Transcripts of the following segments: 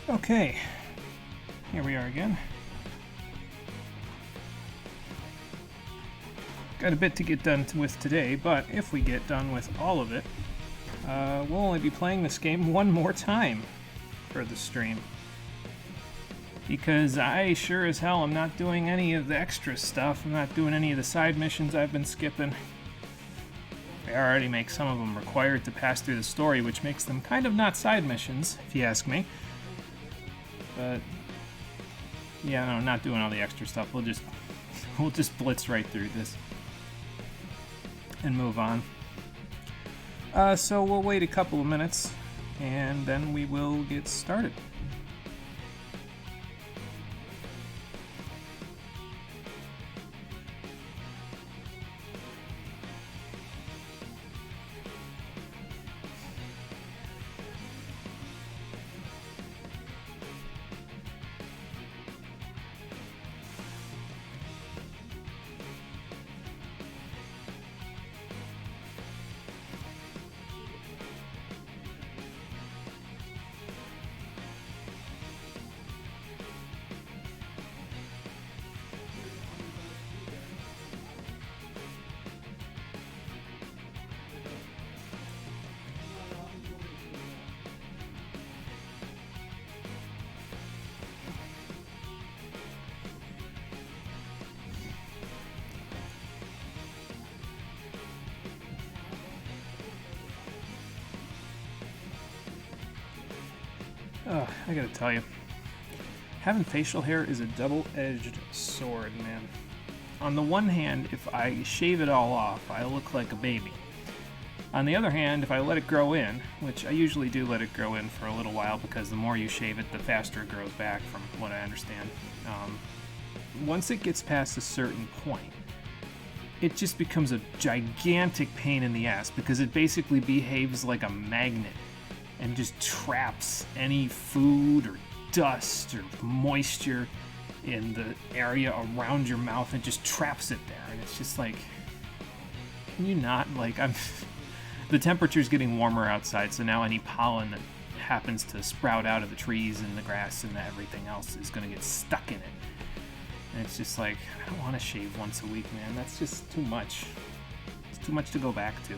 Okay, here we are again. Got a bit to get done with today, but if we get done with all of it, we'll only be playing this game one more time for the stream. Because I sure as hell am not doing any of the extra stuff. I'm not doing any of the side missions I've been skipping. They already make some of them required to pass through the story, which makes them kind of not side missions, if you ask me. But yeah, no, not doing all the extra stuff. We'll just blitz right through this and move on. So we'll wait a couple of minutes and then we will get started. I gotta tell you, having facial hair is a double-edged sword, man. On the one hand, if I shave it all off, I look like a baby. On the other hand, if I let it grow in, which I usually do let it grow in for a little while because the more you shave it, the faster it grows back, from what I understand. Once it gets past a certain point, it just becomes a gigantic pain in the ass because it basically behaves like a magnet and just traps any food or dust or moisture in the area around your mouth and just traps it there. And it's just like, can you not, like, the temperature's getting warmer outside, so now any pollen that happens to sprout out of the trees and the grass and everything else is going to get stuck in it. And it's just like, I don't want to shave once a week, man. That's just too much. It's too much to go back to.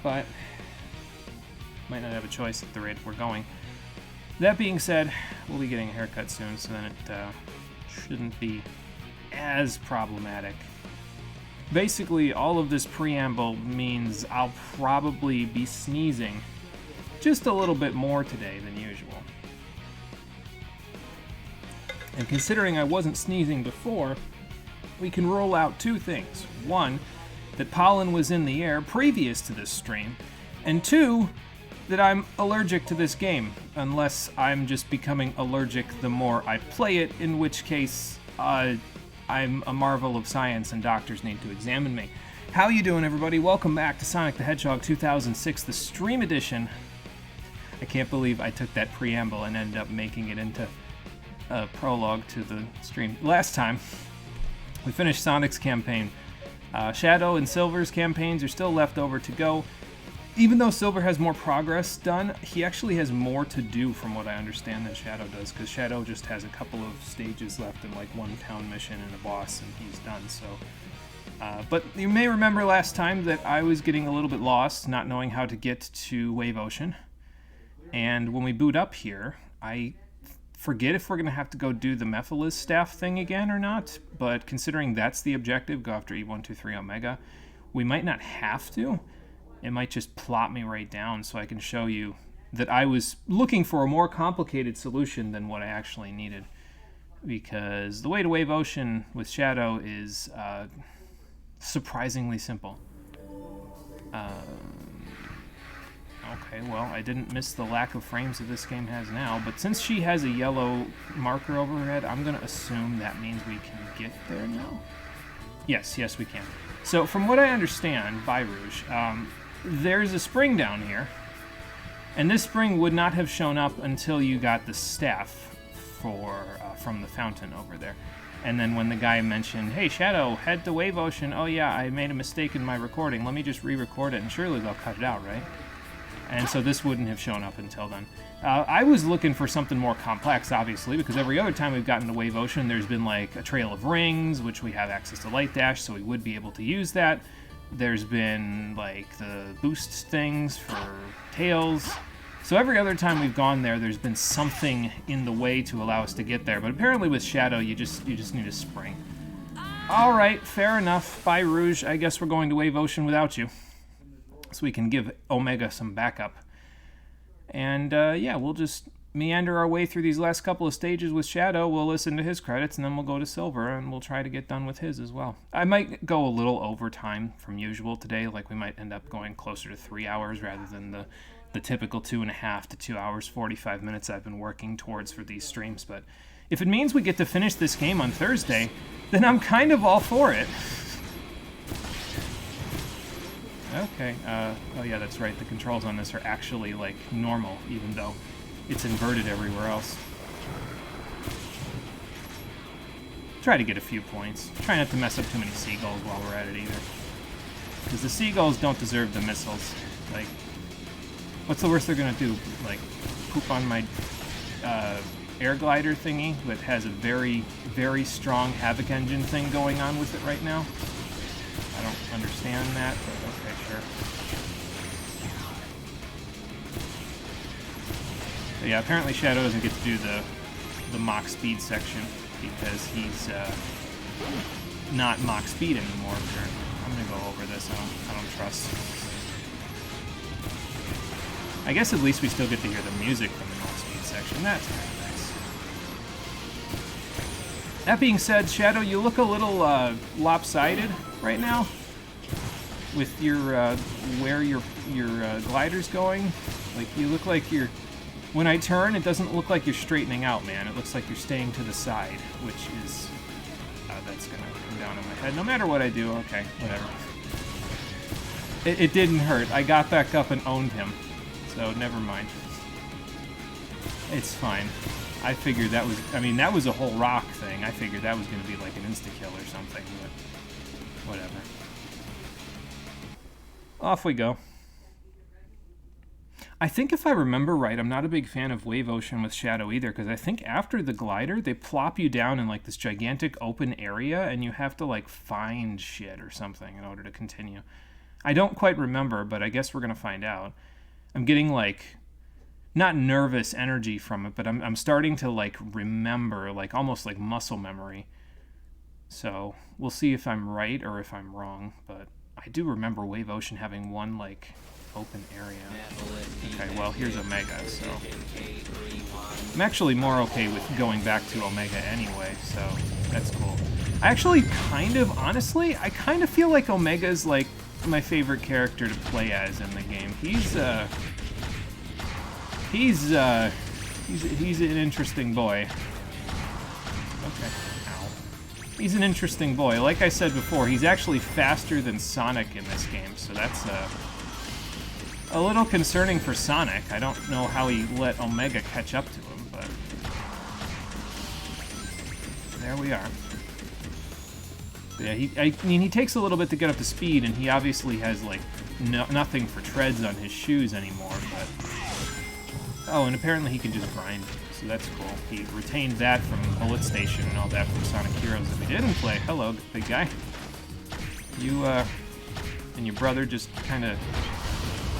But might not have a choice at the rate we're going. That being said, we'll be getting a haircut soon, so then it shouldn't be as problematic. Basically, all of this preamble means I'll probably be sneezing just a little bit more today than usual. And considering I wasn't sneezing before, we can roll out two things. One, that pollen was in the air previous to this stream, and two, that I'm allergic to this game, unless I'm just becoming allergic the more I play it, in which case I'm a marvel of science and doctors need to examine me. How you doing, everybody? Welcome back to Sonic the Hedgehog 2006, the Stream Edition. I can't believe I took that preamble and ended up making it into a prologue to the stream. Last time, we finished Sonic's campaign. Shadow and Silver's campaigns are still left over to go. Even though Silver has more progress done, he actually has more to do from what I understand than Shadow does, because Shadow just has a couple of stages left and like one town mission and a boss, and he's done, so. But you may remember last time that I was getting a little bit lost, not knowing how to get to Wave Ocean. And when we boot up here, I forget if we're going to have to go do the Mephiles staff thing again or not, but considering that's the objective, go after E123 Omega, we might not have to. It might just plop me right down so I can show you that I was looking for a more complicated solution than what I actually needed. Because the way to Wave Ocean with Shadow is surprisingly simple. Okay, well, I didn't miss the lack of frames that this game has now, but since she has a yellow marker over her head, I'm going to assume that means we can get there now? Yes, we can. So, from what I understand, by Rouge, there's a spring down here, and this spring would not have shown up until you got the staff from the fountain over there. And then when the guy mentioned, hey, Shadow, head to Wave Ocean, oh yeah, I made a mistake in my recording, let me just re-record it, and surely they'll cut it out, right? And so this wouldn't have shown up until then. I was looking for something more complex, obviously, because every other time we've gotten to Wave Ocean, there's been like a Trail of Rings, which we have access to Light Dash, so we would be able to use that. There's been like the boost things for Tails. So every other time we've gone there, there's been something in the way to allow us to get there. But apparently with Shadow, you just need a spring. All right, fair enough. Bye, Rouge. I guess we're going to Wave Ocean without you, so we can give Omega some backup. And yeah, we'll just meander our way through these last couple of stages with Shadow. We'll listen to his credits, and then we'll go to Silver, and we'll try to get done with his as well. I might go a little over time from usual today. Like, we might end up going closer to 3 hours rather than the typical 2.5 to 2 hours, 45 minutes I've been working towards for these streams. But if it means we get to finish this game on Thursday, then I'm kind of all for it. Okay, oh yeah, that's right, the controls on this are actually, like, normal, even though it's inverted everywhere else. Try to get a few points. Try not to mess up too many seagulls while we're at it either. Because the seagulls don't deserve the missiles. Like, what's the worst they're gonna do? Like, poop on my air glider thingy that has a very, very strong Havoc engine thing going on with it right now? I don't understand that, but okay, sure. So yeah, apparently Shadow doesn't get to do the Mach Speed section because he's not Mach Speed anymore. I'm gonna go over this. I don't trust. I guess at least we still get to hear the music from the Mach Speed section. That's kind of nice. That being said, Shadow, you look a little lopsided right now with your where your glider's going. Like, you look like you're... When I turn, it doesn't look like you're straightening out, man. It looks like you're staying to the side, which is... that's gonna come down on my head. No matter what I do, okay, whatever. It didn't hurt. I got back up and owned him. So, never mind. It's fine. I figured that was... I mean, that was a whole rock thing. I figured that was going to be like an insta-kill or something, but... whatever. Off we go. I think if I remember right, I'm not a big fan of Wave Ocean with Shadow either, because I think after the glider, they plop you down in, like, this gigantic open area, and you have to, like, find shit or something in order to continue. I don't quite remember, but I guess we're going to find out. I'm getting, like, not nervous energy from it, but I'm starting to, like, remember, like, almost like muscle memory. So, we'll see if I'm right or if I'm wrong, but I do remember Wave Ocean having one, like, open area. Okay, well, here's Omega, so... I'm actually more okay with going back to Omega anyway, so that's cool. I actually honestly, I kind of feel like Omega's, like, my favorite character to play as in the game. He's an interesting boy. Okay. Ow. He's an interesting boy. Like I said before, he's actually faster than Sonic in this game, so that's a little concerning for Sonic. I don't know how he let Omega catch up to him, but there we are. Yeah, I mean, he takes a little bit to get up to speed, and he obviously has, like, nothing for treads on his shoes anymore, but... Oh, and apparently he can just grind, so that's cool. He retained that from Bullet Station and all that from Sonic Heroes that we didn't play. Hello, big guy. You, and your brother just kind of...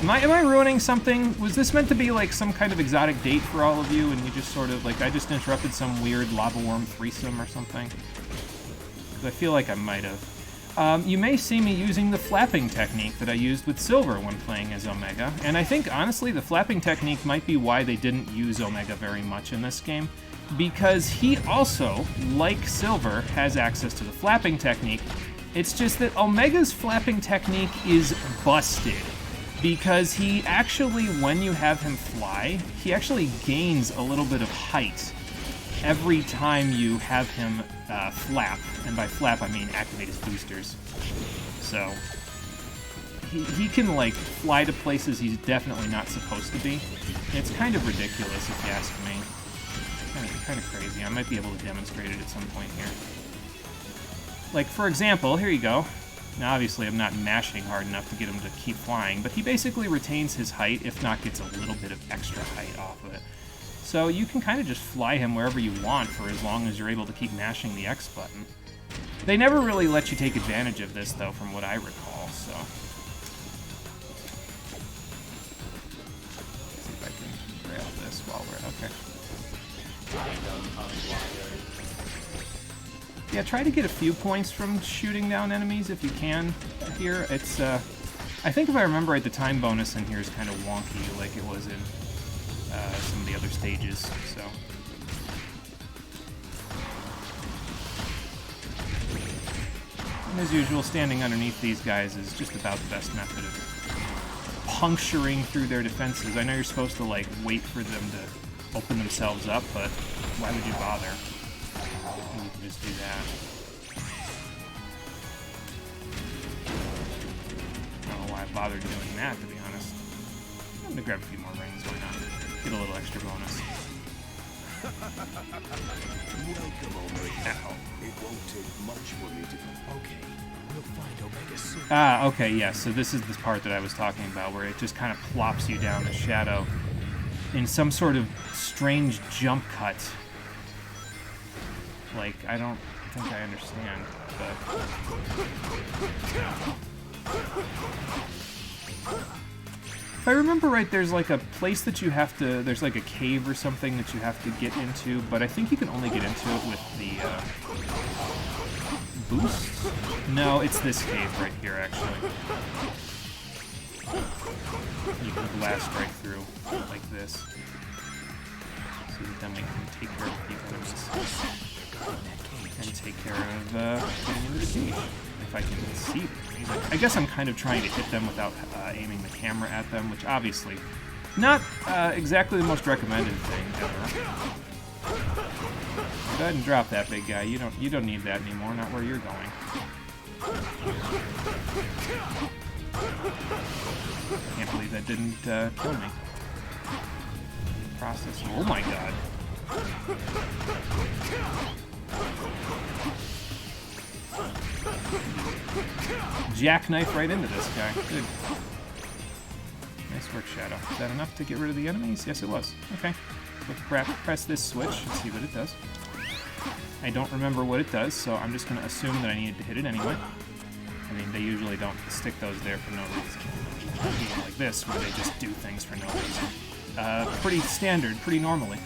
Am I ruining something? Was this meant to be, like, some kind of exotic date for all of you, and you just sort of, like, I just interrupted some weird lava worm threesome or something? I feel like I might have. You may see me using the flapping technique that I used with Silver when playing as Omega, and I think, honestly, the flapping technique might be why they didn't use Omega very much in this game, because he also, like Silver, has access to the flapping technique. It's just that Omega's flapping technique is busted. because he actually, when you have him fly, he actually gains a little bit of height every time you have him flap. And by flap, I mean activate his boosters. So he can, like, fly to places he's definitely not supposed to be. It's kind of ridiculous, if you ask me. Kind of crazy. I might be able to demonstrate it at some point here. Like, for example, here you go. Now, obviously, I'm not mashing hard enough to get him to keep flying, but he basically retains his height, if not gets a little bit of extra height off of it. So you can kind of just fly him wherever you want for as long as you're able to keep mashing the X button. They never really let you take advantage of this, though, from what I recall, so... Let's see if I can grab this while we're... Okay. Yeah, try to get a few points from shooting down enemies if you can here. It's, I think if I remember right, the time bonus in here is kind of wonky like it was in some of the other stages, so... And as usual, standing underneath these guys is just about the best method of puncturing through their defenses. I know you're supposed to, like, wait for them to open themselves up, but why would you bother? You can just do that. I don't know why I bothered doing that, to be honest. I'm gonna grab a few more rings, why not? Get a little extra bonus. Welcome, Omega. Ow. It won't take much for me to... Okay, we'll find Omega soon. Ah, okay, yes. So this is the part that I was talking about, where it just kind of plops you down the shadow in some sort of strange jump cut. Like, I don't think I understand, but... If I remember right, there's like a place that you have to... There's like a cave or something that you have to get into, but I think you can only get into it with the boost? No, it's this cave right here, actually. You can blast right through like this. So that then we can take care of the enemies. And take care of getting into the cage. If I can see them. I guess I'm kind of trying to hit them without aiming the camera at them, which obviously not exactly the most recommended thing ever. Go ahead and drop that big guy. You don't need that anymore. Not where you're going. Can't believe that didn't kill me. Process. Oh my god. Jackknife right into this guy. Good. Nice work, Shadow. Is that enough to get rid of the enemies? Yes, it was. Okay. Let's press this switch and see what it does. I don't remember what it does, so I'm just going to assume that I needed to hit it anyway. I mean, they usually don't stick those there for no reason. Like this, where they just do things for no reason. Pretty standard, pretty normally.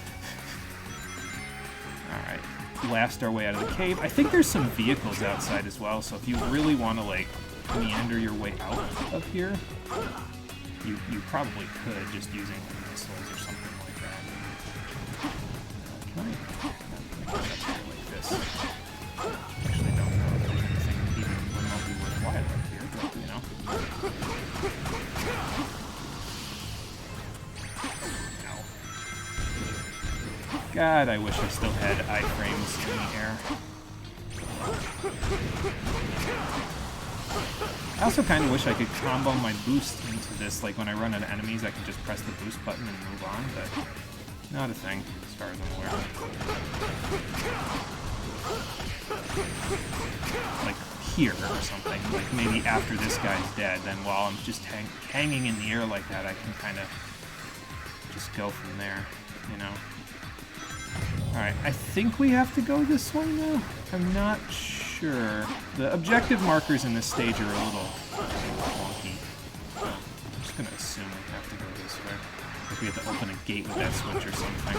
Alright. Blast our way out of the cave. I think there's some vehicles outside as well, so if you really want to, like, meander your way out of here, you probably could, just using missiles or something like that. Can I get up here like this? Actually, I don't know if there's anything even remotely worthwhile up here, but, you know. Ow. God, I wish I still had iframes in the air. I also kind of wish I could combo my boost into this, like when I run into enemies I can just press the boost button and move on, but not a thing, as far as I'm aware. Like here or something, like maybe after this guy's dead, then while I'm just hanging in the air like that, I can kind of just go from there, you know? Alright, I think we have to go this way now? I'm not sure. The objective markers in this stage are a little wonky. I'm just going to assume we have to go this way. Like we have to open a gate with that switch or something.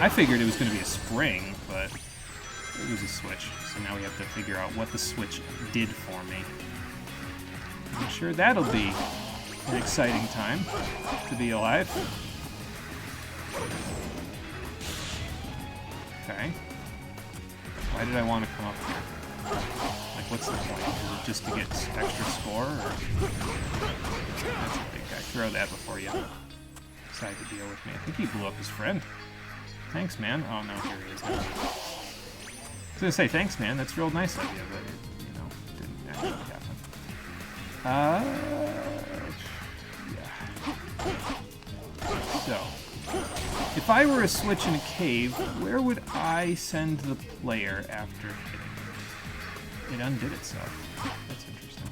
I figured it was going to be a spring, but it was a switch. So now we have to figure out what the switch did for me. I'm sure that'll be an exciting time to be alive. Okay. Why did I want to come up here? Like, what's the point? Is it just to get extra score? Or... That's a big guy. Throw that before you decide to deal with me. I think he blew up his friend. Thanks, man. Oh, no, here he is now. I was gonna say, thanks, man. That's a real nice idea, but it, didn't actually happen. Yeah. So, if I were a switch in a cave, where would I send the player after hitting it? It undid itself. That's interesting.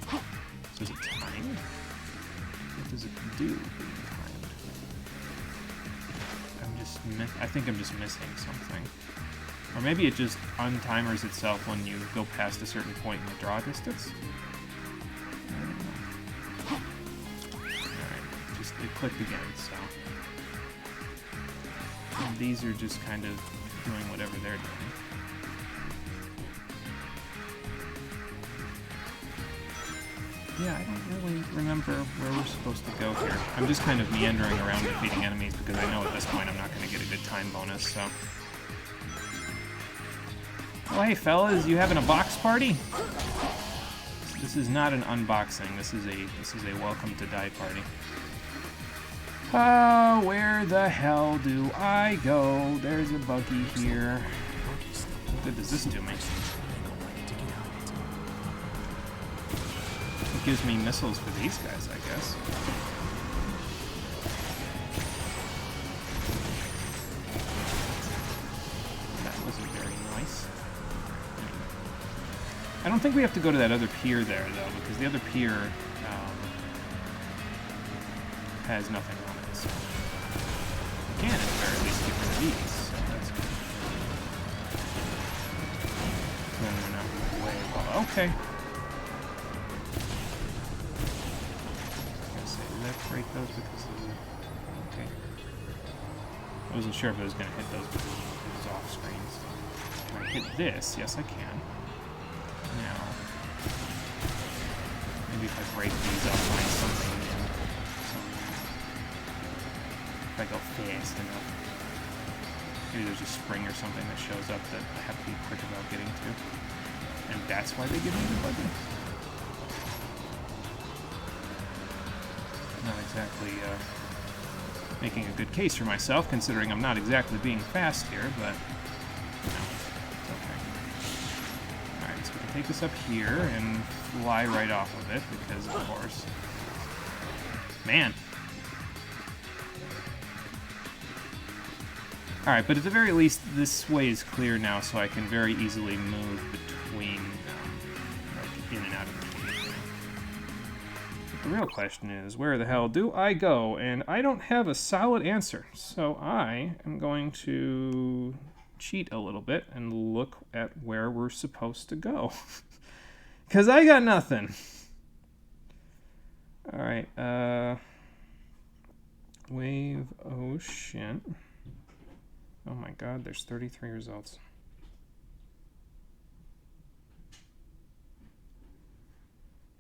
So is it timed? What does it do being timed? I think I'm just missing something. Or maybe it just untimers itself when you go past a certain point in the draw distance. I don't know. Alright, it clicked again, so. And these are just kind of doing whatever they're doing. Yeah, I don't really remember where we're supposed to go here. I'm just kind of meandering around defeating enemies because I know at this point I'm not going to get a good time bonus, so. Oh, hey fellas, you having a box party? This is not an unboxing. This is a welcome to die party. Oh, where the hell do I go? There's a buggy here. What good does this do me? It gives me missiles for these guys, I guess. That wasn't very nice. I don't think we have to go to that other pier there, though, because the other pier has nothing on it. So we can, at the very least, get rid of these. So that's good. Then we're not way well. Okay. Break those because of the... Okay. I wasn't sure if I was going to hit those because it was off screen. So can I hit this? Yes, I can. Now, maybe if I break these, I'll find something in. If I go fast enough. Maybe there's a spring or something that shows up that I have to be quick about getting to. And that's why they give me the buggy. Not exactly making a good case for myself, considering I'm not exactly being fast here, but no, it's okay. Alright, so we can take this up here and fly right off of it, because of course... Man! Alright, but at the very least, this way is clear now, so I can very easily move between, like, in and out of the cave. The real question is, where the hell do I go? And I don't have a solid answer, so I am going to cheat a little bit and look at where we're supposed to go. Because I got nothing. Alright, Wave Ocean. Oh my god, there's 33 results.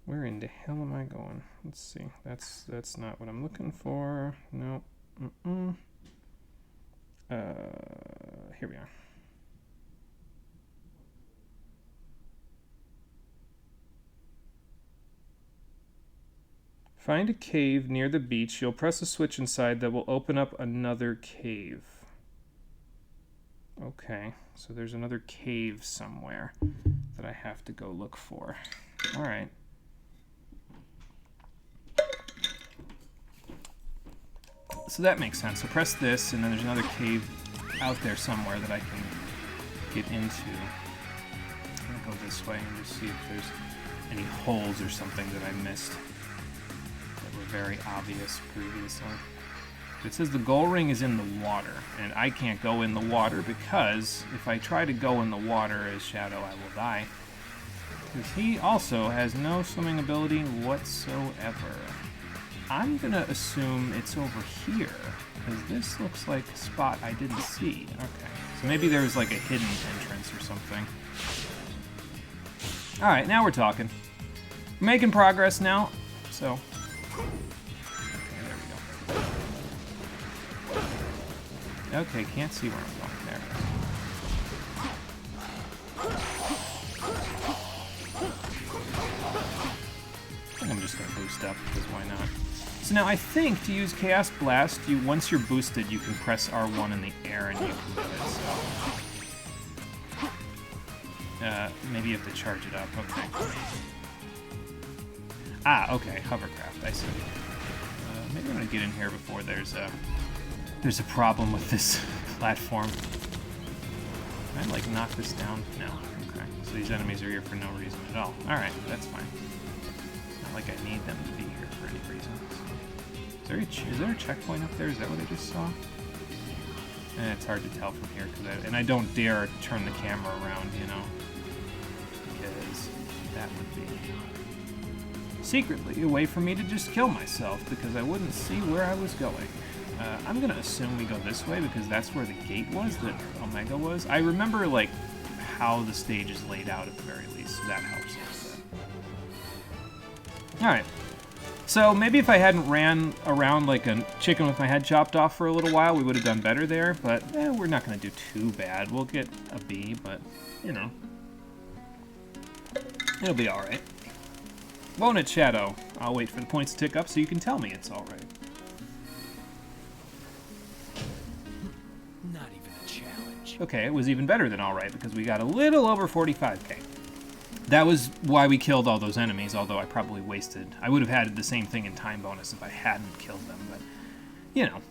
Where in the hell am I going? Let's see. That's not what I'm looking for. No. Here we are. Find a cave near the beach. You'll press a switch inside that will open up another cave. Okay, so there's another cave somewhere that I have to go look for. All right. So that makes sense. So press this, and then there's another cave out there somewhere that I can get into. I'm gonna go this way and just see if there's any holes or something that I missed that were very obvious previously. It says the goal ring is in the water, and I can't go in the water because if I try to go in the water as Shadow, I will die. Because he also has no swimming ability whatsoever. I'm gonna assume it's over here, because this looks like a spot I didn't see. Okay, so maybe there's like a hidden entrance or something. Alright, now we're talking. We're making progress now, so... Okay, can't see where I'm going there. I think I'm just going to boost up, because why not? So now I think to use Chaos Blast, once you're boosted, you can press R1 in the air and you can do it. So maybe you have to charge it up. Okay. Ah, okay, hovercraft. I see. Maybe I'm gonna get in here before there's a problem with this platform. Can I like knock this down? No. Okay. So these enemies are here for no reason at all. All right, that's fine. Not like I need them to be here for any reason. Is there a checkpoint up there? Is that what I just saw? It's hard to tell from here, and I don't dare turn the camera around, you know, because that would be secretly a way for me to just kill myself, because I wouldn't see where I was going. I'm gonna assume we go this way, because that's where the gate was that Omega was. I remember, like, how the stage is laid out at the very least, so that helps a bit. Alright. So maybe if I hadn't ran around like a chicken with my head chopped off for a little while, we would have done better there, but we're not going to do too bad. We'll get a B, but, you know, it'll be alright. Won't it, Shadow? I'll wait for the points to tick up so you can tell me it's alright. Not even a challenge. Okay, it was even better than alright because we got a little over 45k. That was why we killed all those enemies, although I probably wasted... I would have had the same thing in time bonus if I hadn't killed them, but, you know.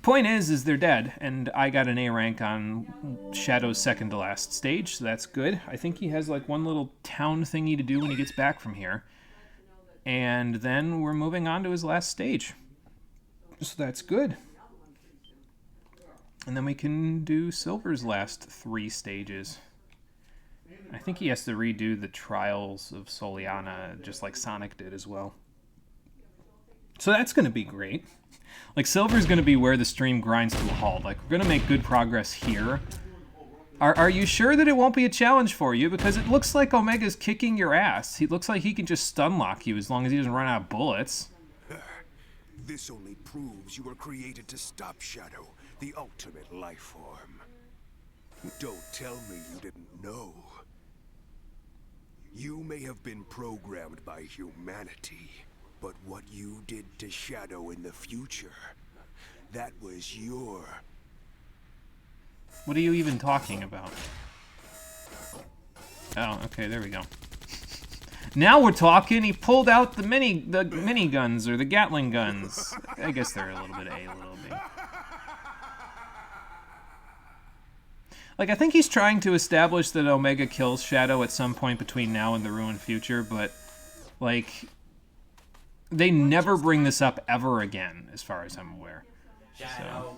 Point is they're dead, and I got an A rank on Shadow's second to last stage, so that's good. I think he has, like, one little town thingy to do when he gets back from here. And then we're moving on to his last stage. So that's good. And then we can do Silver's last 3 stages. I think he has to redo the Trials of Soliana, just like Sonic did as well. So that's going to be great. Like, Silver's going to be where the stream grinds to a halt. Like, we're going to make good progress here. Are you sure that it won't be a challenge for you? Because it looks like Omega's kicking your ass. He looks like he can just stun lock you as long as he doesn't run out of bullets. This only proves you were created to stop Shadow, the ultimate life form. Don't tell me you didn't know. You may have been programmed by humanity, but what you did to Shadow in the future, that was your... What are you even talking about? Oh, okay, there we go. Now we're talking. He pulled out the mini guns, or the Gatling guns. I guess they're a little bit A, a little B. Like, I think he's trying to establish that Omega kills Shadow at some point between now and the Ruined Future, but, like, they never bring this up ever again, as far as I'm aware. Shadow.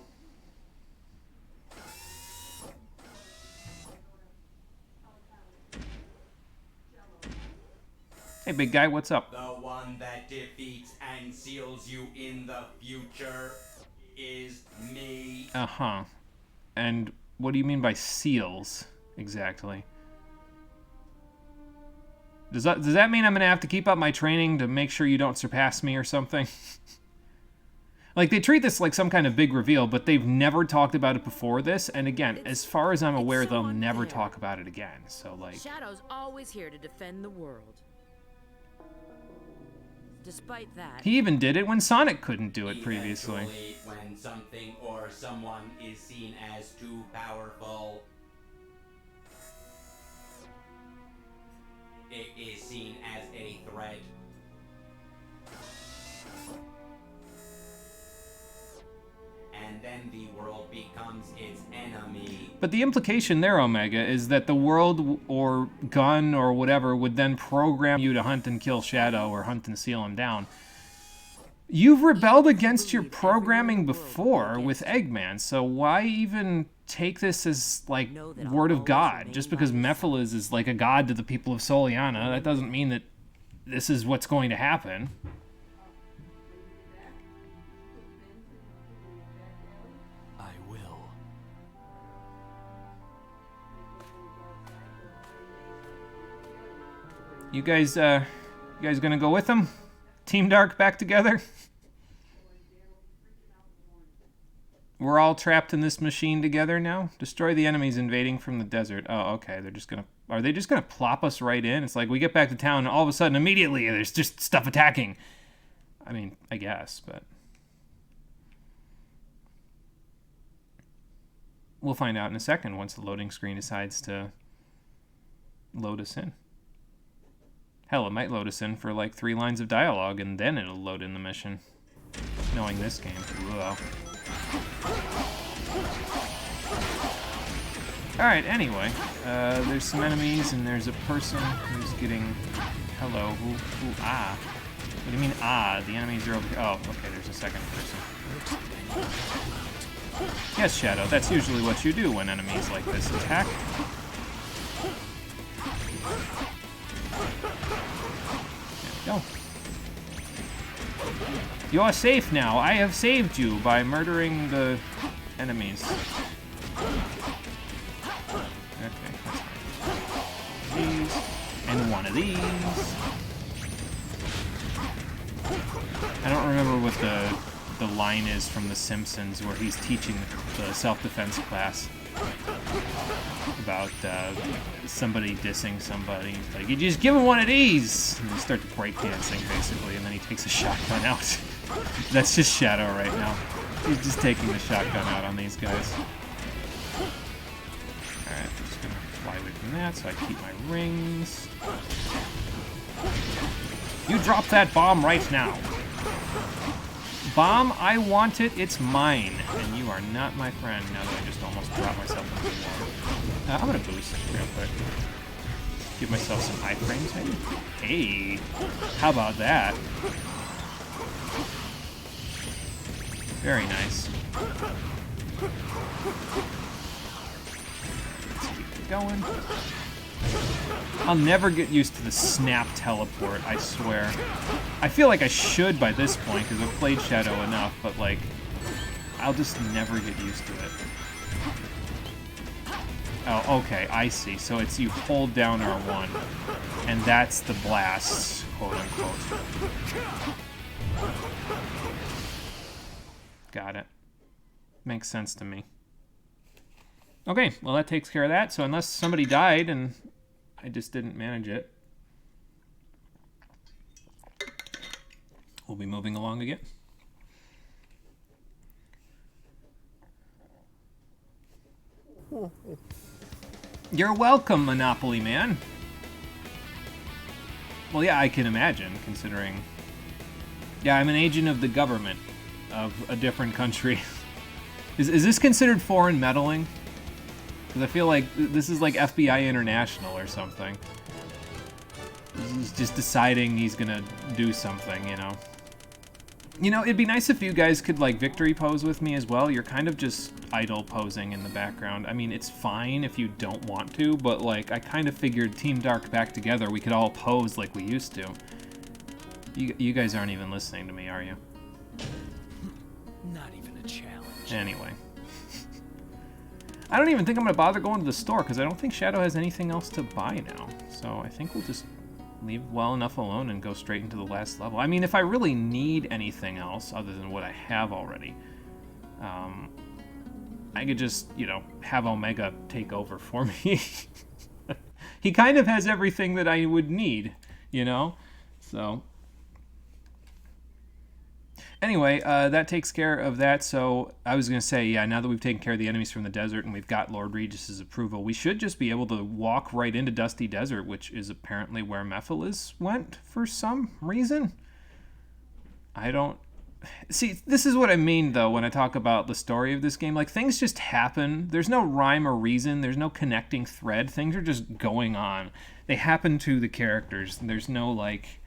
Hey, big guy, what's up? The one that defeats and seals you in the future is me. Uh-huh. And what do you mean by seals, exactly? Does that mean I'm going to have to keep up my training to make sure you don't surpass me or something? Like, they treat this like some kind of big reveal, but they've never talked about it before this, and again, as far as I'm aware, they'll never talk about it again, so, like... Shadow's always here to defend the world. Despite that... He even did it when Sonic couldn't do it previously. Eventually, when something or someone is seen as too powerful, it is seen as a threat. And then the world becomes its enemy. But the implication there, Omega, is that the world or gun or whatever would then program you to hunt and kill Shadow or hunt and seal him down. You've rebelled against your programming before with Eggman, so why even take this as, like, word of God? Just because Mephiles is like a god to the people of Soliana, that doesn't mean that this is what's going to happen. I will. You guys gonna go with him? Team Dark back together? We're all trapped in this machine together now? Destroy the enemies invading from the desert. Oh, okay. They're just gonna... Are they just gonna plop us right in? It's like we get back to town and all of a sudden, immediately, there's just stuff attacking. I mean, I guess, but we'll find out in a second once the loading screen decides to load us in. Hell, it might load us in for like 3 lines of dialogue, and then it'll load in the mission. Knowing this game. Ugh. Alright, anyway. There's some enemies, and there's a person who's getting... Hello. Ah. What do you mean, ah? The enemies are over here. Oh, okay, there's a second person. Yes, Shadow, that's usually what you do when enemies like this attack. There we go. You are safe now. I have saved you by murdering the enemies. Okay, that's fine. These, and one of these. I don't remember what the line is from The Simpsons where he's teaching the self-defense class about somebody dissing somebody. It's like, you just give him one of these! And they start to breakdancing, basically, and then he takes a shotgun out. That's just Shadow right now. He's just taking the shotgun out on these guys. Alright, I'm just gonna fly away from that so I keep my rings. You drop that bomb right now! Bomb, I want it, it's mine. And you are not my friend, now that I just almost dropped myself into the water. I'm gonna boost real quick. Give myself some iframes, maybe? Hey, how about that? Very nice. Let's keep it going. I'll never get used to the snap teleport, I swear. I feel like I should by this point, because I've played Shadow enough, but, like, I'll just never get used to it. Oh, okay, I see. So it's you hold down R1, and that's the blast, quote-unquote. Got it. Makes sense to me. Okay, well that takes care of that, so unless somebody died and I just didn't manage it, we'll be moving along again. You're welcome, Monopoly Man. Well, yeah, I can imagine, considering... Yeah, I'm an agent of the government of a different country. Is this considered foreign meddling? Because I feel like this is like FBI International or something. He's just deciding he's gonna do something, you know. You know, it'd be nice if you guys could, like, victory pose with me as well. You're kind of just idle posing in the background. I mean, it's fine if you don't want to, but, like, I kind of figured Team Dark back together, we could all pose like we used to. You guys aren't even listening to me, are you? Not even a challenge. Anyway. I don't even think I'm going to bother going to the store, because I don't think Shadow has anything else to buy now. So I think we'll just leave well enough alone and go straight into the last level. I mean, if I really need anything else other than what I have already, I could just, you know, have Omega take over for me. He kind of has everything that I would need, you know? So... Anyway, that takes care of that, so I was going to say, yeah, now that we've taken care of the enemies from the desert and we've got Lord Regis's approval, we should just be able to walk right into Dusty Desert, which is apparently where Mephiles went for some reason. I don't... See, this is what I mean, though, when I talk about the story of this game. Like, things just happen. There's no rhyme or reason. There's no connecting thread. Things are just going on. They happen to the characters. There's no, like...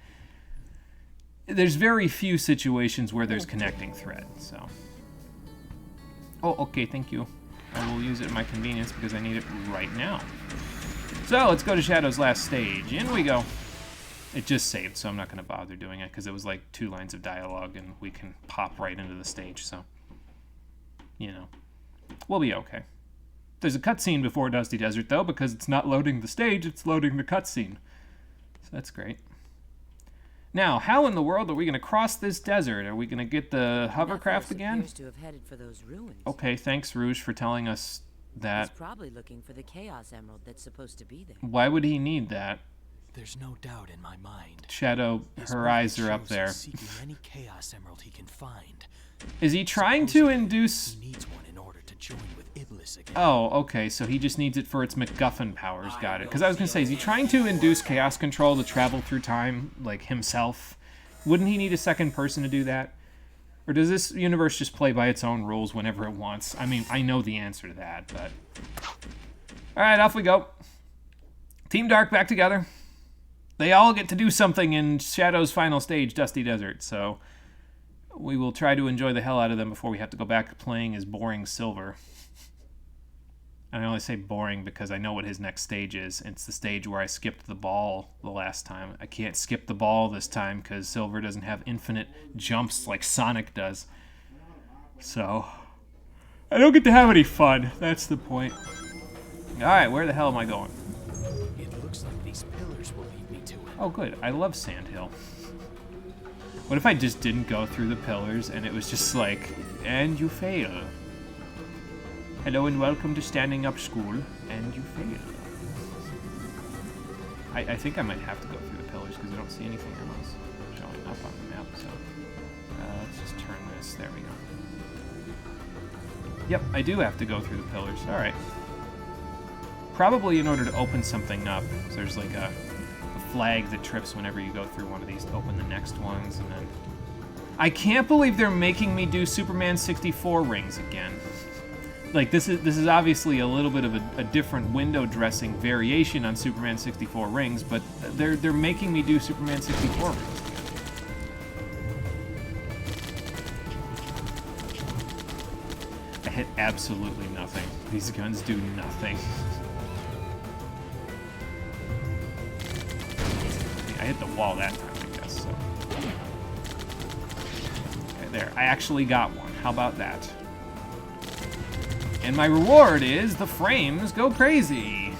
There's very few situations where there's connecting thread, so... Oh, okay, thank you. I will use it at my convenience because I need it right now. So, let's go to Shadow's last stage. In we go. It just saved, so I'm not going to bother doing it because it was like 2 lines of dialogue and we can pop right into the stage, so... You know. We'll be okay. There's a cutscene before Dusty Desert, though, because it's not loading the stage, it's loading the cutscene. So that's great. Now, how in the world are we going to cross this desert? Are we going to get the hovercraft again? Appears to have headed for those ruins. Okay, thanks, Rouge, for telling us that. He's probably looking for the Chaos Emerald that's supposed to be there. Why would he need that? There's no doubt in my mind. Shadow, His her wicked eyes are up chosen there. Seeking any Chaos Emerald he can find. Is he trying to induce... He needs one in order to join with Iblis again. Oh, okay, so he just needs it for its MacGuffin powers. Got it. Because I was going to say, is he trying to induce chaos control to travel through time, like, himself? Wouldn't he need a second person to do that? Or does this universe just play by its own rules whenever it wants? I mean, I know the answer to that, but... Alright, off we go. Team Dark back together. They all get to do something in Shadow's final stage, Dusty Desert, so... we will try to enjoy the hell out of them before we have to go back to playing as boring Silver. And I only say boring because I know what his next stage is. It's the stage where I skipped the ball the last time. I can't skip the ball this time because Silver doesn't have infinite jumps like Sonic does. So, I don't get to have any fun. That's the point. Alright, where the hell am I going? It looks like these pillars will lead me to it. Oh good, I love Sand Hill. What if I just didn't go through the pillars and it was just like, and you fail. Hello and welcome to Standing Up School, and you fail. I think I might have to go through the pillars because I don't see anything else showing up on the map, so let's just turn this, there we go. Yep, I do have to go through the pillars, alright. Probably in order to open something up, so there's like a flag that trips whenever you go through one of these to open the next ones, and then... I can't believe they're making me do Superman 64 rings again. Like, this is obviously a little bit of a different window dressing variation on Superman 64 rings, but they're making me do Superman 64 rings again. I hit absolutely nothing. These guns do nothing. I hit the wall that time, I guess, so. Okay, there. I actually got one. How about that? And my reward is the frames go crazy.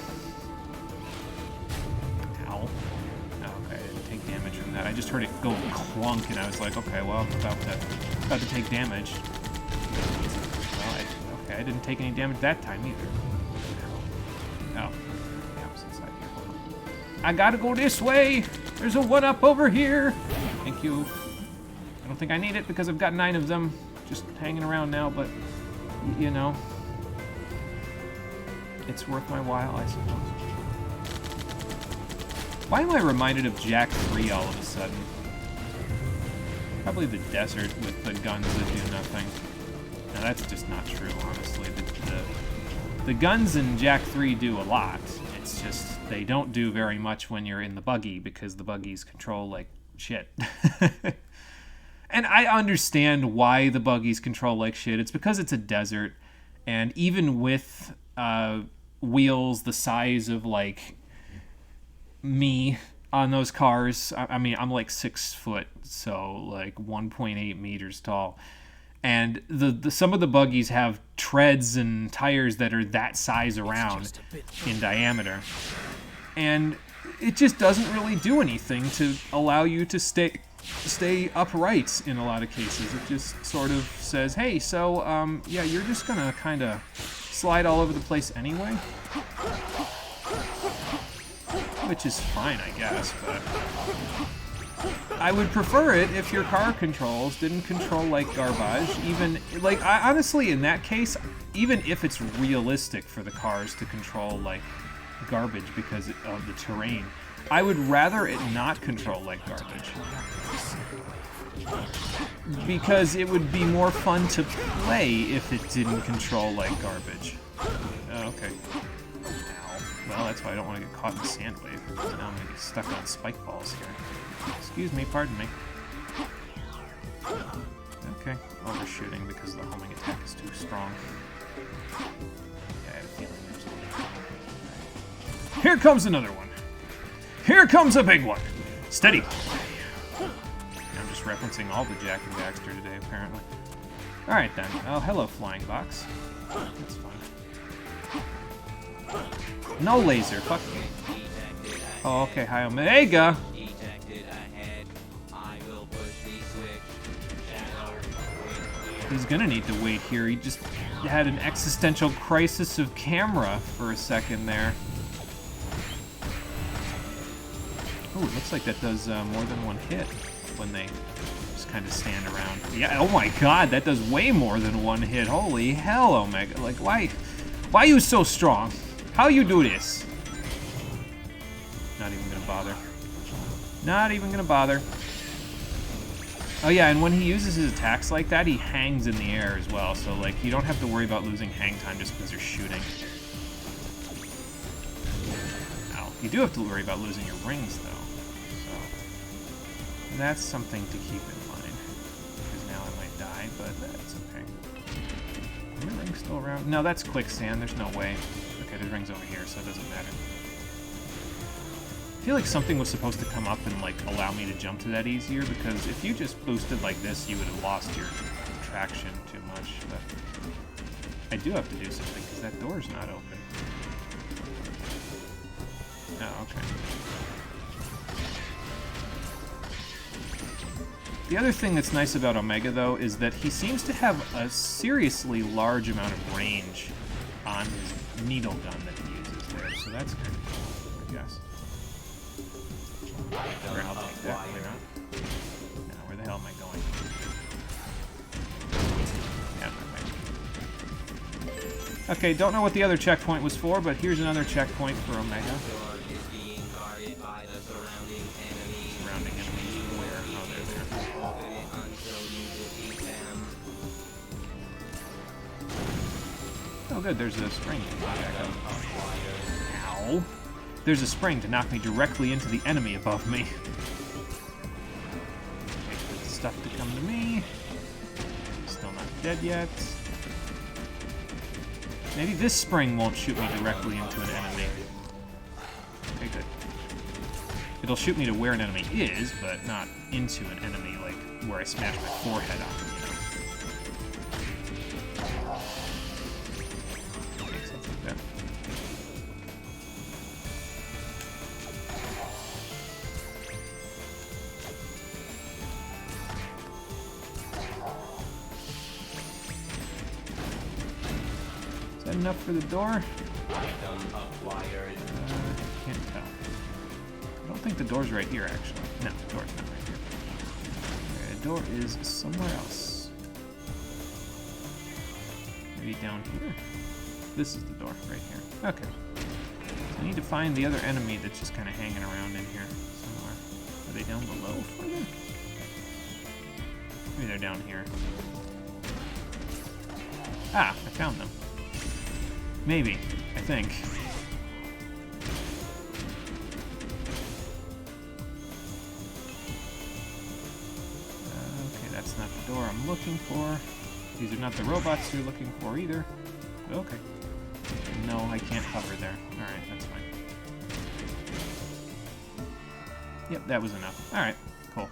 Ow. Okay, I didn't take damage from that. I just heard it go clunk, and I was like, okay, well, I'm about to take damage. Well, okay, I didn't take any damage that time either. Oh, the opposite side here. Hold on. I gotta go this way. There's a one-up over here. Thank you. I don't think I need it because I've got 9 of them just hanging around now, but, you know. It's worth my while, I suppose. Why am I reminded of Jak 3 all of a sudden? Probably the desert with the guns that do nothing. Now that's just not true, honestly. The guns in Jak 3 do a lot. It's just they don't do very much when you're in the buggy because the buggies control like shit. And I understand why the buggies control like shit. It's because it's a desert, and even with wheels the size of like me on those cars, I mean I'm like 6 foot, so like 1.8 meters tall, and the some of the buggies have treads and tires that are that size around in diameter, and it just doesn't really do anything to allow you to stay upright in a lot of cases. It just sort of says, hey, so yeah, you're just gonna kind of slide all over the place anyway, which is fine, I guess, but I would prefer it if your car controls didn't control like garbage. Even like honestly, in that case, even if it's realistic for the cars to control like garbage because of the terrain, I would rather it not control like garbage, because it would be more fun to play if it didn't control like garbage. Oh, okay. Ow. Well, that's why I don't want to get caught in the sand wave. Now I'm going to get stuck on spike balls here. Excuse me, pardon me. Okay, overshooting because the homing attack is too strong. Yeah, I had a feeling there's one. Here comes another one. Here comes a big one. Steady. I'm just referencing all the Jak and Daxter today, apparently. Alright then. Oh, hello, flying box. That's fun. No laser, fuck you. Oh, okay, hi Omega. He's gonna need to wait here. He just had an existential crisis of camera for a second there. Oh, it looks like that does more than one hit when they just kind of stand around. Yeah, oh my god, that does way more than one hit. Holy hell, Omega. Like, why are you so strong? How you do this? Not even gonna bother. Not even gonna bother. Oh yeah, and when he uses his attacks like that, he hangs in the air as well. So like, you don't have to worry about losing hang time just because you're shooting. Now, you do have to worry about losing your rings though. So that's something to keep in mind. Because now I might die, but that's okay. Are my rings still around? No, that's quicksand. There's no way. Okay, there's rings over here, so it doesn't matter. I feel like something was supposed to come up and like allow me to jump to that easier, because if you just boosted like this, you would have lost your traction too much. But I do have to do something because that door's not open. Oh, okay. The other thing that's nice about Omega, though, is that he seems to have a seriously large amount of range on his needle gun that he uses there, so that's kind of cool, I guess. Or I'll take that, why not? Now, where the hell am I going? Yeah, okay, don't know what the other checkpoint was for, but here's another checkpoint for Omega. Surrounding enemies, where? Oh, they're there. Oh good, there's a spring. Ow. There's a spring to knock me directly into the enemy above me. Wait for the stuff to come to me. Still not dead yet. Maybe this spring won't shoot me directly into an enemy. Okay, good. It'll shoot me to where an enemy is, but not into an enemy, like where I smash my forehead on them, you know? Okay, something like that. Is that enough for the door? Can't tell. I don't think the door's right here, actually. No, the door's not right here. Okay, the door is somewhere else. Maybe down here? This is the door, right here. Okay. So I need to find the other enemy that's just kind of hanging around in here somewhere. Are they down below further? Maybe they're down here. Ah, I found them. Maybe, I think. Okay, that's not the door I'm looking for. These are not the robots you're looking for either. Okay. No, I can't hover there. Alright, that's fine. Yep, that was enough. Alright, cool.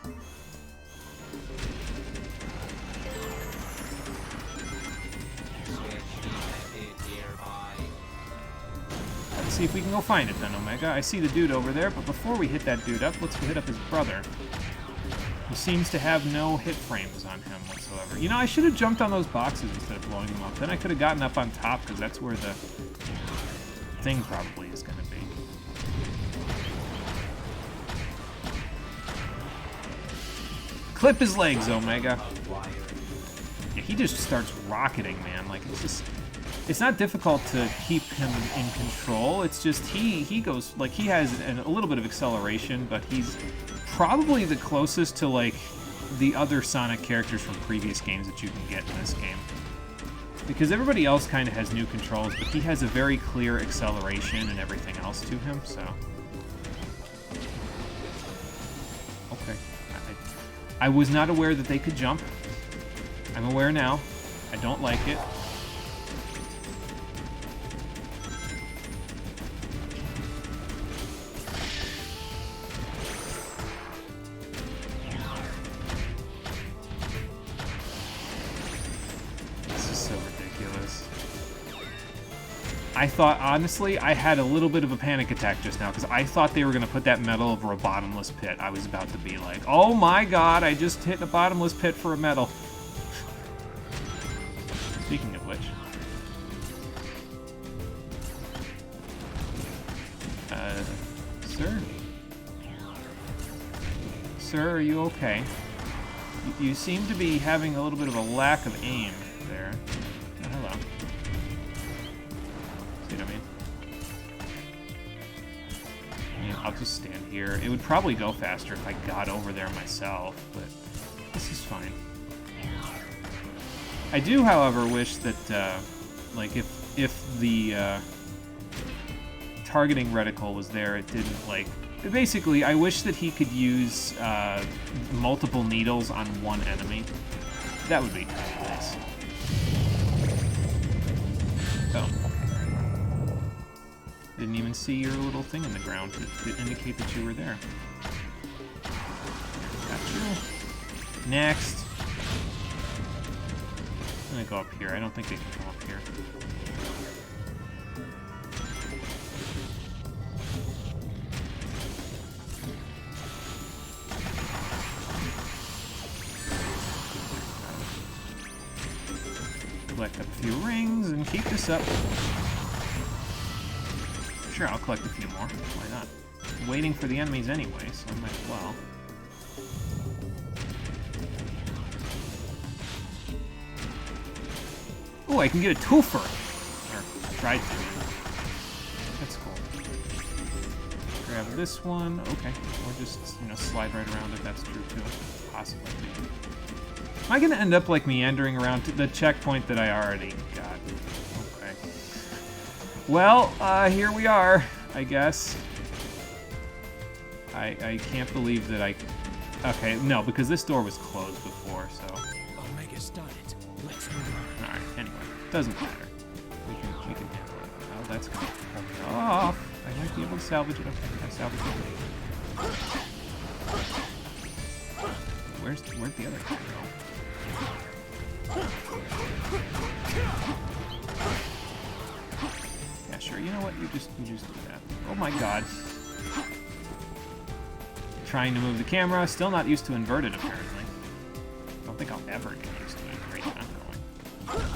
Let's see if we can go find it then, Omega. I see the dude over there, but before we hit that dude up, let's go hit up his brother. He seems to have no hit frames on him whatsoever. You know, I should have jumped on those boxes instead of blowing them up. Then I could have gotten up on top, because that's where the thing probably is going to be. Clip his legs, Omega. Yeah, he just starts rocketing, man. Like, it's just... It's not difficult to keep him in control. It's just he goes, like, he has a little bit of acceleration, but he's probably the closest to, like, the other Sonic characters from previous games that you can get in this game. Because everybody else kind of has new controls, but he has a very clear acceleration and everything else to him, so... Okay. I was not aware that they could jump. I'm aware now. I don't like it. I thought, honestly, I had a little bit of a panic attack just now, because I thought they were going to put that medal over a bottomless pit. I was about to be like, oh my god, I just hit a bottomless pit for a medal. Speaking of which. Sir? Sir, are you okay? You seem to be having a little bit of a lack of aim there. Oh, hello. See what I mean? I'll just stand here. It would probably go faster if I got over there myself, but this is fine. I do, however, wish that, like, if the targeting reticle was there, it didn't, like... Basically, I wish that he could use multiple needles on one enemy. That would be nice. Oh. Didn't even see your little thing in the ground to indicate that you were there. Gotcha. Next. I'm gonna go up here. I don't think they can come up here. Collect up a few rings and keep this up. Sure, I'll collect a few more. Why not? I'm waiting for the enemies anyway, so I might as well. Oh, I can get a twofer! Or try to. That's cool. Grab this one. Okay. Or just, you know, slide right around if that's true too. Possibly. Am I gonna end up like meandering around to the checkpoint that I already got? Okay. Well, here we are, I guess. I can't believe that I... Okay, no, because this door was closed before, so... Omega started. Let's move on. Alright, anyway. Doesn't matter. We can handle it. Oh, that's gonna pull me off. I might be able to salvage it. Okay, I salvaged it. Where'd the other guy go? Yeah, sure. You know what? You just do that. Oh my god. Trying to move the camera. Still not used to inverted, apparently. Don't think I'll ever get used to it. Great, not going.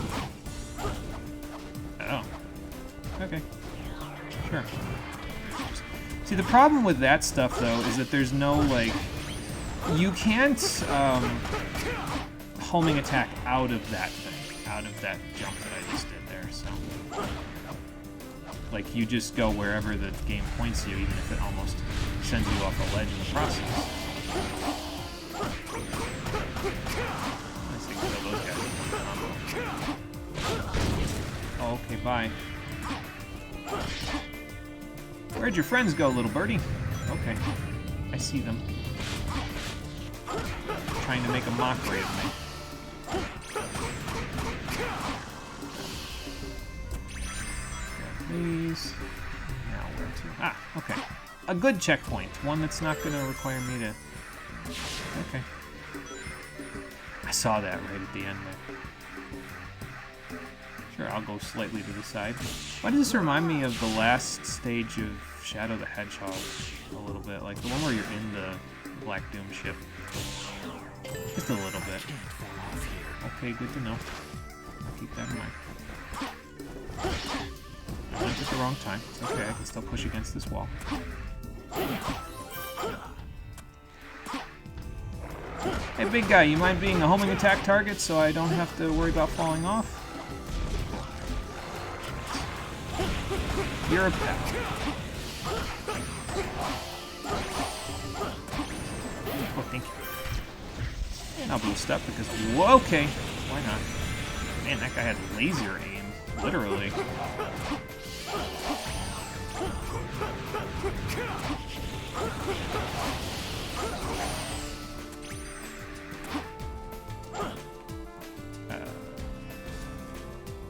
Oh. Okay. Sure. See, the problem with that stuff, though, is that there's no, like... You can't, homing attack out of that thing, out of that jump that I just did there, so... Like, you just go wherever the game points you, even if it almost sends you off a ledge in the process. Nice to kill those guys. Oh, okay, bye. Where'd your friends go, little birdie? Okay, I see them. Trying to make a mockery of me. Please. Now where to? Ah, okay. A good checkpoint. One that's not going to require me to... Okay. I saw that right at the end there. Sure, I'll go slightly to the side. Why does this remind me of the last stage of Shadow the Hedgehog a little bit? Like the one where you're in the Black Doom ship. Just a little bit. Okay, good to know. I'll keep that in mind. I went at the wrong time. It's okay, I can still push against this wall. Hey, big guy, you mind being a homing attack target so I don't have to worry about falling off? You're a pet. Oh, thank you. And I'll boost up because... Whoa, okay. Why not? Man, that guy had laser aim. Literally.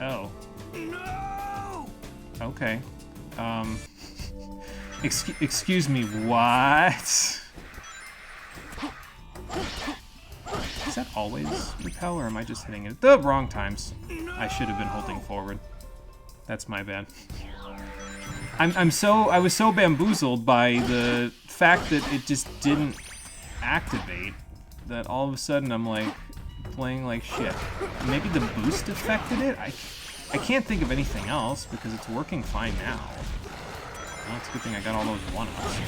Oh. No! Okay. Excuse me, what? Is that always repel, or am I just hitting it at the wrong times? I should have been holding forward. That's my bad. I was so bamboozled by the fact that it just didn't activate that all of a sudden I'm like playing like shit. Maybe the boost affected it? I can't think of anything else because it's working fine now. Well, it's a good thing I got all those one-ups.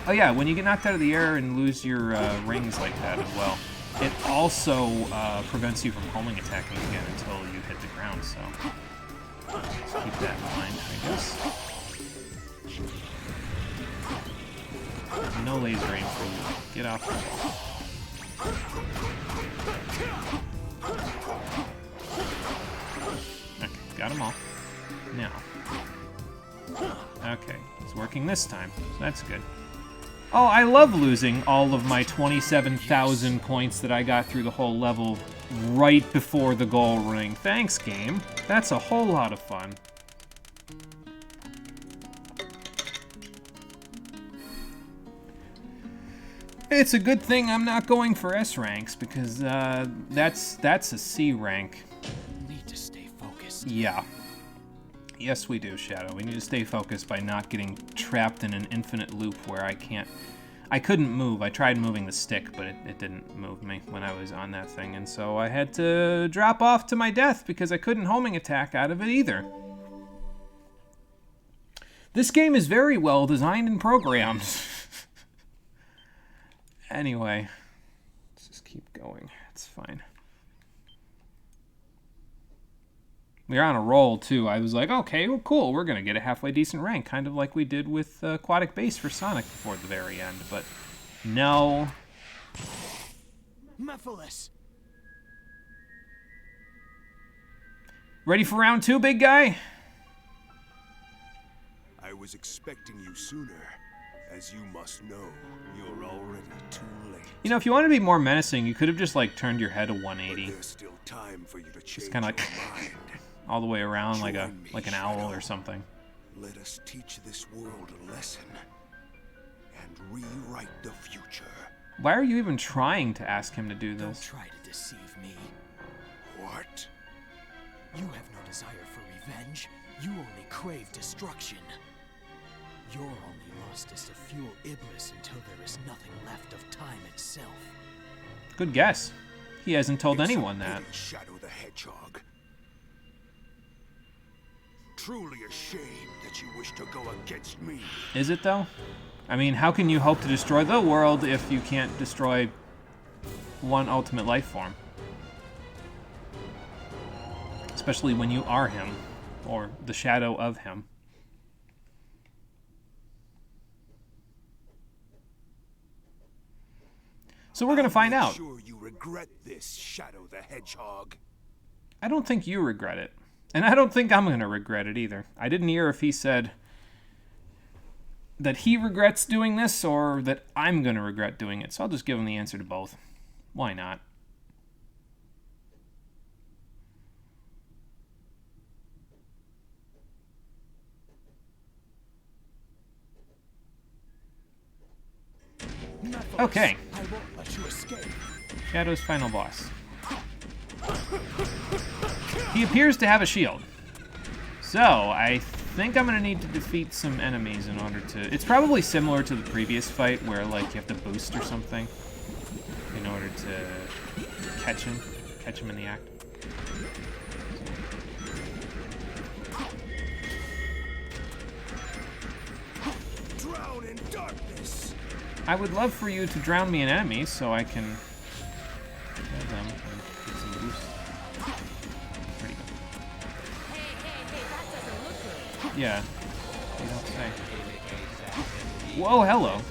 Oh yeah, when you get knocked out of the air and lose your rings like that as well, it also prevents you from homing attacking again until you hit the ground, so just keep that in mind, I guess. No laser aim for you. Get off the wall. Okay, got them all. Now. Okay, it's working this time, so that's good. Oh, I love losing all of my 27,000 points that I got through the whole level right before the goal ring. Thanks, game. That's a whole lot of fun. It's a good thing I'm not going for S ranks, because that's a C rank. Need to stay focused. Yeah. Yes, we do, Shadow. We need to stay focused by not getting trapped in an infinite loop where I couldn't move. I tried moving the stick, but it didn't move me when I was on that thing, and so I had to drop off to my death because I couldn't homing attack out of it either. This game is very well designed and programmed. Anyway, let's just keep going. It's fine. We're on a roll, too. I was like, okay, well, cool. We're going to get a halfway decent rank, kind of like we did with Aquatic Base for Sonic before the very end. But no. Mephiles! Ready for round 2, big guy? I was expecting you sooner. As you must know, you're already too late. You know, if you want to be more menacing, you could have just, like, turned your head a 180. But there's still time for you to change Just kind of like your mind. all the way around like Join me, an owl Shadow. or something. Let us teach this world a lesson and rewrite the future. Why are you even trying to ask him to do Don't this? try to deceive me. What? You have no desire for revenge. You only crave destruction. Your only lust is to fuel Iblis until there is nothing left of time itself. Good guess. He hasn't told It's a anyone that. pity, Shadow the Hedgehog. Truly a shame that you wish to go against me. Is it, though? I mean, how can you hope to destroy the world if you can't destroy one ultimate life form? Especially when you are him, or the shadow of him. So we're gonna find Make out. sure you regret this, Shadow the Hedgehog. I don't think you regret it. And I don't think I'm going to regret it either. I didn't hear if he said that he regrets doing this or that I'm going to regret doing it. So I'll just give him the answer to both. Why not? Mephiles, Okay. I won't let you escape. Shadow's final boss. He appears to have a shield. So, I think I'm gonna need to defeat some enemies in order to... It's probably similar to the previous fight where, like, you have to boost or something in order to catch him in the act. Drown in darkness. I would love for you to drown me in enemies so I can kill them and get some boost. Pretty good. Hey, that doesn't look good. Yeah. You don't say. Whoa, hello.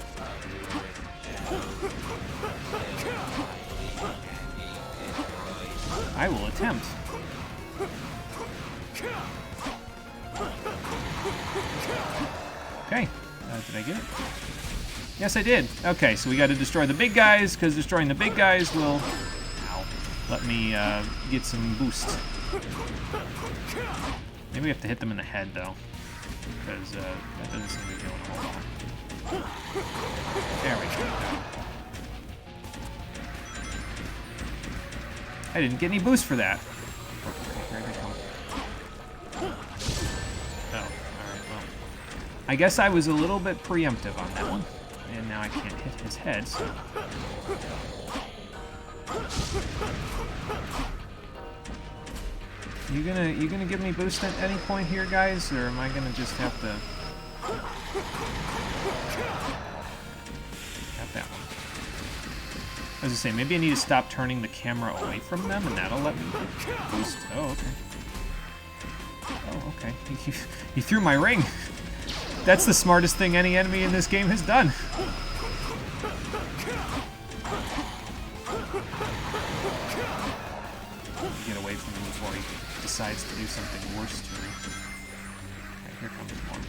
I will attempt. Okay. Did I get it? Yes, I did. Okay, so we got to destroy the big guys, because destroying the big guys will... Ow. Let me get some boost. Maybe we have to hit them in the head, though. Because that doesn't seem to be doing a whole lot. There we go. I didn't get any boost for that. Okay, here they come. Oh, alright, well. I guess I was a little bit preemptive on that one. And now I can't hit his head, so... You gonna give me boost at any point here, guys? Or am I gonna just have to... As I say, maybe I need to stop turning the camera away from them, and that'll let me boost. Oh, okay. Oh, okay. He threw my ring. That's the smartest thing any enemy in this game has done. Get away from him before he decides to do something worse to me. Okay, here comes one.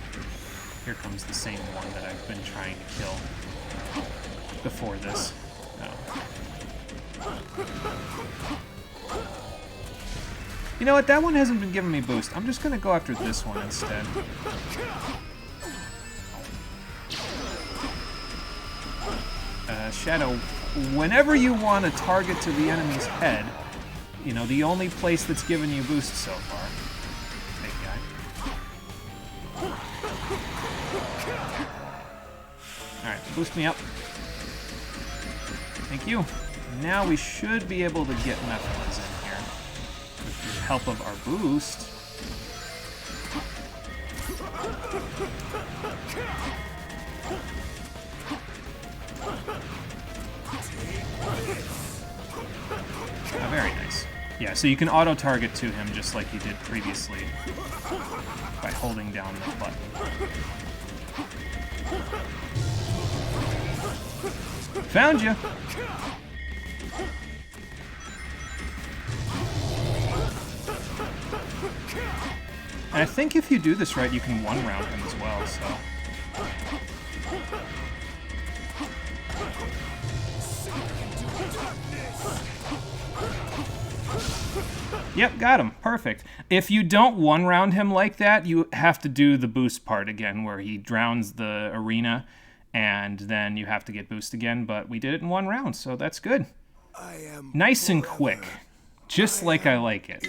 Here comes the same one that I've been trying to kill before this. Oh. You know what? That one hasn't been giving me boost. I'm just gonna go after this one instead. Shadow, whenever you want to target to the enemy's head, you know, the only place that's given you boost so far. Big guy. Alright, boost me up. Thank you. Now we should be able to get Mephiles in here with the help of our boost. Oh, very nice. Yeah, so you can auto-target to him just like you did previously by holding down the button. Found you! And I think if you do this right, you can one-round him as well, so... Yep, got him. Perfect. If you don't one-round him like that, you have to do the boost part again, where he drowns the arena, and then you have to get boost again, but we did it in one round, so that's good. I am Nice and quick. Just like I like it.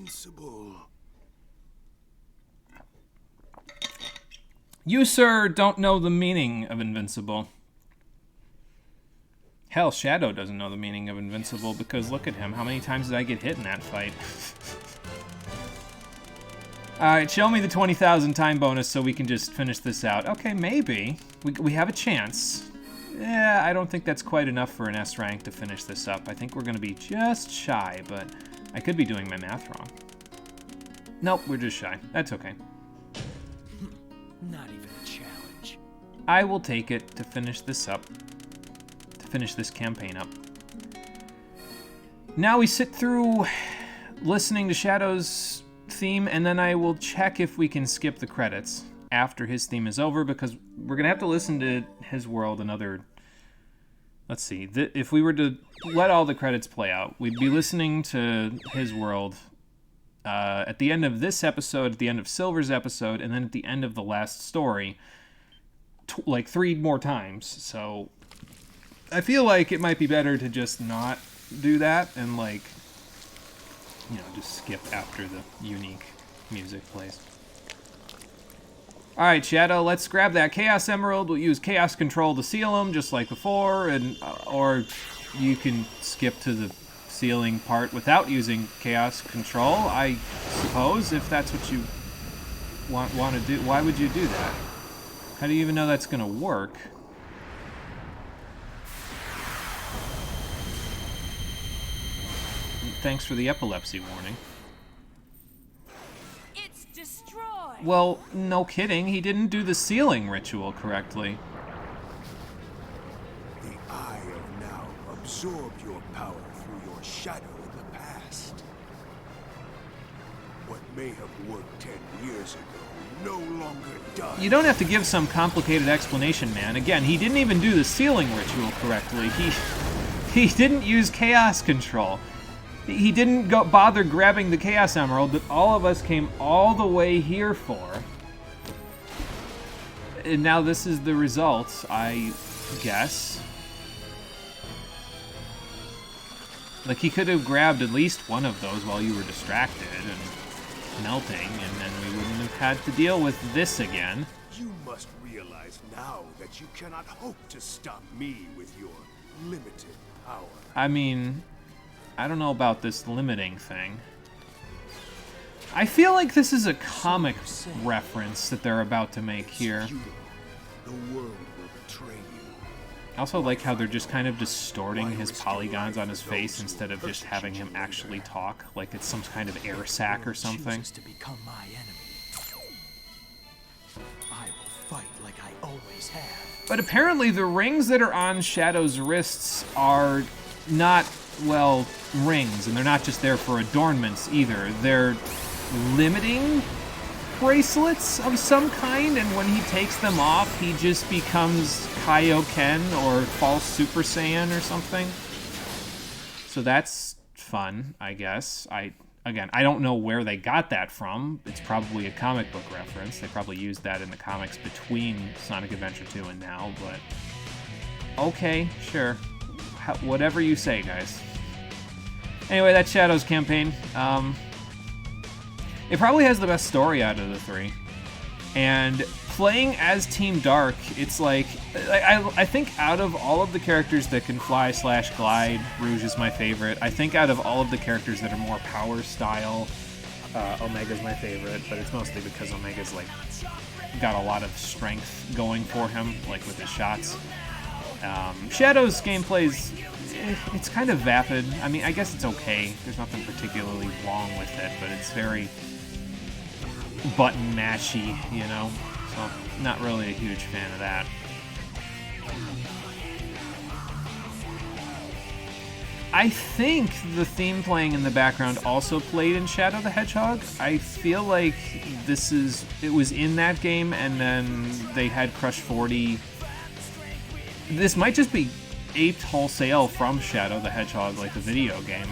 invincible. You, sir, don't know the meaning of invincible. Hell, Shadow doesn't know the meaning of invincible because look at him. How many times did I get hit in that fight? Alright, show me the 20,000 time bonus so we can just finish this out. Okay, maybe. We have a chance. Yeah, I don't think that's quite enough for an S rank to finish this up. I think we're going to be just shy, but I could be doing my math wrong. Nope, we're just shy. That's okay. Not even a challenge. I will take it to finish this up. To finish this campaign up. Now we sit through listening to Shadow's theme, and then I will check if we can skip the credits after his theme is over, because we're going to have to listen to his world another... Let's see. If we were to let all the credits play out, we'd be listening to his world at the end of this episode, at the end of Silver's episode, and then at the end of the last story, like 3 more times. So I feel like it might be better to just not do that and, like, you know, just skip after the unique music plays. Alright, Shadow, let's grab that Chaos Emerald. We'll use Chaos Control to seal them, just like before, and or you can skip to the sealing part without using Chaos Control, I suppose, if that's what you want to do. Why would you do that? How do you even know that's going to work? Thanks for the epilepsy warning. It's destroyed. Well, no kidding. He didn't do the sealing ritual correctly. The Eye of Now absorbed your power through your shadow in the past. What may have worked 10 years ago no longer does. You don't have to give some complicated explanation, man. Again, he didn't even do the sealing ritual correctly. He didn't use Chaos Control. He didn't bother grabbing the Chaos Emerald that all of us came all the way here for. And now this is the result, I guess. Like, he could have grabbed at least one of those while you were distracted and melting, and then we wouldn't have had to deal with this again. You must realize now that you cannot hope to stop me with your limited power. I mean, I don't know about this limiting thing. I feel like this is a comic reference that they're about to make here. The world will betray you. I also like how they're just kind of distorting his polygons on his face instead of just having him actually talk, like it's some kind of air sac or something. Chooses to become my enemy. I will fight like I always have. But apparently the rings that are on Shadow's wrists are not, well, rings, and they're not just there for adornments either. They're limiting bracelets of some kind, and when he takes them off, he just becomes Kaioken or false Super Saiyan or something. So that's fun, I guess. I don't know where they got that from. It's probably a comic book reference. They probably used that in the comics between Sonic Adventure 2 and now, but okay, sure. Whatever you say, guys. Anyway, that's Shadow's campaign. It probably has the best story out of the three. And playing as Team Dark, it's like, I think out of all of the characters that can fly / glide, Rouge is my favorite. I think out of all of the characters that are more power style, Omega's my favorite, but it's mostly because Omega's like got a lot of strength going for him, like with his shots. Shadow's gameplay's, it's kind of vapid. I mean, I guess it's okay. There's nothing particularly wrong with it, but it's very button mashy, you know? So, not really a huge fan of that. I think the theme playing in the background also played in Shadow the Hedgehog. I feel like it was in that game, and then they had Crush 40. This might just be aped wholesale from Shadow the Hedgehog, like the video game.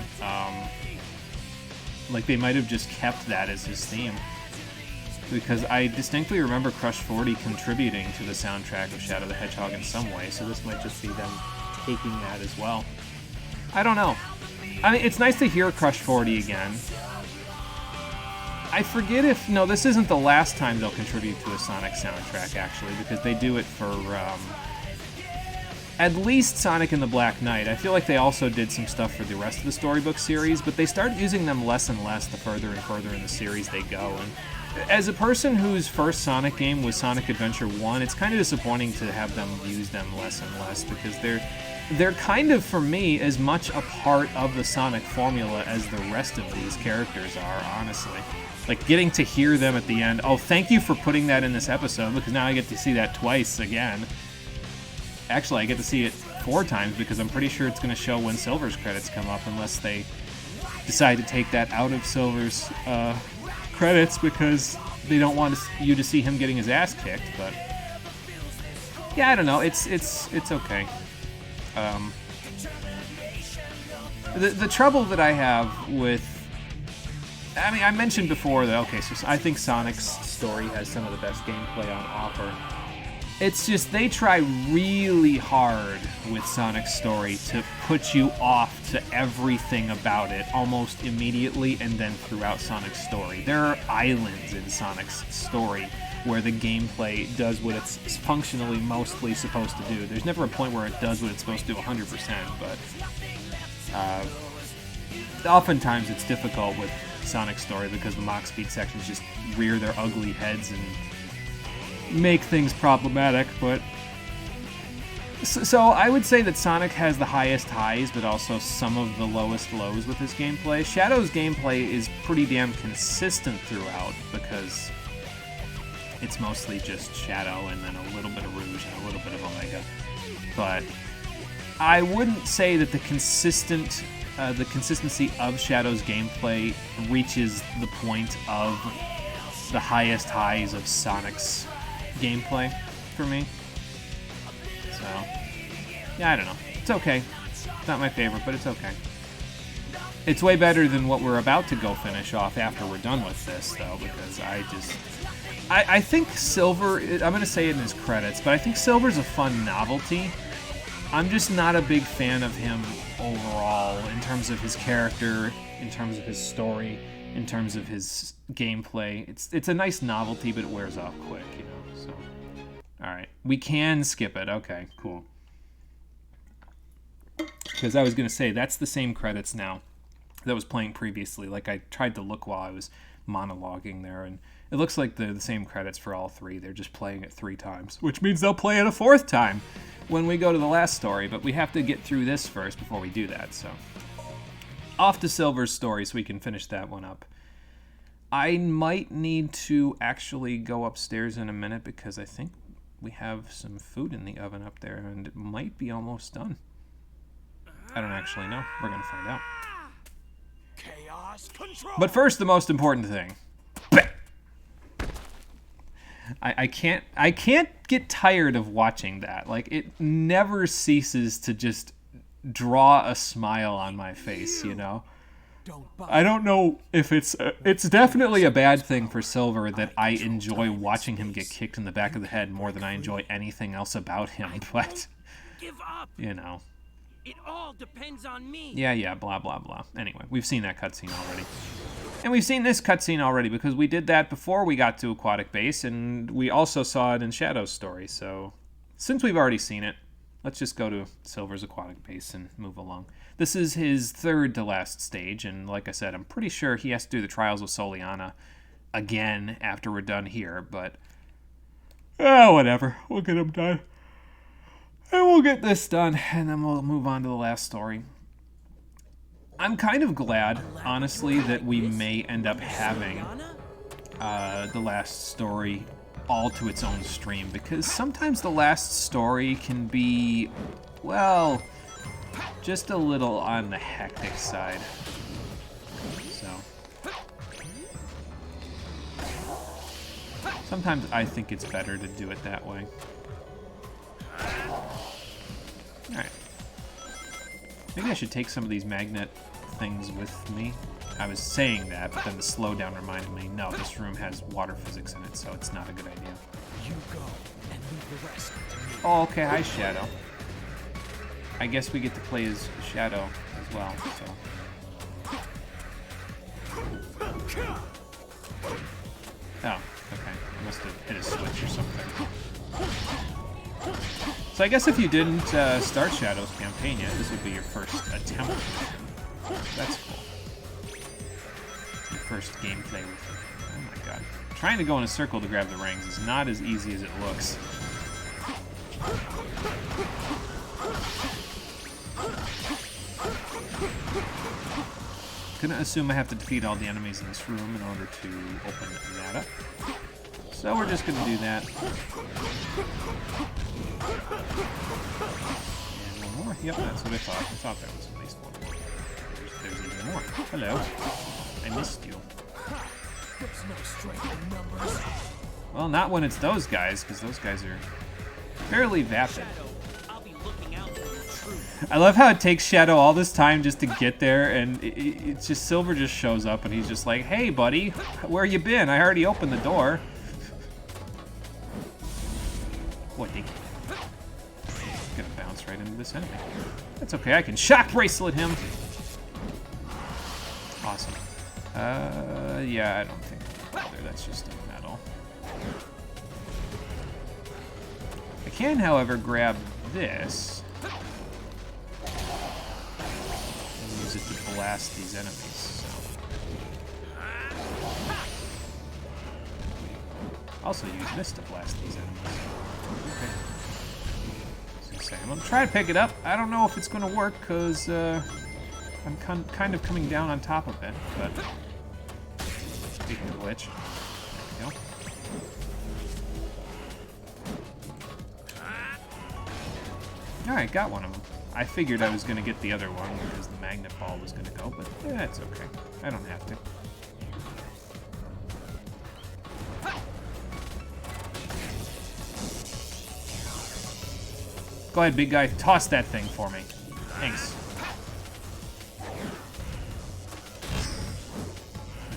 Like they might have just kept that as his theme. Because I distinctly remember Crush 40 contributing to the soundtrack of Shadow the Hedgehog in some way, so this might just be them taking that as well. I don't know. I mean, it's nice to hear Crush 40 again. I forget if... No, this isn't the last time they'll contribute to a Sonic soundtrack, actually, because they do it for... at least Sonic and the Black Knight. I feel like they also did some stuff for the rest of the storybook series, but they start using them less and less the further and further in the series they go. And as a person whose first Sonic game was Sonic Adventure 1, it's kind of disappointing to have them use them less and less, because they're kind of, for me, as much a part of the Sonic formula as the rest of these characters are, honestly. Like, getting to hear them at the end, oh, thank you for putting that in this episode, because now I get to see that twice again. Actually, I get to see it 4 times, because I'm pretty sure it's going to show when Silver's credits come up, unless they decide to take that out of Silver's credits, because they don't want you to see him getting his ass kicked. But yeah, I don't know. It's okay. The trouble that I have with... I mean, I mentioned before that, okay, so I think Sonic's story has some of the best gameplay on offer. It's just they try really hard with Sonic's story to put you off to everything about it almost immediately and then throughout Sonic's story. There are islands in Sonic's story where the gameplay does what it's functionally mostly supposed to do. There's never a point where it does what it's supposed to do 100%, but oftentimes it's difficult with Sonic's story because the Mach Speed sections just rear their ugly heads and make things problematic. But so I would say that Sonic has the highest highs, but also some of the lowest lows with his gameplay. Shadow's gameplay is pretty damn consistent throughout because it's mostly just Shadow and then a little bit of Rouge and a little bit of Omega. But I wouldn't say that the consistency of Shadow's gameplay reaches the point of the highest highs of Sonic's gameplay for me. So, yeah, I don't know. It's okay. It's not my favorite, but it's okay. It's way better than what we're about to go finish off after we're done with this, though, because I think Silver, I'm going to say it in his credits, but I think Silver's a fun novelty. I'm just not a big fan of him overall in terms of his character, in terms of his story, in terms of his gameplay. It's a nice novelty, but it wears off quick, you know. So, all right, we can skip it. Okay, cool. Because I was gonna say that's the same credits now that was playing previously. Like, I tried to look while I was monologuing there, and it looks like the same credits for all three. They're just playing it 3 times, which means they'll play it a 4th time when we go to the last story, but we have to get through this first before we do that, so. Off to Silver's story so we can finish that one up. I might need to actually go upstairs in a minute because I think we have some food in the oven up there, and it might be almost done. I don't actually know. We're going to find out. Chaos control. But first, the most important thing. I can't get tired of watching that. Like, it never ceases to just draw a smile on my face, you know? I don't know if it's definitely a bad thing for Silver that I enjoy watching him get kicked in the back of the head more than I enjoy anything else about him, but, Give up. you know. It all depends on me. Yeah, blah, blah, blah. Anyway, we've seen that cutscene already. And we've seen this cutscene already because we did that before we got to Aquatic Base, and we also saw it in Shadow's story, so since we've already seen it, let's just go to Silver's Aquatic Base and move along. This is his 3rd to last stage, and like I said, I'm pretty sure he has to do the Trials of Soliana again after we're done here, but whatever. We'll get him done. And we'll get this done, and then we'll move on to the last story. I'm kind of glad, honestly, that we may end up having the last story all to its own stream, because sometimes the last story can be, well, just a little on the hectic side. So sometimes I think it's better to do it that way. Alright. Maybe I should take some of these magnet things with me. I was saying that, but then the slowdown reminded me, no, this room has water physics in it, so it's not a good idea. You go and leave the rest to me. Oh, okay, hi, Shadow. I guess we get to play as Shadow as well, so. Oh, okay. I must have hit a switch or something. So I guess if you didn't start Shadow's campaign yet, this would be your first attempt with him. That's cool. Your first gameplay with him. Oh my god. Trying to go in a circle to grab the rings is not as easy as it looks. Gonna assume I have to defeat all the enemies in this room in order to open that up. So we're just gonna do that. And one more. Yep, that's what I thought. I thought there was at least one more. There's even more. Hello. I missed you. There's no strength in numbers. Well, not when it's those guys, because those guys are fairly vapid. I'll be looking out for the truth. I love how it takes Shadow all this time just to get there, and it's just Silver just shows up, and he's just like, "Hey, buddy, where you been? I already opened the door." What? Gonna bounce right into this enemy. That's okay. I can shock bracelet him. Awesome. Yeah, I don't think I'll bother. That's just a metal. I can, however, grab this and use it to blast these enemies. So. Also use this to blast these enemies. Okay. I'm gonna try to pick it up. I don't know if it's gonna work because I'm kind of coming down on top of it. But speaking of which, there we go. All right, got one of them. I figured I was gonna get the other one because the magnet ball was gonna go, but it's okay. I don't have to. Go ahead, big guy. Toss that thing for me. Thanks.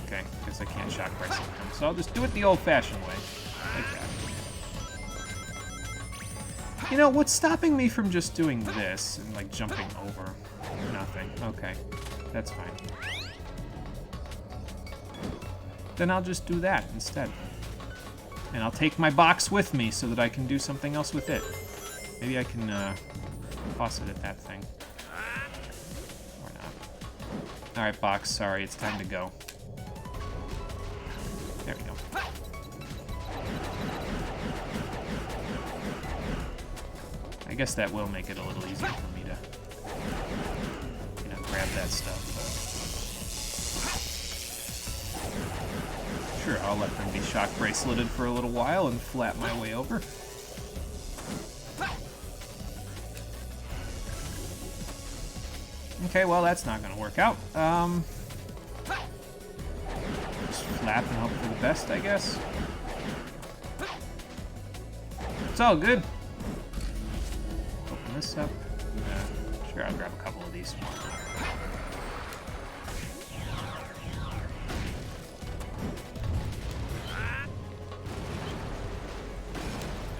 Okay, guess I can't shock bracelet him, so I'll just do it the old-fashioned way. Like that. You know, what's stopping me from just doing this and, like, jumping over? Nothing. Okay. That's fine. Then I'll just do that instead. And I'll take my box with me so that I can do something else with it. Maybe I can toss it at that thing. Or Alright, box, sorry, it's time to go. There we go. I guess that will make it a little easier for me to, you know, grab that stuff. But sure, I'll let them be shock braceleted for a little while and flap my way over. Okay, well, that's not going to work out. Just flap and hope for the best, I guess. It's all good. Open this up. Sure, I'll grab a couple of these.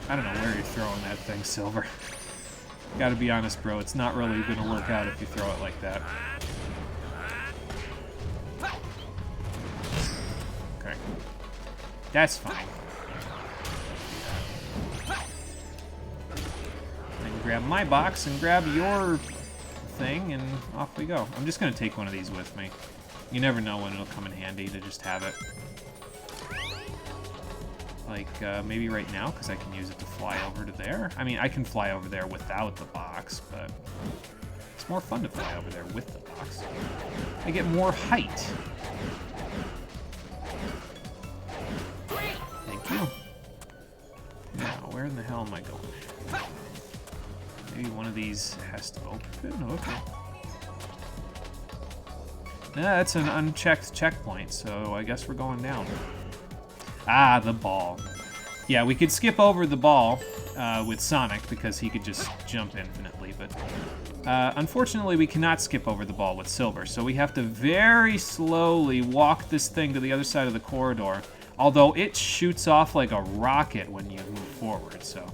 I don't know where you're throwing that thing, Silver. Gotta be honest, bro, it's not really gonna work out if you throw it like that. Okay. That's fine. Then grab my box and grab your thing, and off we go. I'm just gonna take one of these with me. You never know when it'll come in handy to just have it. Like, maybe right now, because I can use it to fly over to there. I mean, I can fly over there without the box, but it's more fun to fly over there with the box. I get more height. Thank you. Now, where in the hell am I going? Maybe one of these has to open? Okay. That's an unchecked checkpoint, so I guess we're going down. Ah, the ball. Yeah, we could skip over the ball with Sonic because he could just jump infinitely, but unfortunately we cannot skip over the ball with Silver, so we have to very slowly walk this thing to the other side of the corridor, although it shoots off like a rocket when you move forward, so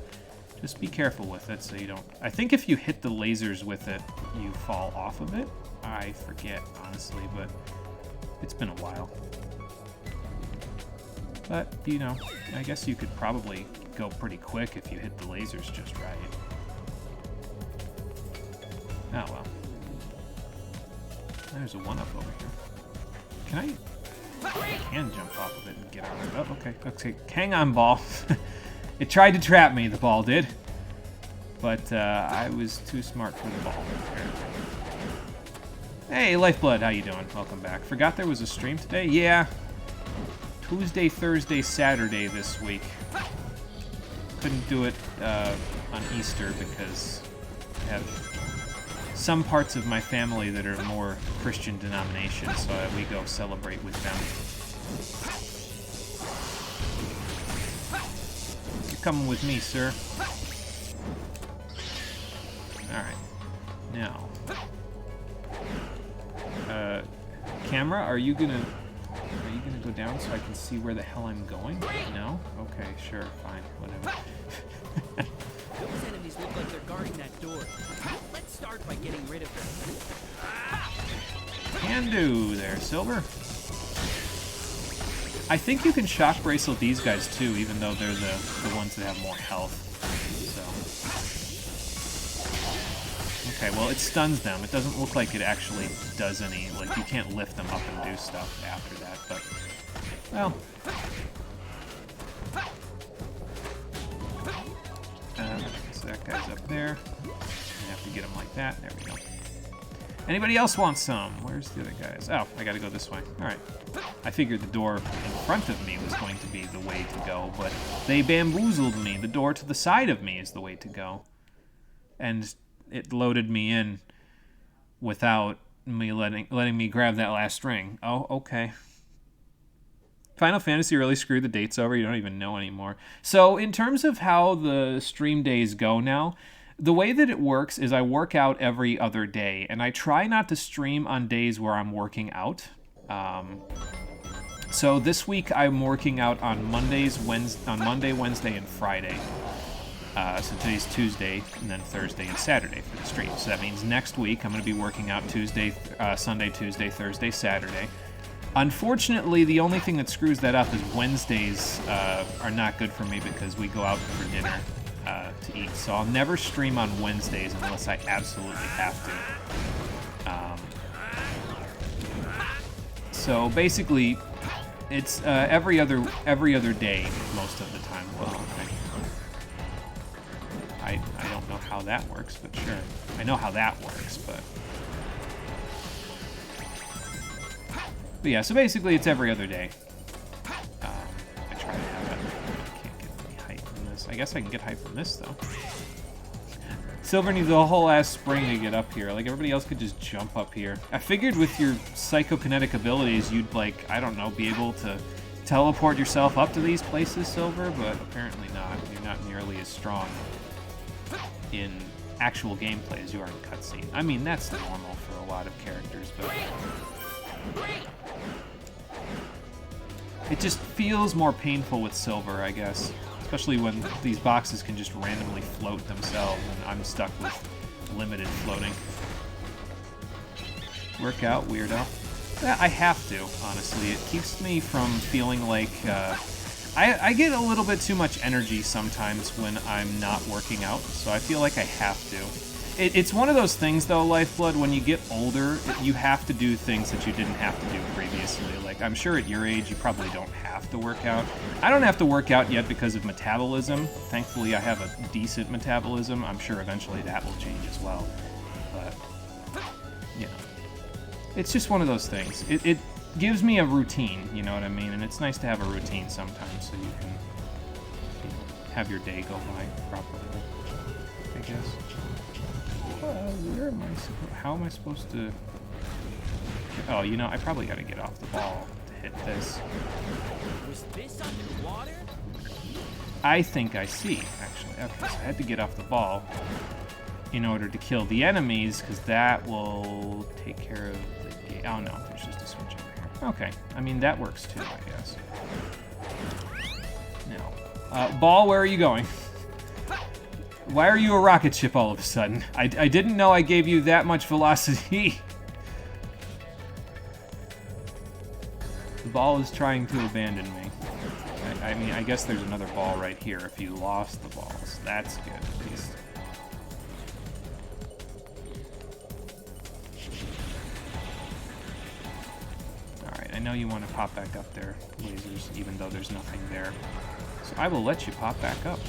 just be careful with it so you don't... I think if you hit the lasers with it, you fall off of it. I forget, honestly, but it's been a while. But, you know, I guess you could probably go pretty quick if you hit the lasers just right. Oh, well. There's a one-up over here. Can I can jump off of it and get on it. Oh, okay. Okay, hang on, ball. It tried to trap me, the ball did. But I was too smart for the ball, apparently. Hey, Lifeblood, how you doing? Welcome back. Forgot there was a stream today? Yeah. Tuesday, Thursday, Saturday this week. Couldn't do it on Easter because I have some parts of my family that are more Christian denomination, so we go celebrate with them. You're coming with me, sir. Alright. Now. Camera, are you gonna go down so I can see where the hell I'm going? No? Okay, sure, fine, whatever. Those enemies look like they're guarding that door. Let's start by getting rid of them. Can do there, Silver. I think you can shock bracelet these guys too, even though they're the ones that have more health. So. Okay, well it stuns them. It doesn't look like it actually does any, like you can't lift them up and do stuff after that, but, well. So that guy's up there. You have to get him like that. There we go. Anybody else want some? Where's the other guys? Oh, I gotta go this way. Alright. I figured the door in front of me was going to be the way to go, but they bamboozled me. The door to the side of me is the way to go. And it loaded me in without me letting me grab that last ring. Oh, okay. Final Fantasy really screwed the dates over. You don't even know anymore. So in terms of how the stream days go now, the way that it works is I work out every other day, and I try not to stream on days where I'm working out. So this week I'm working out on Monday, Wednesday, and Friday. So today's Tuesday, and then Thursday and Saturday for the stream. So that means next week I'm going to be working out Sunday, Tuesday, Thursday, Saturday. Unfortunately, the only thing that screws that up is Wednesdays are not good for me because we go out for dinner to eat. So I'll never stream on Wednesdays unless I absolutely have to. So basically, it's every other day most of the time. Well, okay. I don't know how that works, but sure. I know how that works, but yeah. So basically, it's every other day. I try to have it. I can't get any height from this. I guess I can get height from this though. Silver needs a whole ass spring to get up here. Like, everybody else could just jump up here. I figured with your psychokinetic abilities, you'd, like, I don't know, be able to teleport yourself up to these places, Silver, but apparently not. You're not nearly as strong in actual gameplay as you are in cutscene. I mean, that's normal for a lot of characters, but it just feels more painful with Silver, I guess. Especially when these boxes can just randomly float themselves, and I'm stuck with limited floating. Work out, weirdo. Yeah, I have to, honestly. It keeps me from feeling like... I get a little bit too much energy sometimes when I'm not working out, so I feel like I have to. It's one of those things, though, Lifeblood, when you get older, you have to do things that you didn't have to do previously. Like, I'm sure at your age, you probably don't have to work out. I don't have to work out yet because of metabolism. Thankfully, I have a decent metabolism. I'm sure eventually that will change as well. But, you know, it's just one of those things. It gives me a routine, you know what I mean? And it's nice to have a routine sometimes so you can, you know, have your day go by properly, I guess. Where am I how am I supposed to... Oh, you know, I probably gotta get off the ball to hit this. Was this underwater? I think I see, actually. Okay, so I had to get off the ball in order to kill the enemies, because that will take care of the game. Oh, no, there's just a switch over here. Okay, I mean, that works too, I guess. Now, ball, where are you going? Why are you a rocket ship all of a sudden? I didn't know I gave you that much velocity. The ball is trying to abandon me. I mean, I guess there's another ball right here if you lost the balls. That's good, at least. Alright, I know you want to pop back up there, lasers, even though there's nothing there. So I will let you pop back up.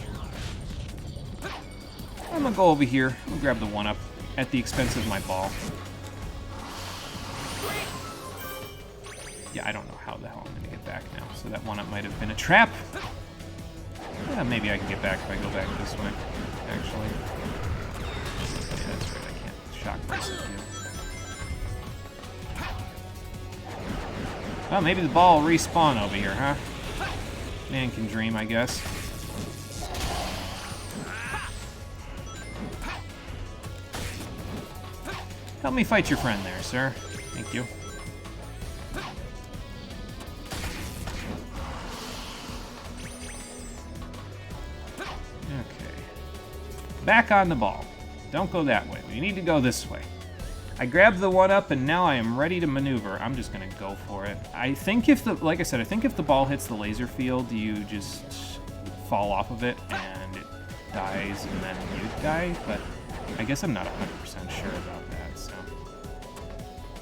I'm gonna go over here and grab the 1-up at the expense of my ball. Yeah, I don't know how the hell I'm gonna get back now, so that 1-up might have been a trap. Yeah, maybe I can get back if I go back this way, actually. Yeah, that's right, I can't shock brace at you. Well, maybe the ball will respawn over here, huh? Man can dream, I guess. Help me fight your friend there, sir. Thank you. Okay. Back on the ball. Don't go that way. We need to go this way. I grabbed the 1-up and now I am ready to maneuver. I'm just gonna go for it. I think if the, like I said, I think if the ball hits the laser field, you just fall off of it and it dies and then you die, but I guess I'm not 100% sure about that. So,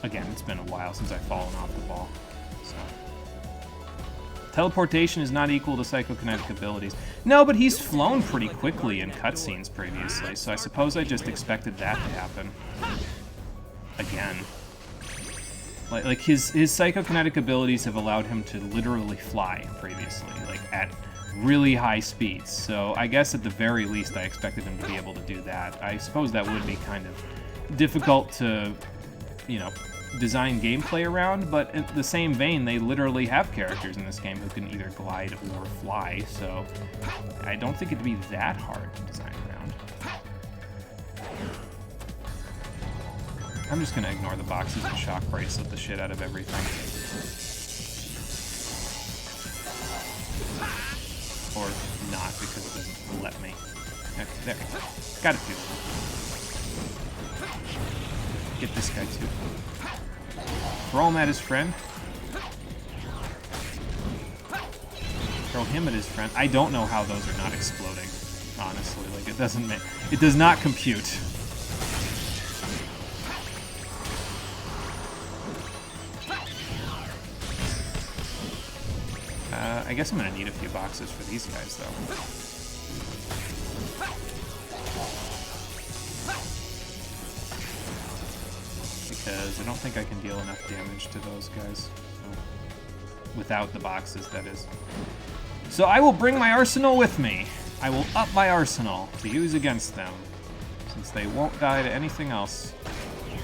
again, it's been a while since I've fallen off the ball. So, teleportation is not equal to psychokinetic abilities. No, but he's flown pretty quickly in cutscenes previously, so I suppose I just expected that to happen. Again. Like his psychokinetic abilities have allowed him to literally fly previously, like at really high speeds. So I guess at the very least I expected him to be able to do that. I suppose that would be kind of difficult to, you know, design gameplay around, but in the same vein, they literally have characters in this game who can either glide or fly, so I don't think it'd be that hard to design around. I'm just gonna ignore the boxes and shock bracelet the shit out of everything. Or not, because it doesn't let me. Okay, there. Got a few. Get this guy too. Throw him at his friend. Throw him at his friend. I don't know how those are not exploding, honestly. Like, it doesn't make... It does not compute. I guess I'm gonna need a few boxes for these guys, though. Because I don't think I can deal enough damage to those guys. So, without the boxes, that is. So I will bring my arsenal with me. I will up my arsenal to use against them, since they won't die to anything else.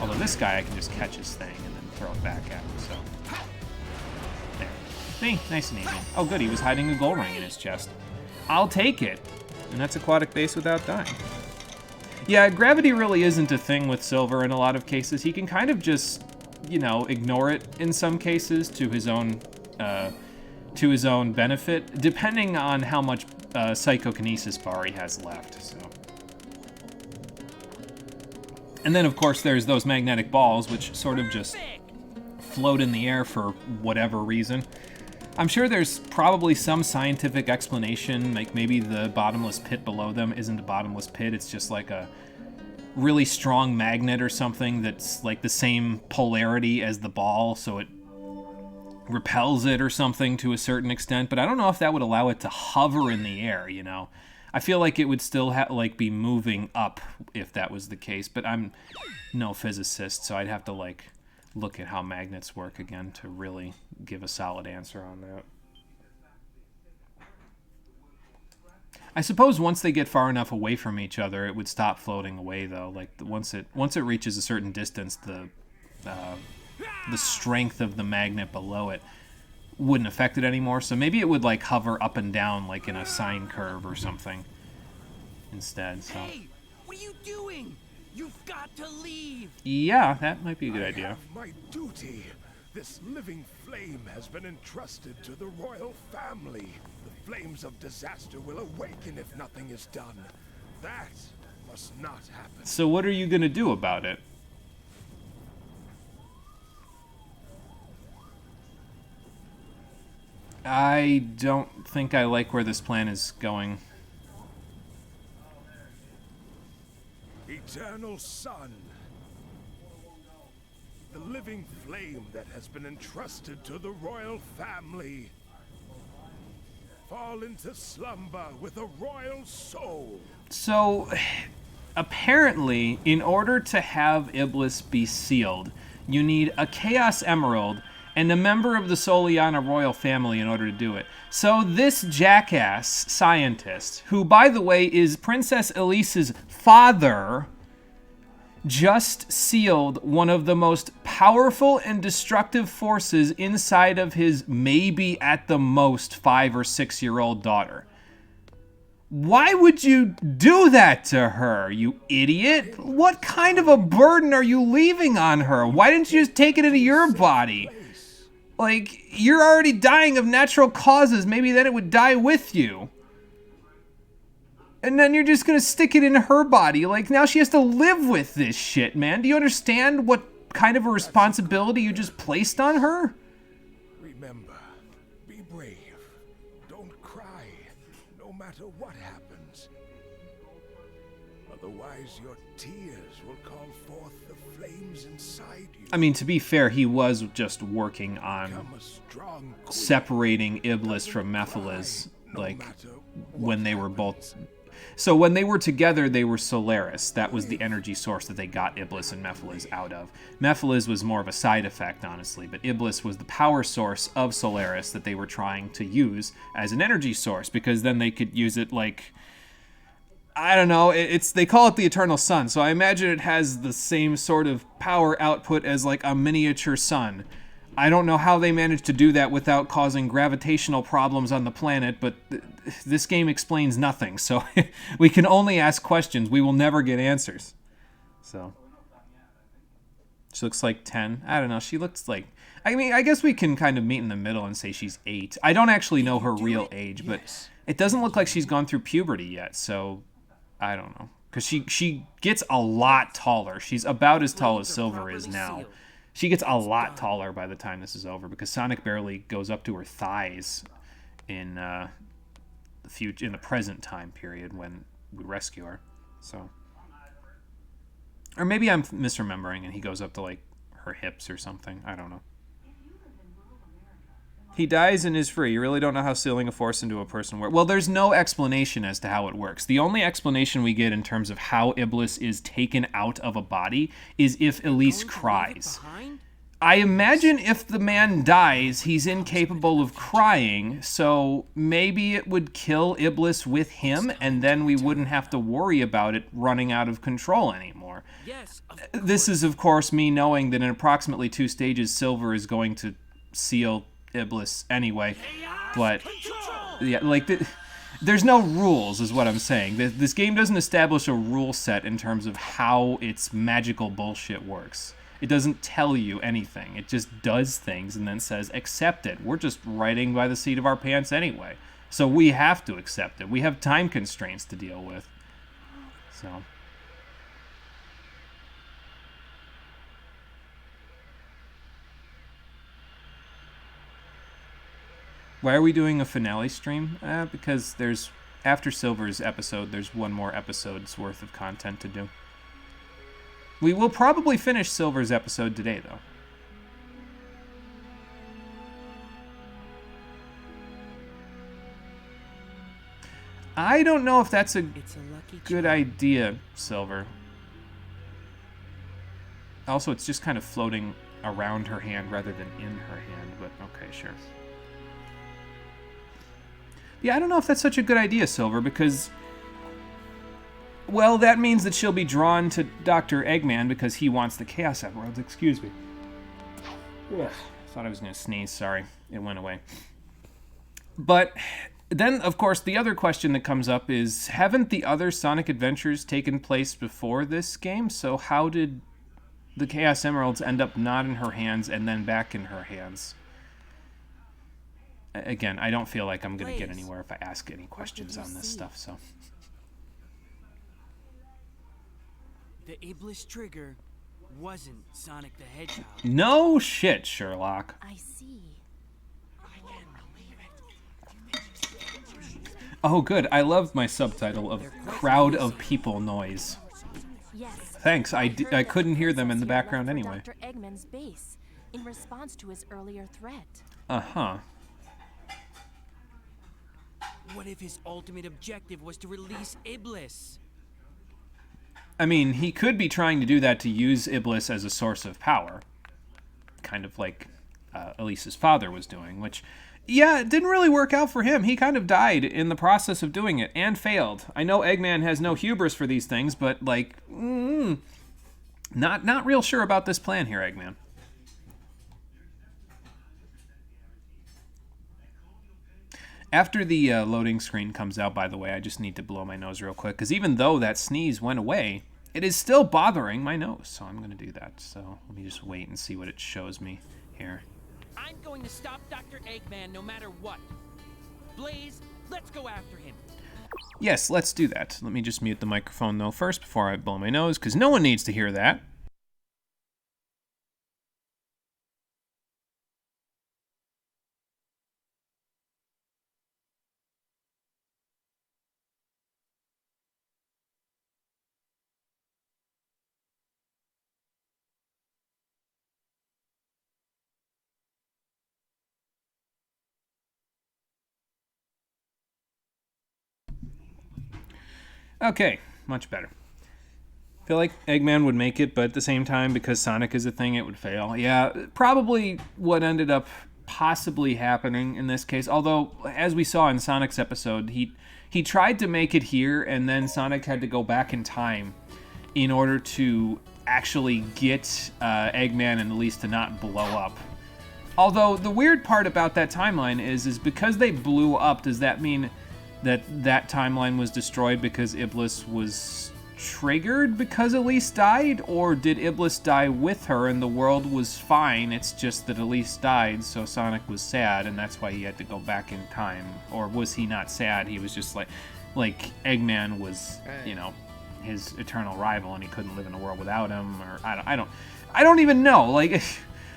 Although this guy, I can just catch his thing and then throw it back at him, so. There. See? Nice and easy. Oh good, he was hiding a gold ring in his chest. I'll take it. And that's aquatic base without dying. Yeah, gravity really isn't a thing with Silver in a lot of cases. He can kind of just, you know, ignore it in some cases to his own benefit, depending on how much psychokinesis bar he has left, so. And then, of course, there's those magnetic balls, which sort of just float in the air for whatever reason. I'm sure there's probably some scientific explanation, like maybe the bottomless pit below them isn't a bottomless pit, it's just like a really strong magnet or something that's like the same polarity as the ball, so it repels it or something to a certain extent, but I don't know if that would allow it to hover in the air, you know? I feel like it would still like be moving up if that was the case, but I'm no physicist, so I'd have to like look at how magnets work again to really give a solid answer on that. I suppose once they get far enough away from each other, it would stop floating away though. Like once it reaches a certain distance, the strength of the magnet below it wouldn't affect it anymore. So maybe it would like hover up and down like in a sine curve or something instead. So. Hey, what are you doing? You've got to leave. Yeah, that might be a good idea. I have my duty. This living flame has been entrusted to the royal family. The flames of disaster will awaken if nothing is done. That must not happen. So what are you gonna do about it? I don't think I like where this plan is going. Eternal Sun. The living flame that has been entrusted to the royal family. Fall into slumber with a royal soul. So, apparently, in order to have Iblis be sealed, you need a Chaos Emerald and a member of the Soliana royal family in order to do it. So this jackass scientist, who, by the way, is Princess Elise's father, just sealed one of the most powerful and destructive forces inside of his maybe at the most 5 or 6 year old daughter. Why would you do that to her, you idiot? What kind of a burden are you leaving on her? Why didn't you just take it into your body? Like, you're already dying of natural causes. Maybe then it would die with you. And then you're just gonna stick it in her body. Like, now she has to live with this shit, man. Do you understand what kind of a responsibility you just placed on her? Remember, be brave. Don't cry, no matter what happens. Otherwise, your tears will call forth the flames inside you. I mean, to be fair, he was just working on Become a strong queen. separating Iblis from Mephiles, No like, matter when they were both... So when they were together, they were Solaris. That was the energy source that they got Iblis and Mephiles out of. Mephiles was more of a side effect, honestly, but Iblis was the power source of Solaris that they were trying to use as an energy source, because then they could use it like... I don't know, they call it the Eternal Sun, so I imagine it has the same sort of power output as like a miniature sun. I don't know how they managed to do that without causing gravitational problems on the planet, but this game explains nothing, so we can only ask questions. We will never get answers. So, she looks like 10. I don't know, she looks like... I mean, I guess we can kind of meet in the middle and say she's 8. I don't actually know her real age, but it doesn't look like she's gone through puberty yet, so I don't know. Because she gets a lot taller. She's about as tall as Silver is now. She gets a lot taller by the time this is over, because Sonic barely goes up to her thighs in the present time period when we rescue her. So, or maybe I'm misremembering, and he goes up to like her hips or something. I don't know. He dies and is free. You really don't know how sealing a force into a person works. Well, there's no explanation as to how it works. The only explanation we get in terms of how Iblis is taken out of a body is if Elise cries. I imagine if the man dies, he's incapable of crying, so maybe it would kill Iblis with him, and then we wouldn't have to worry about it running out of control anymore. Yes, This is, of course, me knowing that in approximately 2 stages, Silver is going to seal Iblis anyway, but yeah, like there's no rules is what I'm saying. This game doesn't establish a rule set in terms of how its magical bullshit works. It doesn't tell you anything. It just does things and then says accept it. We're just riding by the seat of our pants anyway, so we have to accept it. We have time constraints to deal with, so why are we doing a finale stream? Because there's, after Silver's episode, there's 1 more episode's worth of content to do. We will probably finish Silver's episode today, though. I don't know if that's a good idea, Silver. Also, it's just kind of floating around her hand rather than in her hand, but okay, sure. Yeah, I don't know if that's such a good idea, Silver, because, well, that means that she'll be drawn to Dr. Eggman because he wants the Chaos Emeralds. Excuse me. Ugh, thought I was going to sneeze. Sorry. It went away. But then, of course, the other question that comes up is, haven't the other Sonic Adventures taken place before this game? So how did the Chaos Emeralds end up not in her hands and then back in her hands? Again, I don't feel like I'm going to get anywhere if I ask any questions on this stuff, so. The Iblis trigger wasn't Sonic the Hedgehog. No shit, Sherlock. I see. Oh, good. I loved my subtitle of crowd of people noise. Yes. Thanks. I couldn't hear them in the background anyway. Dr. Eggman's base in response to his earlier threat. Uh-huh. What if his ultimate objective was to release Iblis? I mean, he could be trying to do that to use Iblis as a source of power. Kind of like Elise's father was doing, which, yeah, it didn't really work out for him. He kind of died in the process of doing it, and failed. I know Eggman has no hubris for these things, but, like, not real sure about this plan here, Eggman. After the loading screen comes out, by the way, I just need to blow my nose real quick, because even though that sneeze went away, it is still bothering my nose, so I'm going to do that. So let me just wait and see what it shows me here. I'm going to stop Dr. Eggman no matter what. Blaze, let's go after him. Yes, let's do that. Let me just mute the microphone, though, first, before I blow my nose, because no one needs to hear that. Okay, much better. I feel like Eggman would make it, but at the same time, because Sonic is a thing, it would fail. Yeah, probably what ended up possibly happening in this case, although, as we saw in Sonic's episode, he tried to make it here, and then Sonic had to go back in time in order to actually get Eggman and Elise to not blow up. Although, the weird part about that timeline is because they blew up, does that mean that timeline was destroyed because Iblis was triggered because Elise died? Or did Iblis die with her and the world was fine, it's just that Elise died, so Sonic was sad and that's why he had to go back in time? Or was he not sad, he was just like Eggman was, you know, his eternal rival and he couldn't live in a world without him? Or I don't even know, like...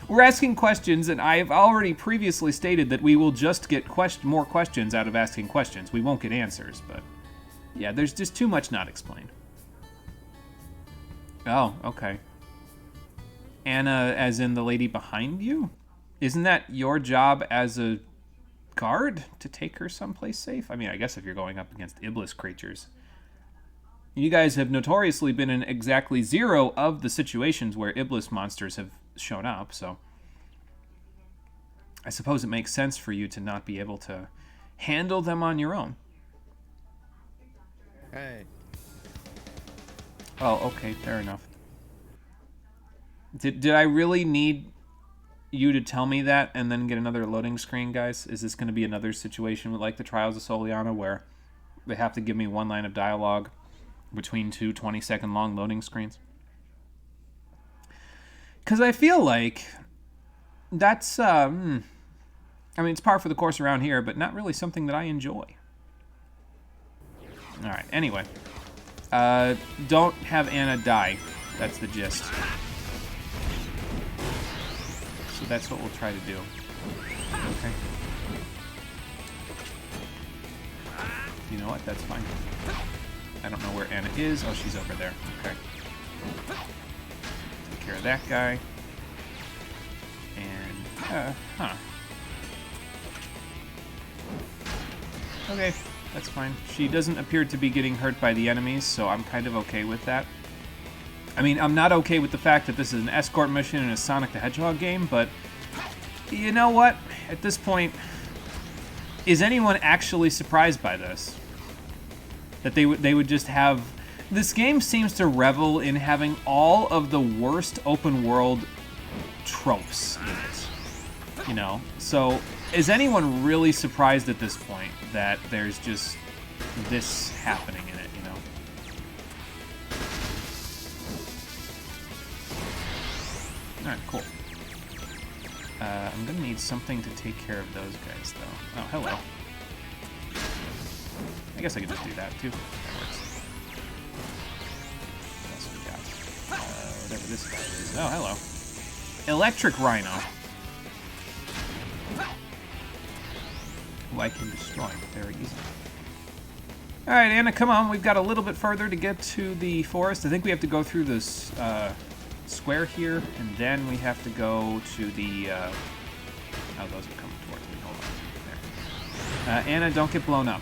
We're asking questions, and I've already previously stated that we will just get more questions out of asking questions. We won't get answers, but yeah, there's just too much not explained. Oh, okay. Anna, as in the lady behind you? Isn't that your job as a guard to take her someplace safe? I mean, I guess if you're going up against Iblis creatures. You guys have notoriously been in exactly 0 of the situations where Iblis monsters have shown up, so I suppose it makes sense for you to not be able to handle them on your own. Hey. Oh, okay, fair enough. Did I really need you to tell me that and then get another loading screen, guys? Is this going to be another situation with like the Trials of Soliana where they have to give me one line of dialogue between 2 20-second long loading screens? Because I feel like that's, I mean, it's par for the course around here, but not really something that I enjoy. All right, anyway. Don't have Anna die. That's the gist. So that's what we'll try to do. Okay. You know what? That's fine. I don't know where Anna is. Oh, she's over there. Okay. Take care of that guy. And, okay, that's fine. She doesn't appear to be getting hurt by the enemies, so I'm kind of okay with that. I mean, I'm not okay with the fact that this is an escort mission in a Sonic the Hedgehog game, but you know what? At this point, is anyone actually surprised by this? That they would just have... This game seems to revel in having all of the worst open world tropes in it. You know? So, is anyone really surprised at this point that there's just this happening in it, you know? Alright, cool. I'm gonna need something to take care of those guys, though. Oh, hello. I guess I could just do that, too. That works. What else we got? Whatever this guy is. Oh, hello. Electric Rhino. Who I can destroy very easily. Alright, Anna, come on. We've got a little bit further to get to the forest. I think we have to go through this square here, and then we have to go to the... oh, those are coming towards me. Hold on. There. Anna, don't get blown up.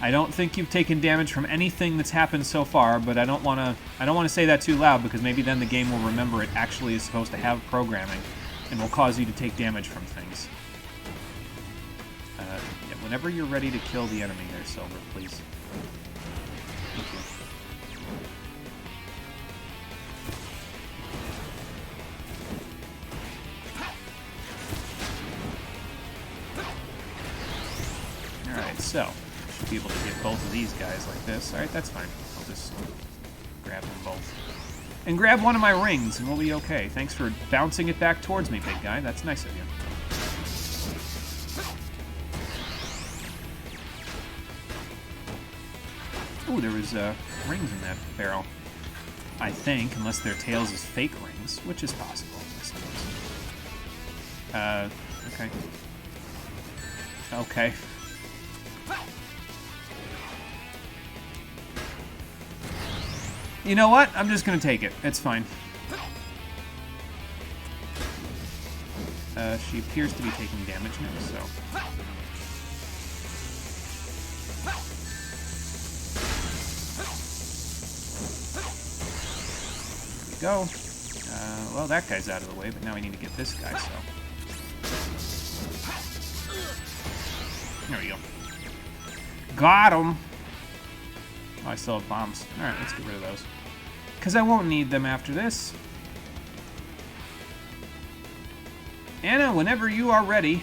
I don't think you've taken damage from anything that's happened so far, but I don't want to say that too loud, because maybe then the game will remember it actually is supposed to have programming and will cause you to take damage from things. Yeah, whenever you're ready to kill the enemy there, Silver, please. Thank you. Alright, so should be able to get both of these guys like this. Alright, that's fine. I'll just grab them both. And grab one of my rings, and we'll be okay. Thanks for bouncing it back towards me, big guy. That's nice of you. Ooh, there was rings in that barrel. I think, unless they're Tails' fake rings, which is possible, I suppose. Okay. Okay. You know what? I'm just gonna take it. It's fine. She appears to be taking damage now, so... There we go. Well, that guy's out of the way, but now we need to get this guy, so... There we go. Got him! Oh, I still have bombs. Alright, let's get rid of those. Because I won't need them after this. Anna, whenever you are ready.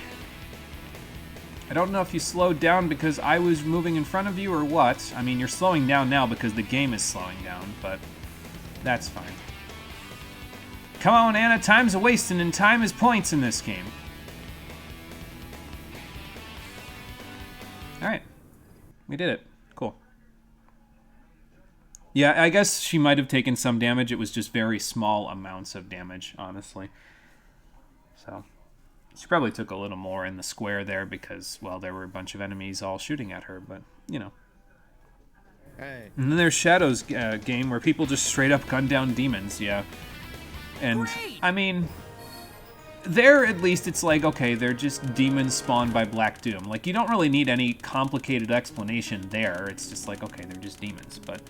I don't know if you slowed down because I was moving in front of you or what. I mean, you're slowing down now because the game is slowing down, but that's fine. Come on, Anna, time's a-wasting and time is points in this game. Alright. We did it. Cool. Yeah, I guess she might have taken some damage. It was just very small amounts of damage, honestly. So, she probably took a little more in the square there because, well, there were a bunch of enemies all shooting at her, but, you know. Hey. And then there's Shadow's game where people just straight up gun down demons, yeah. And, Great! I mean, there, at least, it's like, okay, they're just demons spawned by Black Doom. Like, you don't really need any complicated explanation there. It's just like, okay, they're just demons. But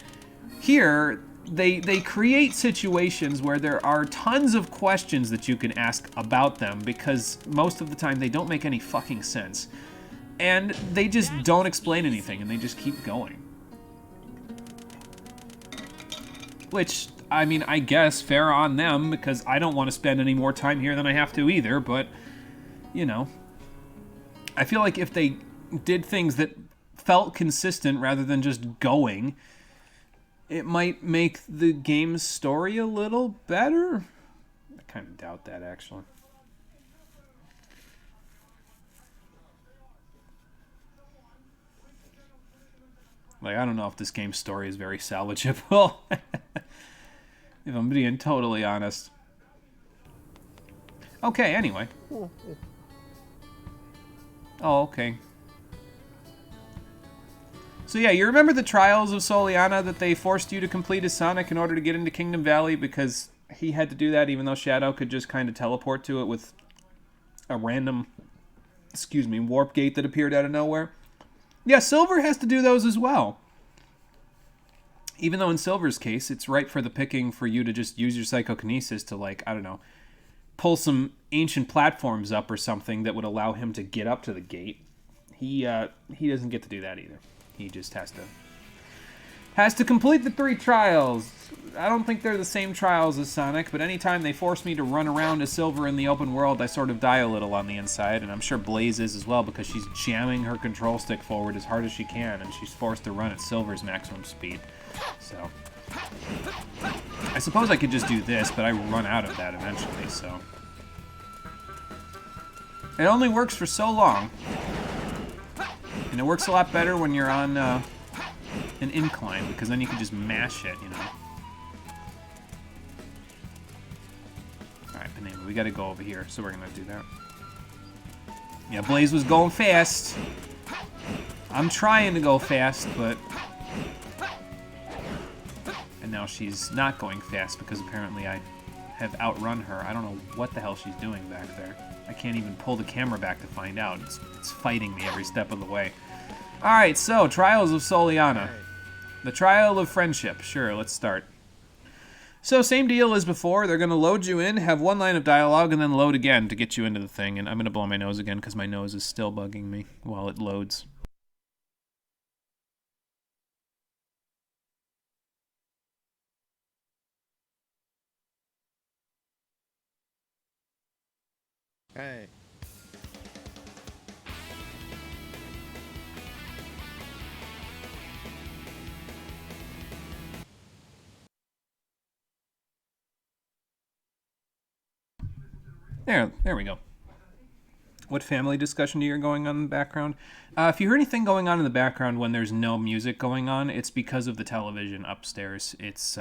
here, they create situations where there are tons of questions that you can ask about them because most of the time they don't make any fucking sense. And they just don't explain anything, and they just keep going. Which, I mean, I guess fair on them, because I don't want to spend any more time here than I have to either, but, you know. I feel like if they did things that felt consistent rather than just going, it might make the game's story a little better. I kind of doubt that, actually. Like, I don't know if this game's story is very salvageable. If I'm being totally honest. Okay, anyway. Oh, okay. So yeah, you remember the Trials of Soliana that they forced you to complete as Sonic in order to get into Kingdom Valley because he had to do that even though Shadow could just kind of teleport to it with a random, warp gate that appeared out of nowhere? Yeah, Silver has to do those as well. Even though in Silver's case, it's right for the picking for you to just use your psychokinesis to, like, I don't know, pull some platforms up or something that would allow him to get up to the gate. He doesn't get to do that either. He just has to complete the 3 trials. I don't think they're the same trials as Sonic, but anytime they force me to run around as Silver in the open world, I sort of die a little on the inside, and I'm sure Blaze is as well because she's jamming her control stick forward as hard as she can, and she's forced to run at Silver's maximum speed. So, I suppose I could just do this, but I run out of that eventually, so. It only works for so long. And it works a lot better when you're on an incline, because then you can just mash it, you know. Alright, Panema, we gotta go over here, so we're gonna do that. Yeah, Blaze was going fast. I'm trying to go fast, but... And now she's not going fast, because apparently I have outrun her. I don't know what the hell she's doing back there. I can't even pull the camera back to find out. It's fighting me every step of the way. Alright, so, Trials of Soliana. The Trial of Friendship. Sure, let's start. So, same deal as before. They're going to load you in, have one line of dialogue, and then load again to get you into the thing. And I'm going to blow my nose again because my nose is still bugging me while it loads. Hey. There we go. What family discussion do you hear going on in the background? If you hear anything going on in the background when there's no music going on, it's because of the television upstairs. It's,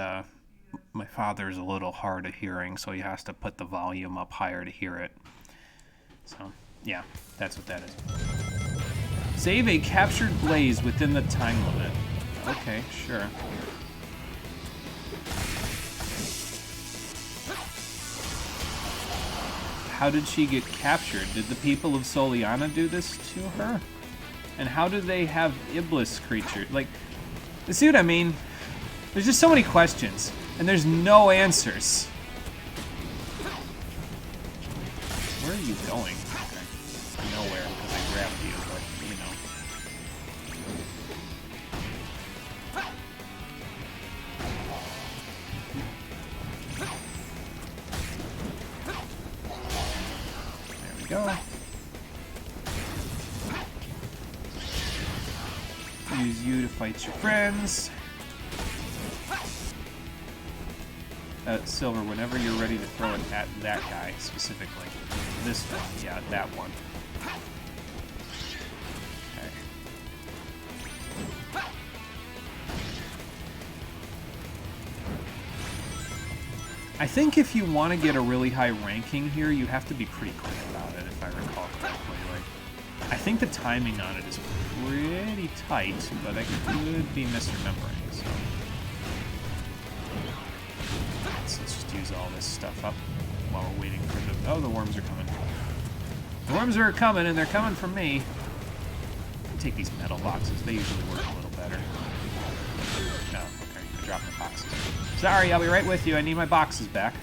my father's a little hard of hearing, so he has to put the volume up higher to hear it. So, yeah, that's what that is. Save a captured Blaze within the time limit. Okay, sure. How did she get captured? Did the people of Soliana do this to her? And how do they have Iblis creatures? Like, you see what I mean? There's just so many questions, and there's no answers. Where are you going? Okay. Nowhere, because I grabbed you, but, you know. There we go. Use you to fight your friends. Silver, whenever you're ready to throw it at that guy, specifically. This one, yeah, that one. Okay. I think if you want to get a really high ranking here, you have to be pretty quick about it, if I recall correctly. Like, I think the timing on it is pretty tight, but I could be misremembering, so... Let's just use all this stuff up. while we're waiting for the... Oh, the worms are coming. The worms are coming, and they're coming from me. Take these metal boxes. They usually work a little better. Oh, okay. I dropped my boxes. Sorry, I'll be right with you. I need my boxes back.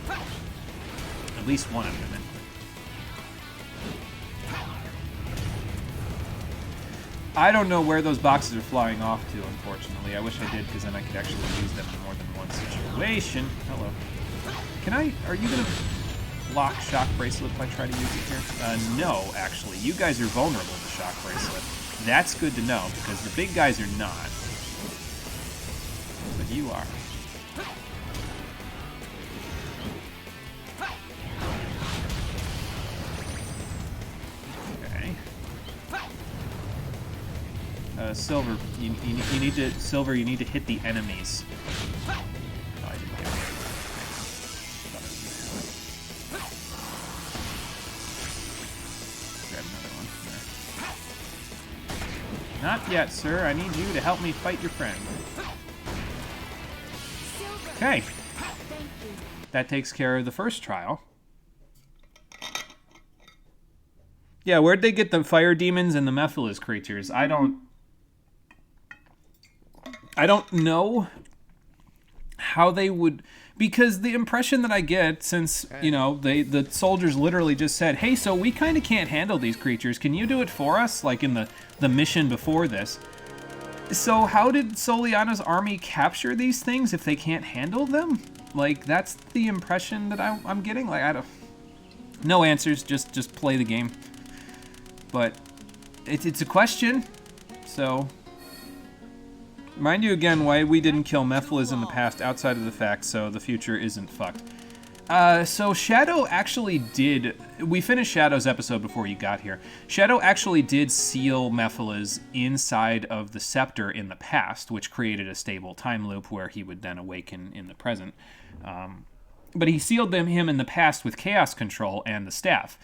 At least one of them. I don't know where those boxes are flying off to, unfortunately. I wish I did, because then I could actually use them in more than one situation. Hello. Can I... Are you going to block Shock Bracelet if I try to use it here? No, actually. You guys are vulnerable to Shock Bracelet. That's good to know, because the big guys are not. But you are. Silver, you need to Silver. You need to hit the enemies. Oh, I didn't get it. Grab another one. There. Not yet, sir. I need you to help me fight your friend. Okay. That takes care of the first trial. Yeah, where'd they get the fire demons and the Mephiles creatures? I don't know how they would, because the impression that I get, since, you know, the soldiers literally just said, hey, so we kind of can't handle these creatures. Can you do it for us? Like in the mission before this. So how did Soliana's army capture these things if they can't handle them? Like, that's the impression that I'm getting. Like, I don't... No answers, just play the game. But it's a question, so... Mind you again why we didn't kill Mephiles in the past outside of the fact, so the future isn't fucked. So Shadow actually did... We finished Shadow's episode before you got here. Shadow actually did seal Mephiles inside of the Scepter in the past, which created a stable time loop where he would then awaken in the present. But he sealed him in the past with Chaos Control and the Staff.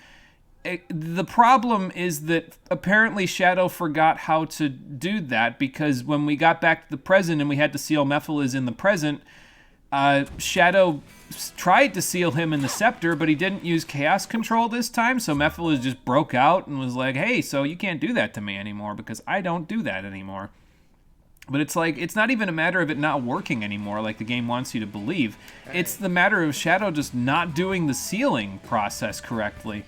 The problem is that apparently Shadow forgot how to do that, because when we got back to the present and we had to seal Mephiles in the present, Shadow tried to seal him in the Scepter, but he didn't use Chaos Control this time, so Mephiles just broke out and was like, hey, so you can't do that to me anymore, because I don't do that anymore. But it's like, it's not even a matter of it not working anymore, like the game wants you to believe. It's the matter of Shadow just not doing the sealing process correctly.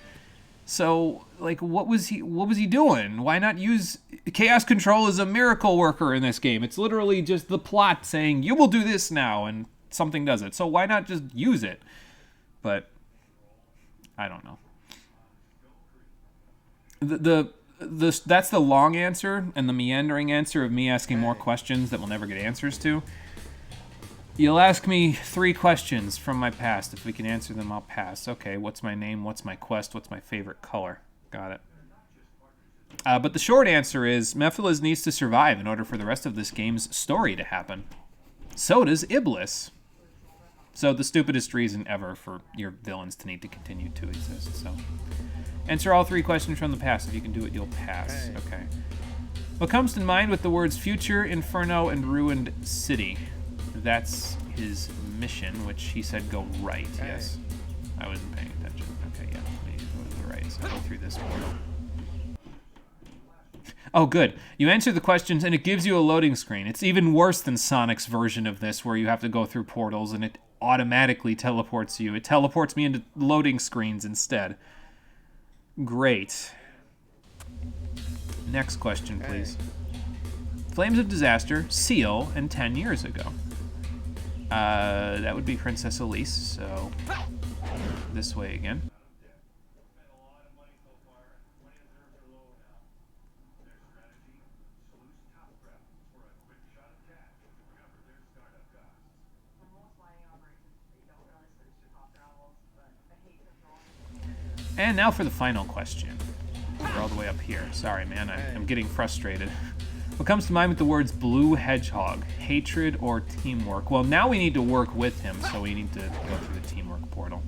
So, like, what was he doing? Why not use... Chaos Control is a miracle worker in this game. It's literally just the plot saying, you will do this now, and something does it. So why not just use it? But, I don't know. That's the long answer, and the meandering answer of me asking more questions that we'll never get answers to. You'll ask me 3 questions from my past. If we can answer them, I'll pass. Okay, what's my name? What's my quest? What's my favorite color? Got it. But the short answer is, Mephiles needs to survive in order for the rest of this game's story to happen. So does Iblis. So the stupidest reason ever for your villains to need to continue to exist. So answer all 3 questions from the past. If you can do it, you'll pass. Okay. What comes to mind with the words Future, Inferno, and Ruined City? That's his mission, which he said go right. Yes. I wasn't paying attention. Okay, yeah. Let me go to the right. So go through this portal. Oh, good. You answer the questions, and it gives you a loading screen. It's even worse than Sonic's version of this, where you have to go through portals, and it automatically teleports you. It teleports me into loading screens instead. Great. Next question, please. Flames of Disaster, Seal, and 10 years ago. That would be Princess Elise, so this way again. And now for the final question. We're all the way up here. Sorry, man, I'm getting frustrated. What comes to mind with the words Blue Hedgehog? Hatred or teamwork? Well, now we need to work with him, so we need to go through the teamwork portal.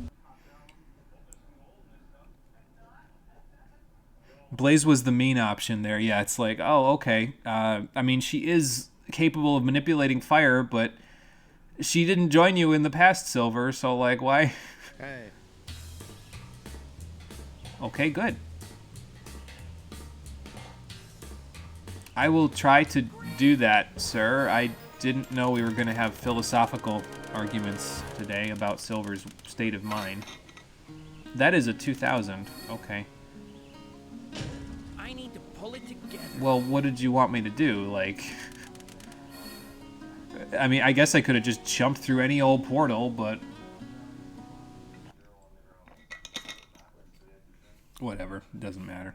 Blaze was the mean option there. Yeah, it's like, oh, okay. I mean, she is capable of manipulating fire, but She didn't join you in the past, Silver, so, like, why? Hey. Okay, good. I will try to do that, sir. I didn't know we were going to have philosophical arguments today about Silver's state of mind. That is a 2000. Okay. I need to pull it together. Well, what did you want me to do? Like, I mean, I guess I could have just jumped through any old portal, but whatever. It doesn't matter.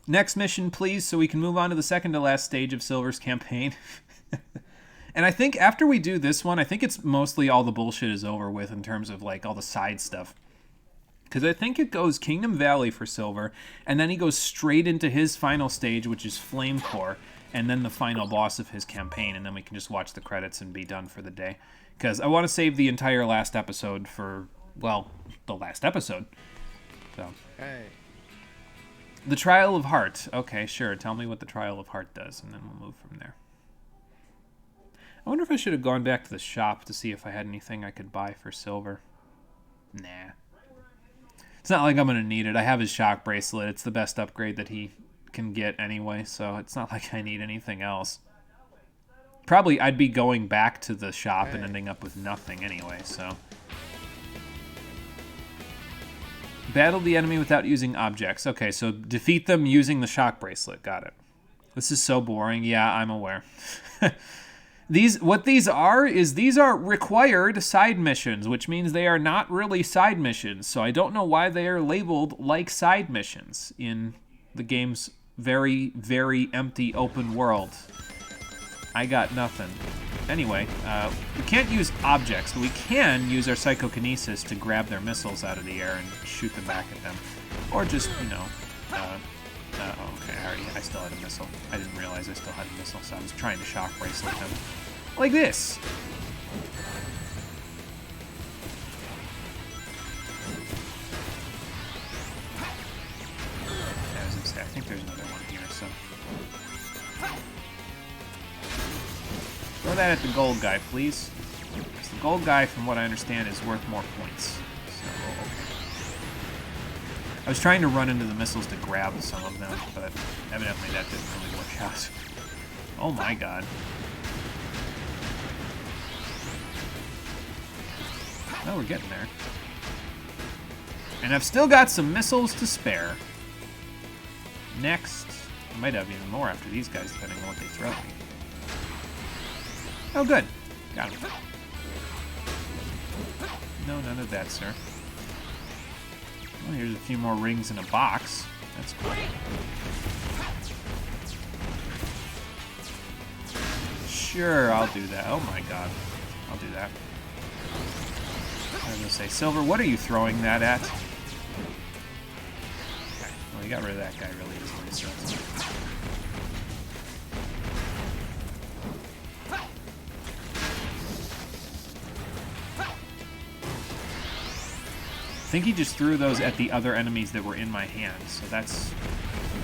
Next mission, please, so we can move on to the second to last stage of Silver's campaign. And I think after we do this one, I think it's mostly all the bullshit is over with in terms of, like, all the side stuff. Because I think it goes Kingdom Valley for Silver, and then he goes straight into his final stage, which is Flame Core, and then the final boss of his campaign, and then we can just watch the credits and be done for the day. Because I want to save the entire last episode for, well, the last episode. So. Hey. The Trial of Heart. Okay, sure. Tell me what the Trial of Heart does, and then we'll move from there. I wonder if I should have gone back to the shop to see if I had anything I could buy for Silver. Nah. It's not like I'm going to need it. I have his shock bracelet. It's the best upgrade that he can get anyway, so it's not like I need anything else. Probably I'd be going back to the shop and ending up with nothing anyway, so. Battle the enemy without using objects. Okay, so defeat them using the shock bracelet. Got it. This is so boring. Yeah, I'm aware. What these are required side missions, which means they are not really side missions. So I don't know why they are labeled like side missions in the game's very, very empty open world. I got nothing. Anyway, we can't use objects, but we can use our psychokinesis to grab their missiles out of the air and shoot them back at them. Or just, you know, okay, I still had a missile. I didn't realize I still had a missile, so I was trying to shock bracelet them. Like this. Yeah, I was gonna say, I think there's another one here, so. Throw that at the gold guy, please. Because the gold guy, from what I understand, is worth more points. So, okay. I was trying to run into the missiles to grab some of them, but evidently that didn't really work out. Oh my god. Oh, we're getting there. And I've still got some missiles to spare. Next. I might have even more after these guys, depending on what they throw at me. Oh, good. Got him. No, none of that, sir. Well, here's a few more rings in a box. That's cool. Sure, I'll do that. Oh my god. I'll do that. I was gonna say, Silver, what are you throwing that at? Okay. Well, you got rid of that guy really easily, so that's good. I think he just threw those at the other enemies that were in my hand, so that's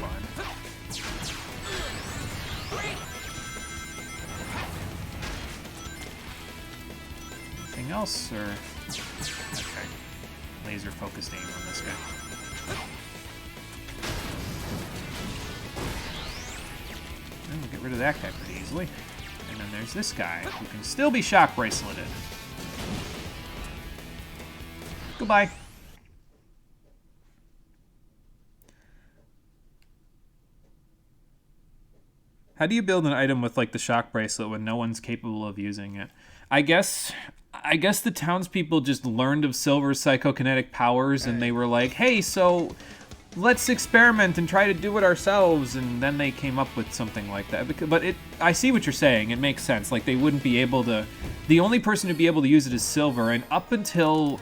fun. Anything else, or... Okay. Laser focused aim on this guy. And we'll get rid of that guy pretty easily. And then there's this guy, who can still be shock braceleted. Goodbye. How do you build an item with, like, the shock bracelet when no one's capable of using it? I guess the townspeople just learned of Silver's psychokinetic powers, and they were like, hey, so let's experiment and try to do it ourselves, and then they came up with something like that. But I see what you're saying. It makes sense. Like, they wouldn't be able to... The only person to be able to use it is Silver, and up until...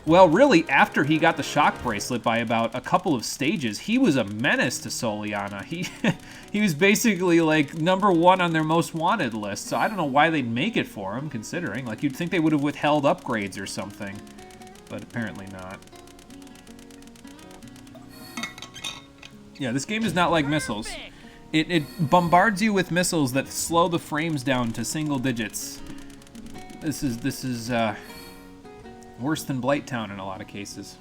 Well, really, after he got the shock bracelet by about a couple of stages, he was a menace to Soliana. He was basically, like, #1 on their most wanted list, so I don't know why they'd make it for him, considering. Like, you'd think they would have withheld upgrades or something, but apparently not. Yeah, this game is not like missiles. It bombards you with missiles that slow the frames down to single digits. This is worse than Blighttown in a lot of cases.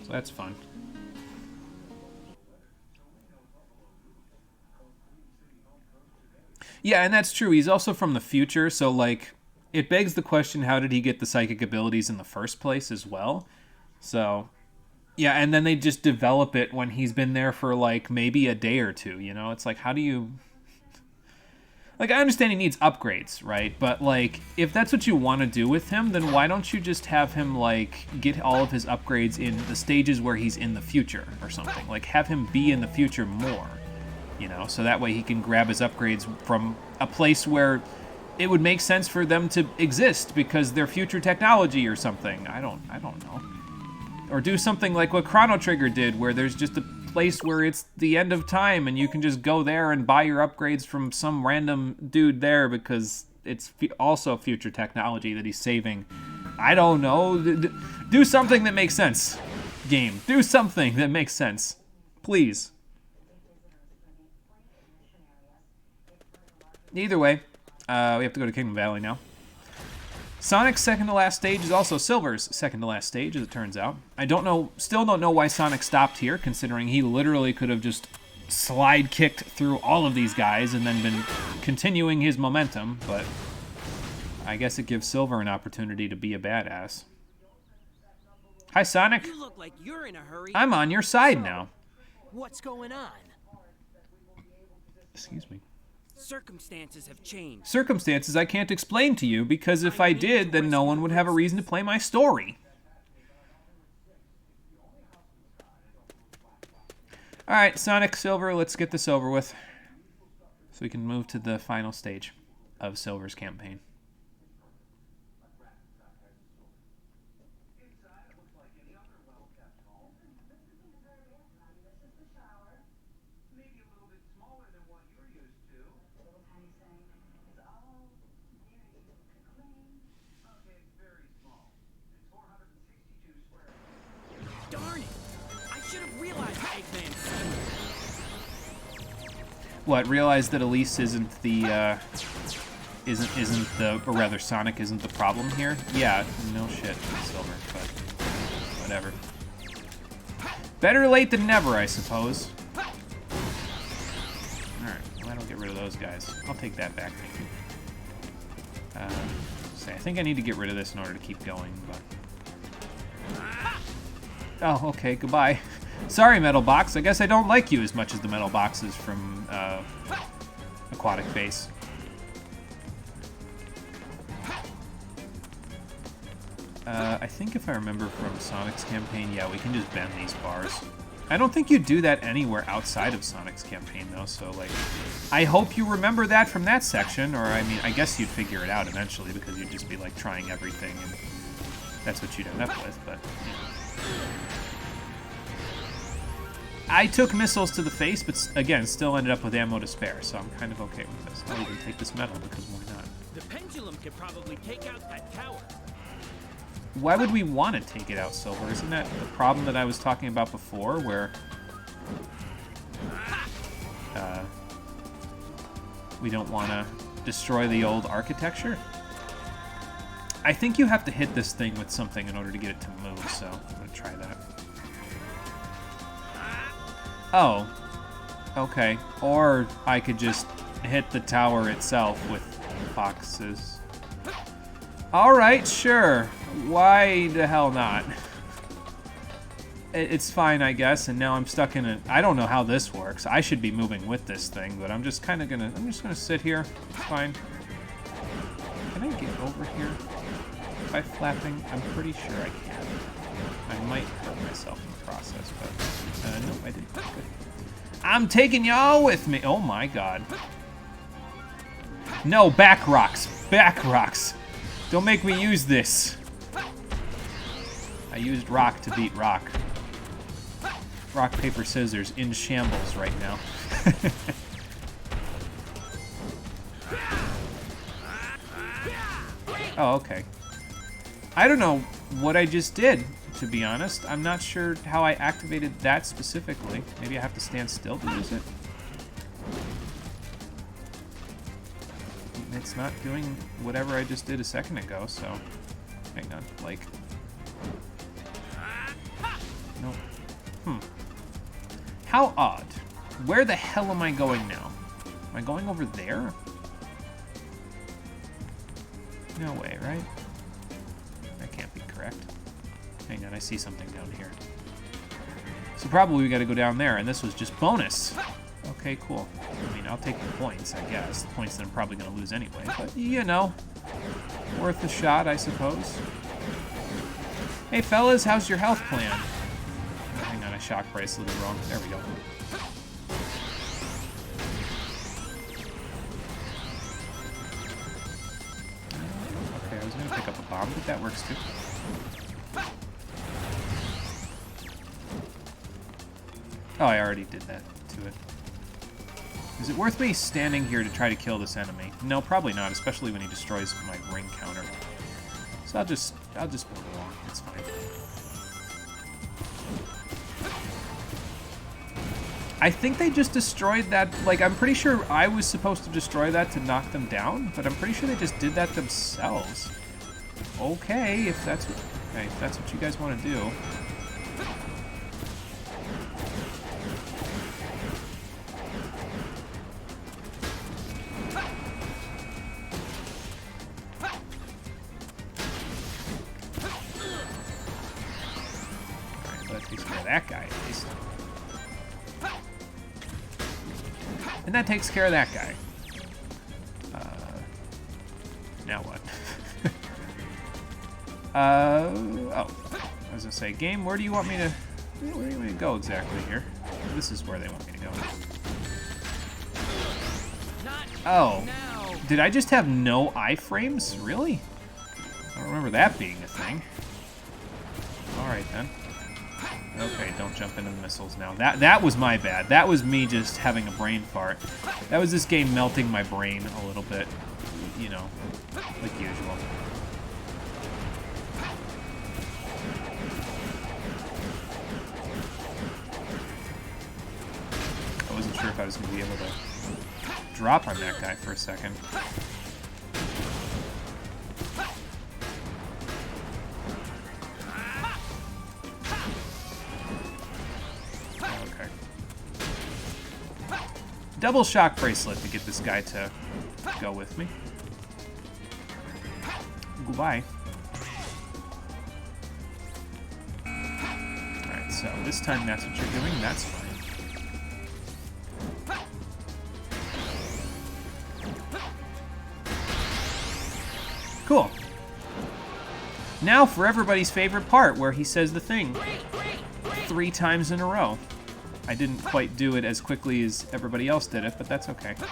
So that's fun. Yeah, and that's true. He's also from the future, so like it begs the question, how did he get the psychic abilities in the first place as well? So yeah, and then they just develop it when he's been there for like maybe a day or two, you know? It's like, how do you... Like, I understand he needs upgrades, right? But, like, if that's what you want to do with him, then why don't you just have him, like, get all of his upgrades in the stages where he's in the future or something? Like, have him be in the future more, you know? So that way he can grab his upgrades from a place where it would make sense for them to exist because they're future technology or something. I don't know. Or do something like what Chrono Trigger did, where there's just a place where it's the end of time and you can just go there and buy your upgrades from some random dude there because it's also future technology that he's saving. I don't know. Do something that makes sense, game. Do something that makes sense. Please. Either way, we have to go to Kingdom Valley now. Sonic's second to last stage is also Silver's second to last stage, as it turns out. Still don't know why Sonic stopped here, considering he literally could have just slide kicked through all of these guys and then been continuing his momentum, but I guess it gives Silver an opportunity to be a badass. Hi, Sonic. You look like you're in a hurry. I'm on your side now. What's going on? Excuse me. Circumstances have changed. Circumstances I can't explain to you, because if I did, then no one would have a reason to play my story. Alright, Sonic, Silver, let's get this over with, so we can move to the final stage of Silver's campaign. Darn it! I should have realized Eggman's scheme. What, realize that Elise isn't the, or rather Sonic isn't the problem here? Yeah, no shit, Silver, but whatever. Better late than never, I suppose. Alright, well, I don't get rid of those guys. I'll take that back, thank you. I think I need to get rid of this in order to keep going, but... Oh, okay, goodbye. Sorry, Metal Box. I guess I don't like you as much as the Metal Boxes from Aquatic Base. I think if I remember from Sonic's campaign, yeah, we can just bend these bars. I don't think you do that anywhere outside of Sonic's campaign, though, so, like, I hope you remember that from that section, or, I mean, I guess you'd figure it out eventually, because you'd just be, like, trying everything, and that's what you'd end up with, but, you know. I took missiles to the face, but, again, still ended up with ammo to spare, so I'm kind of okay with this. I'll even take this metal, because why not? The pendulum could probably take out that tower. Why would we want to take it out, Silver? Isn't that the problem that I was talking about before, where we don't want to destroy the old architecture? I think you have to hit this thing with something in order to get it to move, so I'm going to try that. Oh. Okay. Or I could just hit the tower itself with boxes. Alright, sure. Why the hell not? It's fine, I guess, and now I'm stuck in a... I don't know how this works. I should be moving with this thing, but I'm just kind of gonna... I'm just gonna sit here. It's fine. Can I get over here by flapping? I'm pretty sure I can. I might hurt myself in the process, but... no, I didn't. Good. I'm taking y'all with me! Oh my god. No, back rocks! Back rocks! Don't make me use this. I used rock to beat rock. Rock, paper, scissors in shambles right now. Oh, okay. I don't know what I just did, to be honest. I'm not sure how I activated that specifically. Maybe I have to stand still to use it? it's not doing whatever I just did a second ago, so... Hang on, like... No. How odd. Where the hell am I going now? Am I going over there? No way, right? That can't be correct. Hang on, I see something down here. So probably we gotta go down there, and this was just bonus. Okay, cool. I mean, I'll take the points, I guess. The points that I'm probably gonna lose anyway, but you know. Worth a shot, I suppose. Hey fellas, how's your health plan? Oh, hang on, I shock braceleted wrong. There we go. Okay, I was gonna pick up a bomb, but that works too. Oh, I already did that to it. Is it worth me standing here to try to kill this enemy? No, probably not, especially when he destroys my ring counter. So I'll just move along. It's fine. I think they just destroyed that. Like, I'm pretty sure I was supposed to destroy that to knock them down, but I'm pretty sure they just did that themselves. Okay, if that's what you guys want to do. That guy, at least. And that takes care of that guy. Now what? Oh. I was gonna say, game, where do you want me to... Where do you want me to go exactly here? This is where they want me to go. Oh. Did I just have no iframes? Really? I don't remember that being a thing. Alright then. Okay, don't jump into the missiles now. That was my bad. That was me just having a brain fart. That was this game melting my brain a little bit. You know, like usual. I wasn't sure if I was going to be able to drop on that guy for a second. Double shock bracelet to get this guy to go with me. Goodbye. Alright, so this time that's what you're doing. That's fine. Cool. Now for everybody's favorite part, where he says the thing 3 times in a row. I didn't quite do it as quickly as everybody else did it, but that's okay. Are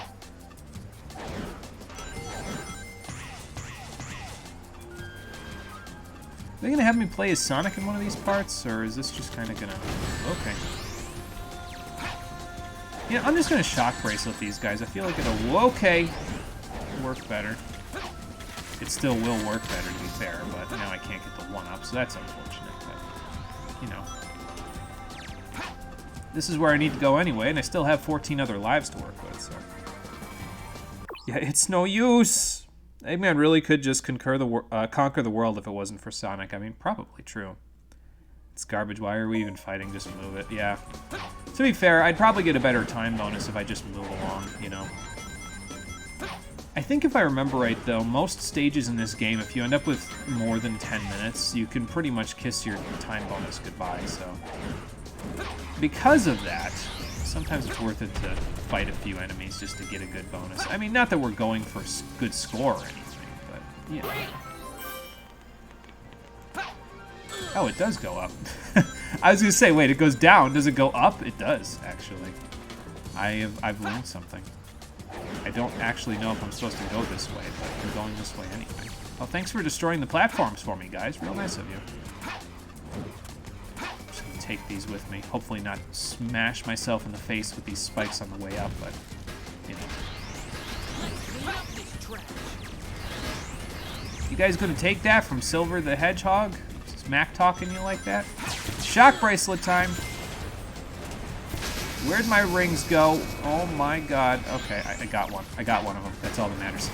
they gonna have me play as Sonic in one of these parts, or is this just kind of gonna... Okay. Yeah, I'm just gonna shock bracelet these guys. I feel like it'll, okay, work better. It still will work better, to be fair, but now I can't get the 1-up, so that's unfortunate, but, you know. This is where I need to go anyway, and I still have 14 other lives to work with, so... Yeah, it's no use! Eggman really could just conquer the world if it wasn't for Sonic. I mean, probably true. It's garbage. Why are we even fighting? Just move it. Yeah. To be fair, I'd probably get a better time bonus if I just move along, you know. I think if I remember right, though, most stages in this game, if you end up with more than 10 minutes, you can pretty much kiss your time bonus goodbye, so... Because of that, sometimes it's worth it to fight a few enemies just to get a good bonus. I mean, not that we're going for a good score or anything, but, you know. Oh, it does go up. I was gonna say, wait, it goes down. Does it go up? It does, actually. I've learned something. I don't actually know if I'm supposed to go this way, but I'm going this way anyway. Well, thanks for destroying the platforms for me, guys. Real nice of you. Just gonna take these with me. Hopefully not smash myself in the face with these spikes on the way up, but, you know. You guys gonna take that from Silver the Hedgehog? Smack talking you like that? Shock bracelet time! Where'd my rings go? Oh my god. Okay, I got one. I got one of them. That's all that matters.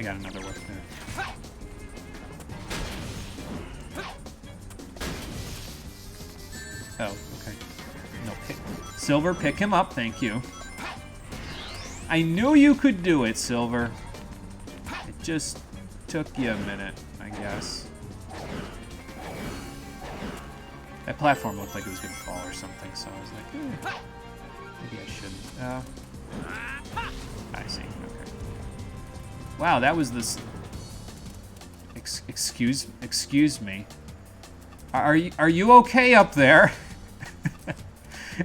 I got another whip there. Oh, okay. No, Silver, pick him up, thank you. I knew you could do it, Silver. It just took you a minute, I guess. That platform looked like it was gonna fall or something, so I was like, maybe I shouldn't. I see, okay. Wow, that was this... Excuse me. Are you okay up there?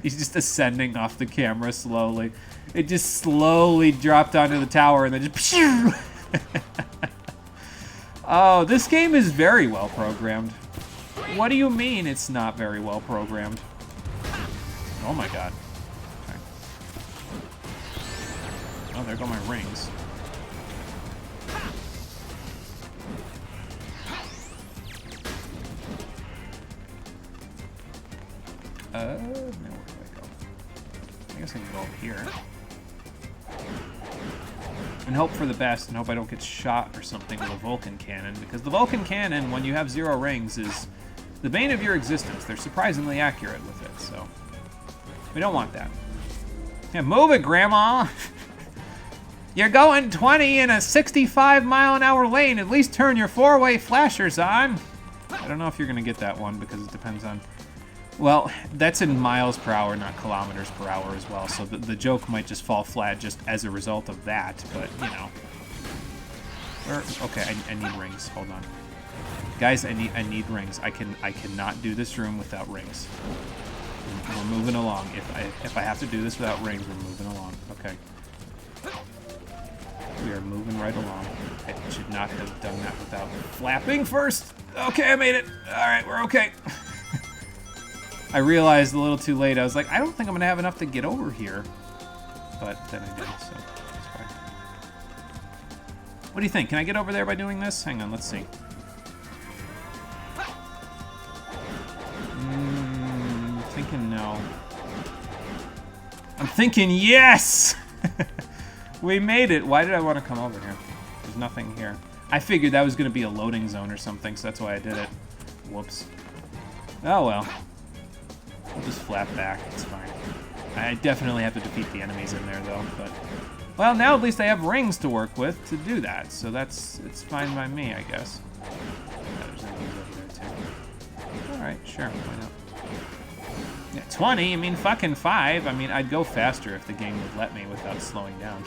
He's just ascending off the camera slowly. It just slowly dropped onto the tower and then just... Oh, this game is very well programmed. What do you mean it's not very well programmed? Oh my god. Okay. Oh, there go my rings. Now where do I go? I guess I can go up here. And hope for the best, and hope I don't get shot or something with a Vulcan cannon, because the Vulcan cannon, when you have 0 rings, is the bane of your existence. They're surprisingly accurate with it, so we don't want that. Yeah, move it, Grandma! You're going 20 in a 65-mile-an-hour lane. At least turn your 4-way flashers on. I don't know if you're gonna get that one, because it depends on... Well, that's in miles per hour, not kilometers per hour as well, so the joke might just fall flat just as a result of that, but, you know. Okay, I need rings. Hold on. Guys, I need rings. I cannot do this room without rings. We're moving along. If I have to do this without rings, we're moving along. Okay. We are moving right along. I should not have done that without flapping first. Okay, I made it. All right, we're okay. I realized a little too late. I was like, I don't think I'm gonna have enough to get over here. But then I did, so it's fine. What do you think? Can I get over there by doing this? Hang on, let's see. I'm thinking no. I'm thinking yes! We made it. Why did I want to come over here? There's nothing here. I figured that was gonna be a loading zone or something, so that's why I did it. Whoops. Oh well. I'll just flap back, it's fine. I definitely have to defeat the enemies in there though, but... Well, now at least I have rings to work with to do that, so it's fine by me, I guess. Yeah, there's enemies over there too. Alright, sure, why not? Yeah, 20, I mean, fucking 5. I mean, I'd go faster if the game would let me without slowing down.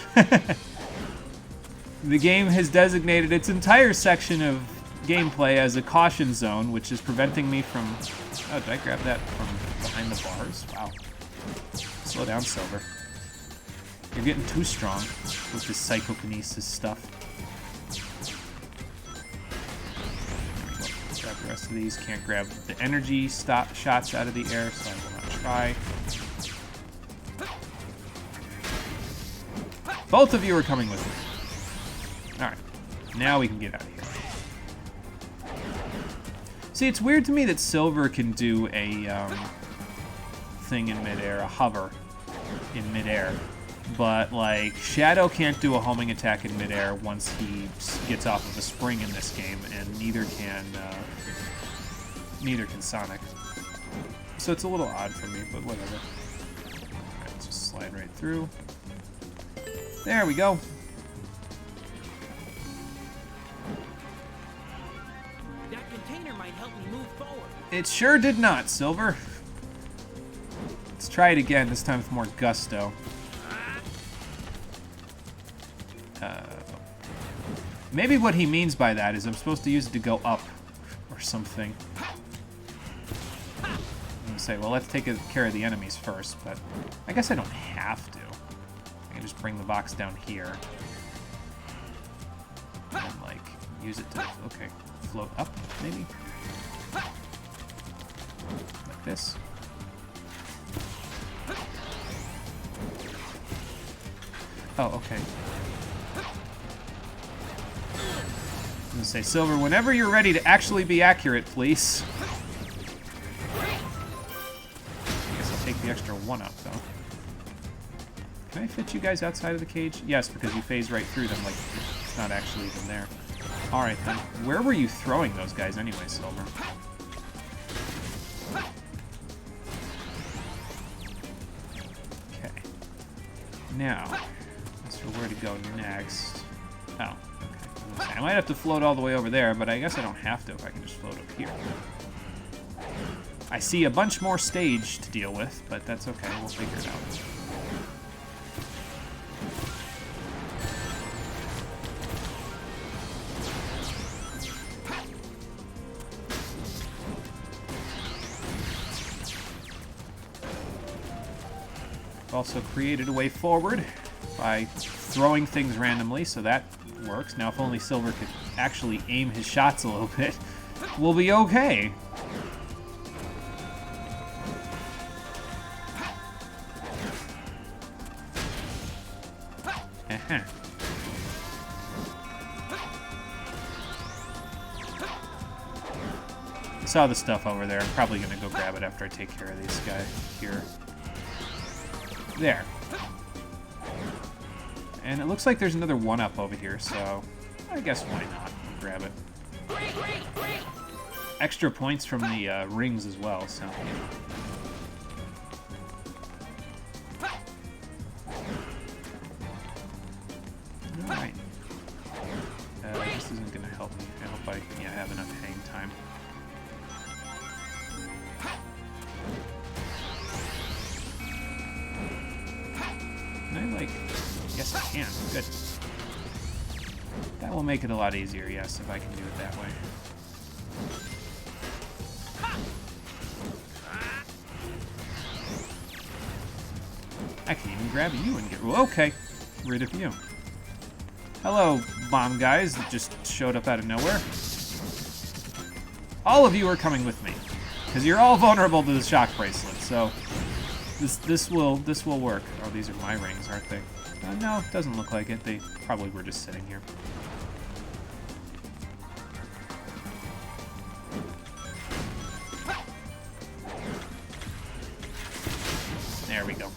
The game has designated its entire section of gameplay as a caution zone, which is preventing me from... Oh, did I grab that from behind the bars? Wow. Slow down, Silver. You're getting too strong with this psychokinesis stuff. There we go. Grab the rest of these. Can't grab the energy shots out of the air, so I will not try. Both of you are coming with me. Alright. Now we can get out of here. See, it's weird to me that Silver can do a thing in midair, a hover in midair, but like Shadow can't do a homing attack in midair once he gets off of a spring in this game, and neither can Sonic. So it's a little odd for me, but whatever. Alright, let's just slide right through. There we go. It sure did not, Silver. Let's try it again, this time with more gusto. Maybe what he means by that is I'm supposed to use it to go up or something. I'm gonna say, well, let's take care of the enemies first, but I guess I don't have to. I can just bring the box down here. And, like, use it to, okay, float up, maybe? Like this. Oh, okay. I'm gonna say, Silver, whenever you're ready to actually be accurate, please. I guess I'll take the extra 1 up, though. Can I fit you guys outside of the cage? Yes, because you phase right through them like It's not actually even there. Alright then. Where were you throwing those guys anyway, Silver? Okay. Now, as for where to go next... Oh, okay. I might have to float all the way over there, but I guess I don't have to if I can just float up here. I see a bunch more stage to deal with, but that's okay. We'll figure it out. I've also created a way forward by throwing things randomly, so that works. Now, if only Silver could actually aim his shots a little bit, we'll be okay. Saw the stuff over there. I'm probably going to go grab it after I take care of this guy here. There. And it looks like there's another one-up over here, so I guess why not? Grab it. Extra points from the rings as well, so... Alright. This isn't going to help me. I hope I have enough hang time. Can I, like... Yes, I can. Good. That will make it a lot easier, yes, if I can do it that way. I can even grab you and get... Okay. Rid of you. Hello, bomb guys that just showed up out of nowhere. All of you are coming with me, because you're all vulnerable to the shock bracelet. So this will work. Oh, these are my rings, aren't they? No, it doesn't look like it. They probably were just sitting here. There we go.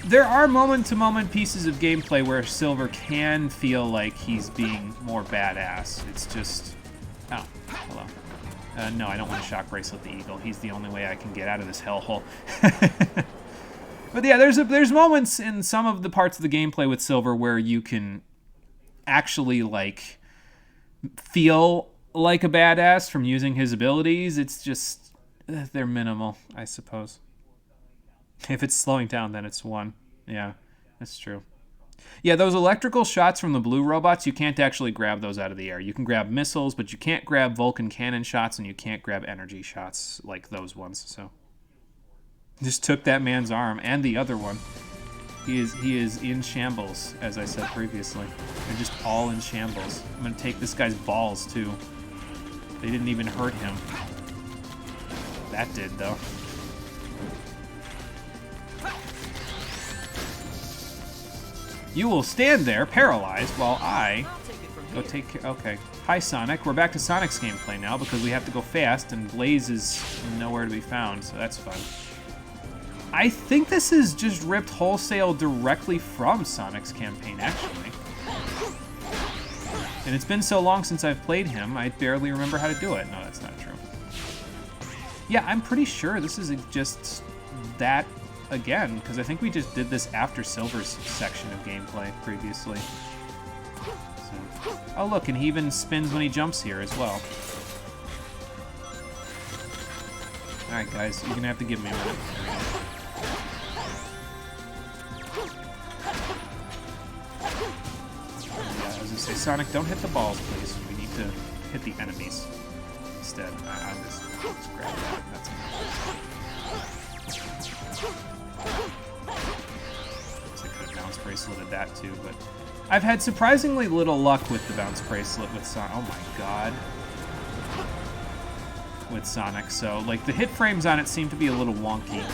There are moment-to-moment pieces of gameplay where Silver can feel like he's being more badass. It's just... Oh, hello. No, I don't want to shock bracelet the eagle. He's the only way I can get out of this hellhole. But yeah, there's moments in some of the parts of the gameplay with Silver where you can actually, like, feel like a badass from using his abilities. It's just... they're minimal, I suppose. If it's slowing down, then it's 1. Yeah, that's true. Yeah, those electrical shots from the blue robots, you can't actually grab those out of the air. You can grab missiles, but you can't grab Vulcan cannon shots, and you can't grab energy shots like those ones, so... Just took that man's arm, and the other one. He is in shambles, as I said previously. They're just all in shambles. I'm gonna take this guy's balls, too. They didn't even hurt him. That did, though. You will stand there, paralyzed, while I go take care... Okay. Hi, Sonic. We're back to Sonic's gameplay now, because we have to go fast, and Blaze is nowhere to be found, so that's fun. I think this is just ripped wholesale directly from Sonic's campaign, actually. And it's been so long since I've played him, I barely remember how to do it. No, that's not true. Yeah, I'm pretty sure this is just that... again, because I think we just did this after Silver's section of gameplay previously. So. Oh look, and he even spins when he jumps here as well. Alright guys, you're gonna have to give me a minute. Yeah, I was gonna say, Sonic, don't hit the balls, please. We need to hit the enemies instead. I'll just grab that. That's enough. I could have bounce braceleted that too, but I've had surprisingly little luck with the bounce bracelet with Sonic. Oh my god. With Sonic, so like the hit frames on it seem to be a little wonky.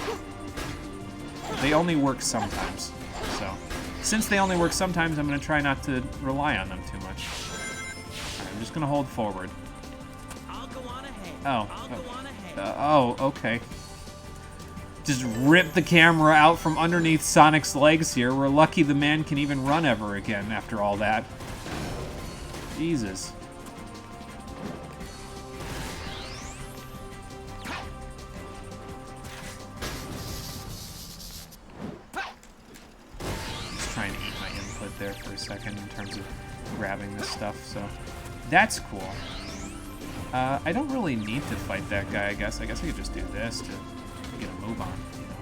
They only work sometimes, so since they only work sometimes, I'm going to try not to rely on them too much. Right, I'm just going to hold forward. I'll go on ahead. Oh. I'll go on ahead. Oh, okay. Just rip the camera out from underneath Sonic's legs here. We're lucky the man can even run ever again after all that. Jesus. Just trying to eat my input there for a second in terms of grabbing this stuff, so that's cool. I don't really need to fight that guy, I guess. I guess I could just do this to get a move on, you know.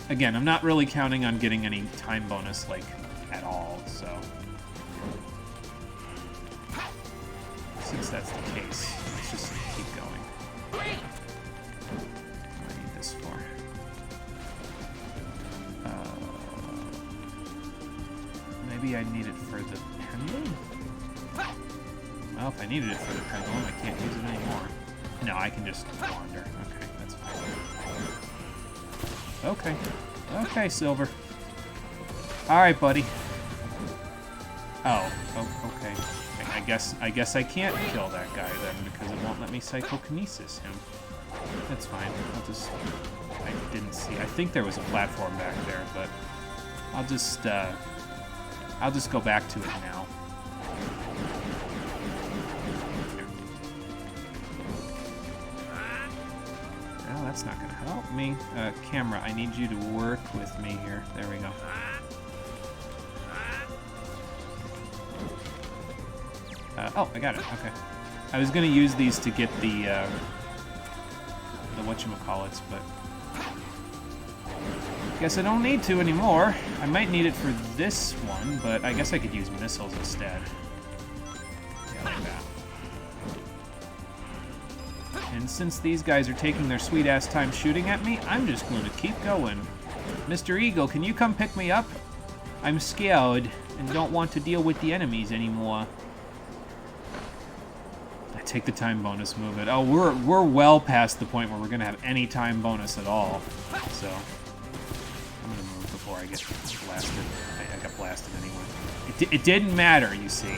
Again, I'm not really counting on getting any time bonus, like, at all, so. Since that's the case, let's just keep going. What do I need this for? Maybe I need it for the pendulum? Well, if I needed it for the pendulum, I can't use it anymore. No, I can just wander. Okay, that's fine. Okay. Okay, Silver. Alright, buddy. Oh, okay. I guess I can't kill that guy then, because it won't let me psychokinesis him. That's fine. I didn't see. I think there was a platform back there, but I'll just go back to it now. Well, that's not gonna help me. Camera, I need you to work with me here. There we go. Oh, I got it. Okay. I was gonna use these to get the whatchamacallits, but guess I don't need to anymore. I might need it for this one, but I guess I could use missiles instead. Yeah, like that. And since these guys are taking their sweet-ass time shooting at me, I'm just going to keep going. Mr. Eagle, can you come pick me up? I'm scared and don't want to deal with the enemies anymore. I take the time bonus movement. Oh, we're well past the point where we're going to have any time bonus at all. So, I'm going to move before I get blasted. I got blasted anyway. It didn't matter, you see.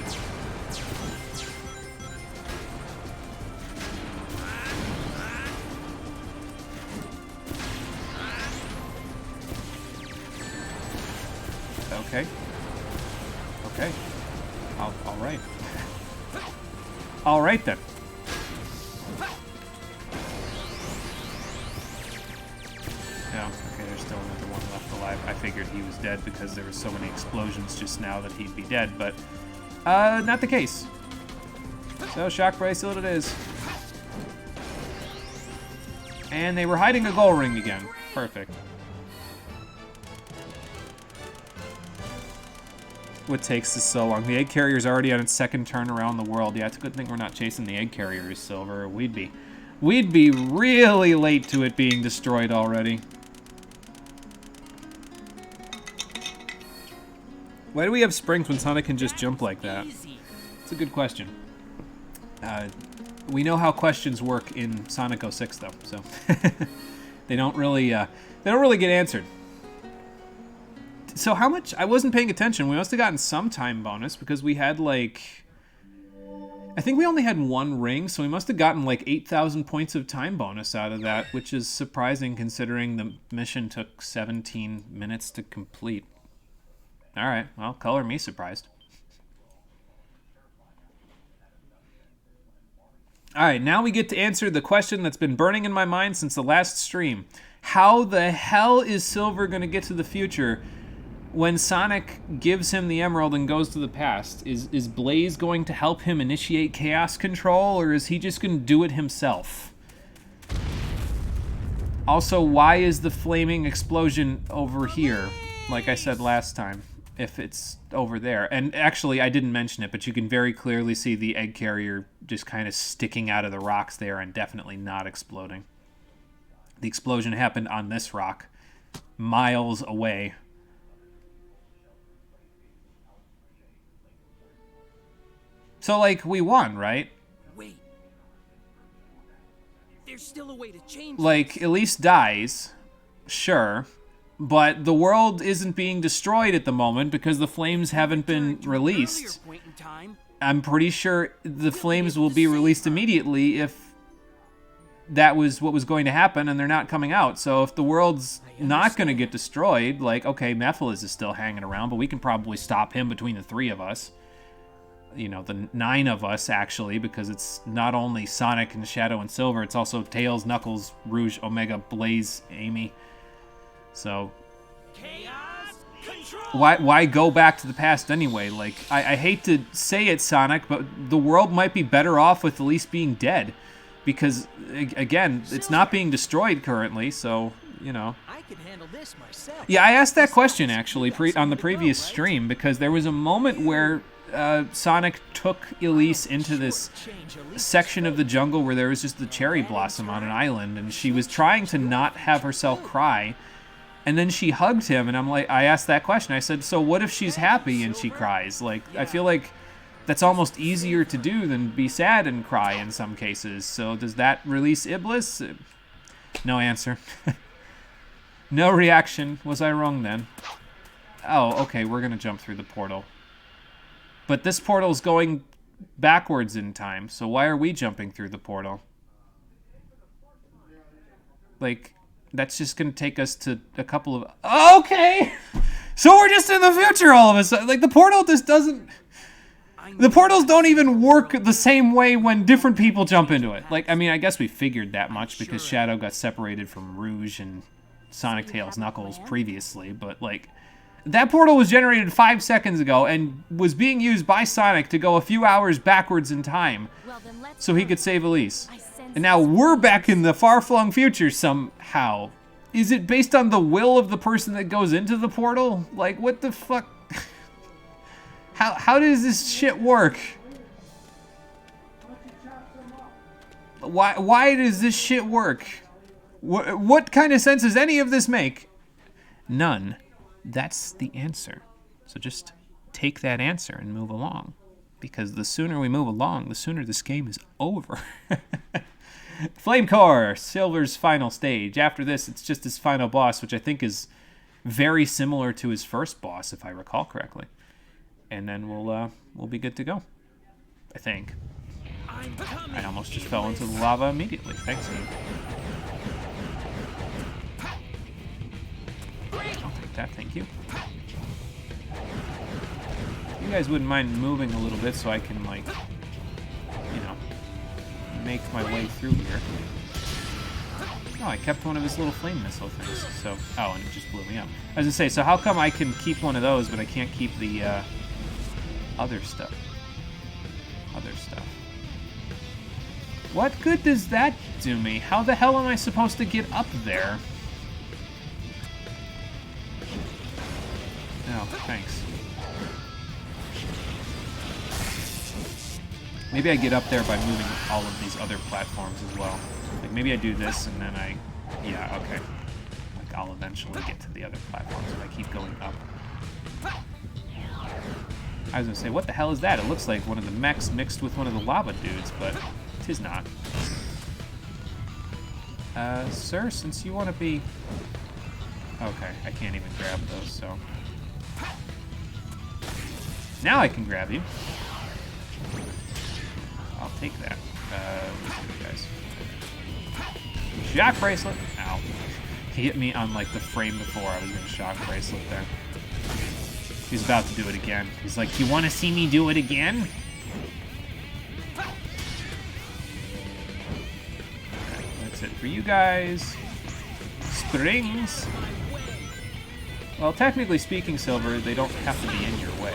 Okay. Okay. All right. All right then. No, okay, there's still another one left alive. I figured he was dead because there were so many explosions just now that he'd be dead, but not the case. So shock bracelet it is. And they were hiding a gold ring again. Perfect. What takes this so long? The egg carrier's already on its second turn around the world. Yeah, it's a good thing we're not chasing the egg carriers, Silver. We'd be really late to it being destroyed already. Why do we have springs when Sonic can just jump like that? It's a good question. We know how questions work in Sonic 06 though, so they don't really get answered. So how much? I wasn't paying attention. We must have gotten some time bonus because we had like, I think we only had one ring, so we must have gotten like 8,000 points of time bonus out of that, which is surprising considering the mission took 17 minutes to complete. All right, well, color me surprised. All right, now we get to answer the question that's been burning in my mind since the last stream. How the hell is Silver going to get to the future when Sonic gives him the emerald and goes to the past? Is Blaze going to help him initiate chaos control, or is he just going to do it himself? Also, why is the flaming explosion over here, like I said last time, if it's over there? And actually, I didn't mention it, but you can very clearly see the egg carrier just kind of sticking out of the rocks there and definitely not exploding. The explosion happened on this rock, miles away. So, like, we won, right? Wait. There's still a way to change Like, this. Elise dies, sure, but the world isn't being destroyed at the moment because the flames haven't been released. Point in time, I'm pretty sure the flames will be released immediately if that was what was going to happen, and they're not coming out. So if the world's not going to get destroyed, like, okay, Mephiles is still hanging around, but we can probably stop him between the 3 of us. You know, the 9 of us, actually, because it's not only Sonic and Shadow and Silver, it's also Tails, Knuckles, Rouge, Omega, Blaze, Amy. So, why go back to the past anyway? Like, I hate to say it, Sonic, but the world might be better off with at least being dead. Because, again, it's not being destroyed currently, so, you know. I can handle this myself. Yeah, I asked that question, actually, on the previous stream, because there was a moment where Sonic took Elise into this section of the jungle where there was just the cherry blossom on an island, and she was trying to not have herself cry, and then she hugged him, and I asked that question. I said, so what if she's happy and she cries? Like, I feel like that's almost easier to do than be sad and cry in some cases. So does that release Iblis? No answer. No reaction. Was I wrong then? Oh, okay, we're gonna jump through the portal. But this portal's going backwards in time, so why are we jumping through the portal? Like, that's just going to take us to a couple of... Okay! So we're just in the future all of a sudden. Like, the portal just doesn't... The portals don't even work the same way when different people jump into it. Like, I mean, I guess we figured that much because Shadow got separated from Rouge and Sonic, Tails, Knuckles previously, but, like... That portal was generated 5 seconds ago and was being used by Sonic to go a few hours backwards in time so he could save Elise. And now we're back in the far-flung future somehow. Is it based on the will of the person that goes into the portal? Like, what the fuck? How does this shit work? Why does this shit work? What kind of sense does any of this make? None. That's the answer. So just take that answer and move along. Because the sooner we move along, the sooner this game is over. Flame Core, Silver's final stage. After this, it's just his final boss, which I think is very similar to his first boss, if I recall correctly. And then we'll be good to go. I think. I almost just fell into the lava immediately. Thanks, Ian. I'll take that, thank you. You guys wouldn't mind moving a little bit so I can, like, you know, make my way through here. Oh, I kept one of his little flame missile things, so... Oh, and it just blew me up. I was gonna say, so how come I can keep one of those, but I can't keep the, other stuff? Other stuff. What good does that do me? How the hell am I supposed to get up there? Oh, thanks. Maybe I get up there by moving all of these other platforms as well. Like, maybe I do this and then I... Yeah, okay. Like, I'll eventually get to the other platforms if I keep going up. I was gonna say, what the hell is that? It looks like one of the mechs mixed with one of the lava dudes, but it is not. Sir, since you want to be... Okay, I can't even grab those, so... Now I can grab you. I'll take that. You guys. Shock bracelet. Ow. He hit me on like the frame before I was gonna shock bracelet there. He's about to do it again. He's like, you want to see me do it again? Okay, that's it for you guys. Springs. Well, technically speaking, Silver, they don't have to be in your way.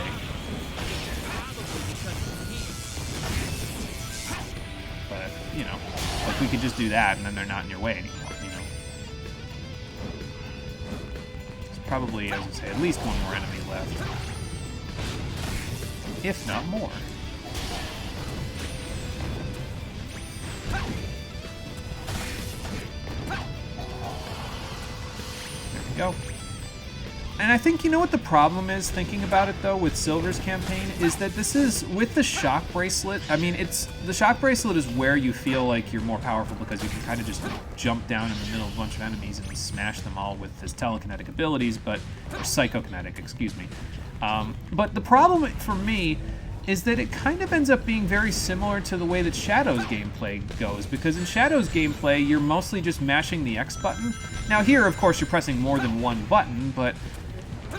But, you know, like we could just do that and then they're not in your way anymore, you know. There's probably, as I say, at least one more enemy left. If not more. There we go. And I think, you know what the problem is, thinking about it, though, with Silver's campaign, is that this is, with the Shock Bracelet, I mean, the Shock Bracelet is where you feel like you're more powerful because you can kind of just jump down in the middle of a bunch of enemies and smash them all with his telekinetic abilities, or psychokinetic, excuse me. But the problem for me is that it kind of ends up being very similar to the way that Shadow's gameplay goes, because in Shadow's gameplay, you're mostly just mashing the X button. Now here, of course, you're pressing more than one button, but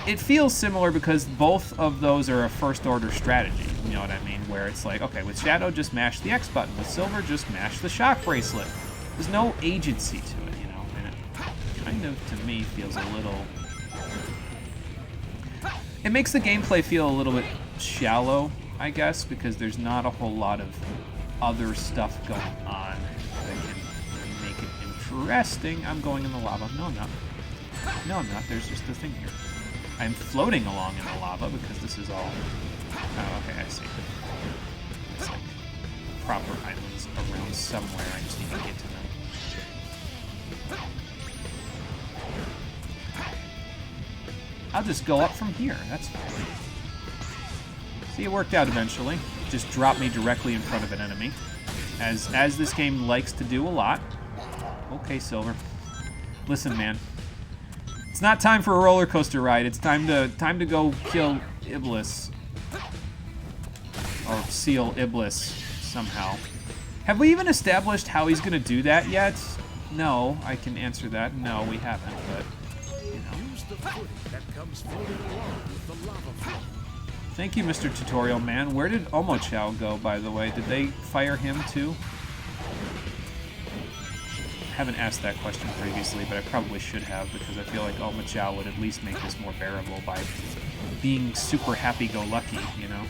it feels similar because both of those are a first-order strategy, you know what I mean? Where it's like, okay, with Shadow, just mash the X button. With Silver, just mash the shock bracelet. There's no agency to it, you know, and it kind of, to me, feels a little... It makes the gameplay feel a little bit shallow, I guess, because there's not a whole lot of other stuff going on that can make it interesting. I'm going in the lava. No, I'm not. No, I'm not. There's just a thing here. I'm floating along in the lava because this is all... Oh, okay, I see. It's like proper islands around somewhere. I just need to get to them. I'll just go up from here. That's fine. See, it worked out eventually. Just dropped me directly in front of an enemy, as this game likes to do a lot. Okay, Silver. Listen, man. It's not time for a roller coaster ride. It's time to go kill Iblis, or seal Iblis somehow. Have we even established how he's gonna do that yet? No, I can answer that. No, we haven't. But you know. Use the footing that comes floating along with the lava flow. Thank you, Mr. Tutorial Man. Where did Omochao go, by the way? Did they fire him, too? I haven't asked that question previously, but I probably should have, because I feel like Omochao would at least make this more bearable by being super happy-go-lucky, you know?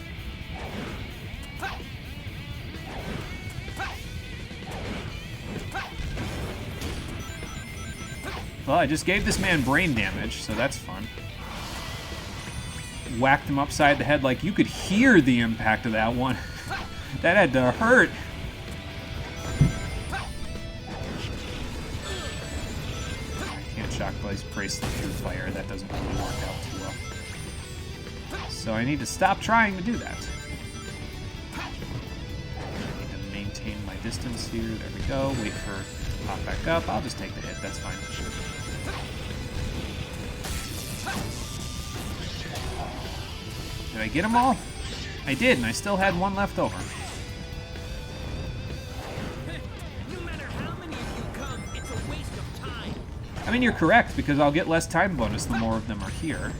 Well, I just gave this man brain damage, so that's fun. Whacked him upside the head like you could hear the impact of that one. That had to hurt. I can't shock blaze bracelet through fire. That doesn't really work out too well. So I need to stop trying to do that. I need to maintain my distance here. There we go. Wait for it to pop back up. I'll just take the hit. That's fine. Did I get them all? I did, and I still had one left over. No matter how many of you come, it's a waste of time. I mean, you're correct, because I'll get less time bonus the more of them are here.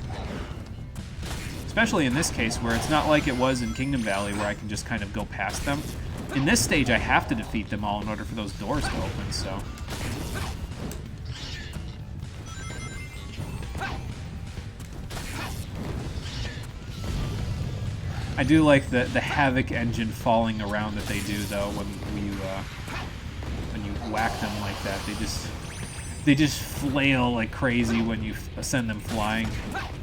Especially in this case, where it's not like it was in Kingdom Valley, where I can just kind of go past them. In this stage, I have to defeat them all in order for those doors to open, so... I do like the Havoc engine falling around that they do, though, when you whack them like that. They just flail like crazy when you send them flying.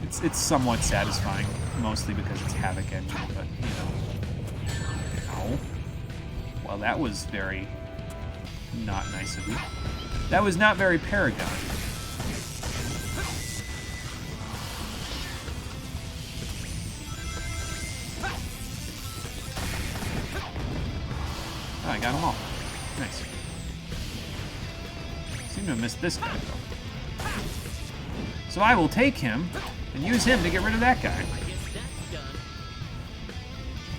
It's somewhat satisfying, mostly because it's Havoc engine, but you know. Ow. Well, that was very not nice of you. That was not very Paragon. Oh, I got them all. Nice. Seem to have missed this guy, though. So I will take him and use him to get rid of that guy. I guess that's done.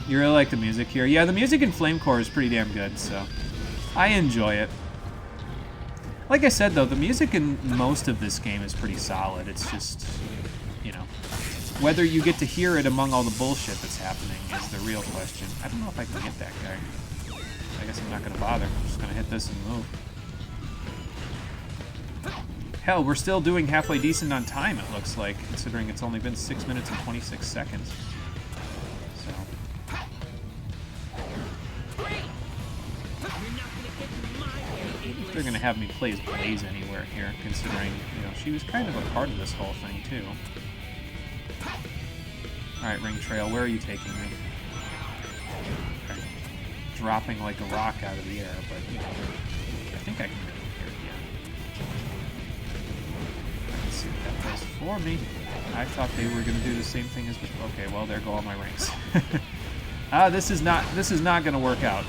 You really like the music here? Yeah, the music in Flame Core is pretty damn good, so I enjoy it. Like I said, though, the music in most of this game is pretty solid. It's just, you know, whether you get to hear it among all the bullshit that's happening is the real question. I don't know if I can get that guy. I guess I'm not going to bother. I'm just going to hit this and move. Hell, we're still doing halfway decent on time, it looks like, considering it's only been 6 minutes and 26 seconds. So. They're going to have me play as Blaze anywhere here, considering, you know, she was kind of a part of this whole thing, too. Alright, Ring Trail, where are you taking me? Okay. Dropping like a rock out of the air, but, you know, I think I can get here, yeah. Let's see what that does for me. I thought they were going to do the same thing as before. Okay, well, there go all my rings. This is not going to work out.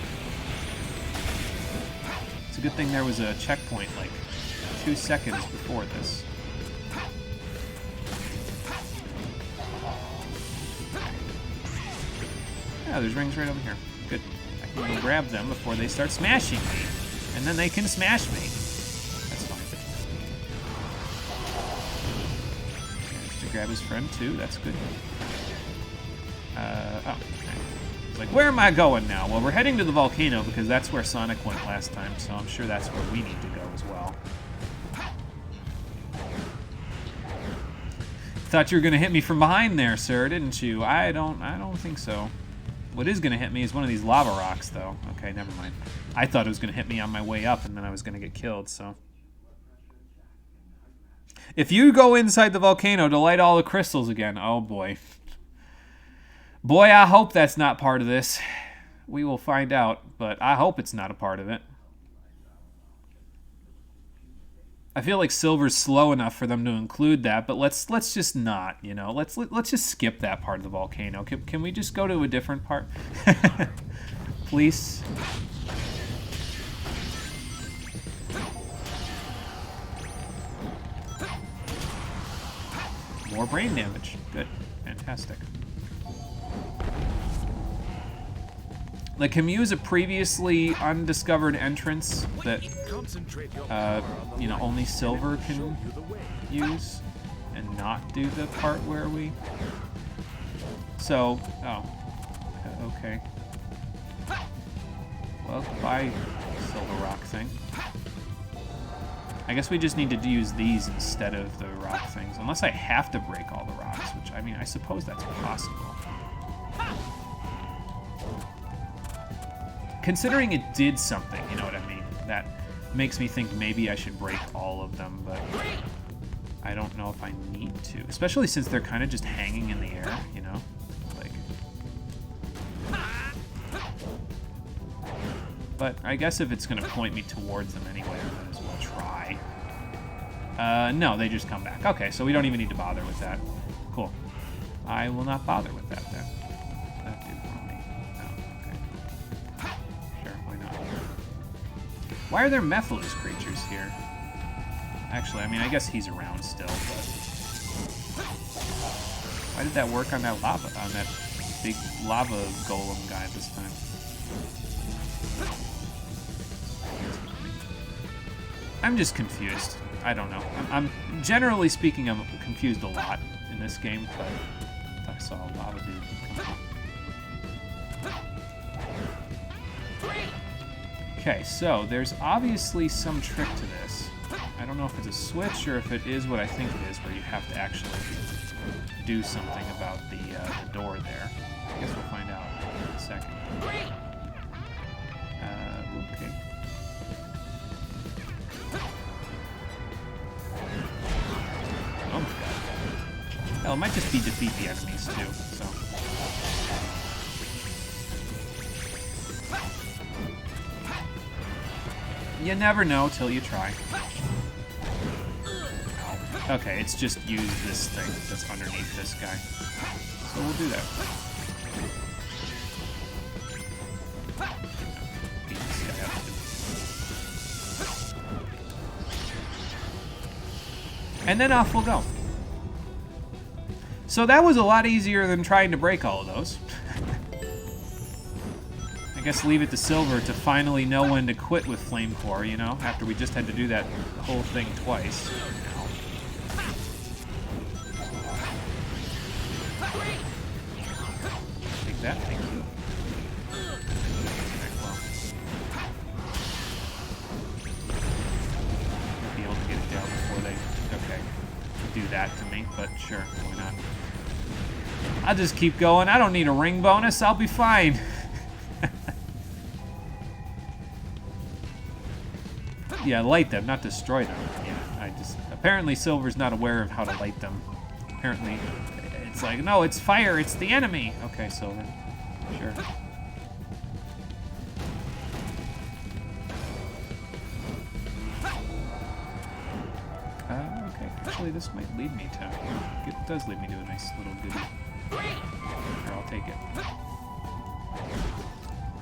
It's a good thing there was a checkpoint like 2 seconds before this. Yeah, there's rings right over here. Good. I can go grab them before they start smashing me. And then they can smash me. That's fine. Managed to grab his friend too. That's good. Oh, okay. It's like, where am I going now? Well, we're heading to the volcano because that's where Sonic went last time, so I'm sure that's where we need to go as well. Thought you were gonna hit me from behind there, sir, didn't you? I don't think so. What is gonna hit me is one of these lava rocks, though. Okay, never mind. I thought it was gonna hit me on my way up, and then I was gonna get killed. So, if you go inside the volcano to light all the crystals again, oh boy, boy, I hope that's not part of this. We will find out, but I hope it's not a part of it. I feel like Silver's slow enough for them to include that, but let's just not, you know. Let's just skip that part of the volcano. Can we just go to a different part? Please. More brain damage. Good. Fantastic. Like, can we use a previously undiscovered entrance that, you know, only Silver can use and not do the part where we... So, oh, okay. Well, goodbye, Silver Rock thing. I guess we just need to use these instead of the rock things, unless I have to break all the rocks, which, I mean, I suppose that's possible. Considering it did something, you know what I mean? That makes me think maybe I should break all of them, but I don't know if I need to. Especially since they're kind of just hanging in the air, you know? Like... But I guess if it's going to point me towards them anyway, I might as well try. No, they just come back. Okay, so we don't even need to bother with that. Cool. I will not bother with that then. That did for me. Why are there Mephiles creatures here? Actually, I mean, I guess he's around still, but... Why did that work on that lava, on that big lava golem guy this time? I'm just confused. I don't know. I'm generally speaking, I'm confused a lot in this game, but I saw a lava dude come up. Okay, so there's obviously some trick to this. I don't know if it's a switch or if it is what I think it is, where you have to actually do something about the door there. I guess we'll find out in a second. Okay. Oh my god. Hell, it might just be defeat the enemies too, so... You never know till you try. Okay, it's just use this thing that's underneath this guy. So we'll do that. And then off we'll go. So that was a lot easier than trying to break all of those. I guess leave it to Silver to finally know when to quit with Flame Core, you know, after we just had to do that whole thing twice. Take that, thank you. Okay, well. Be able to get it down before they, okay, do that to me, but sure, why not? I'll just keep going. I don't need a ring bonus. I'll be fine. Yeah, light them, not destroy them. Yeah, apparently Silver's not aware of how to light them. Apparently, it's like, no, it's fire, it's the enemy. Okay, Silver, sure. Okay, actually this might lead me to, it does lead me to a nice little goodie. Sure, I'll take it.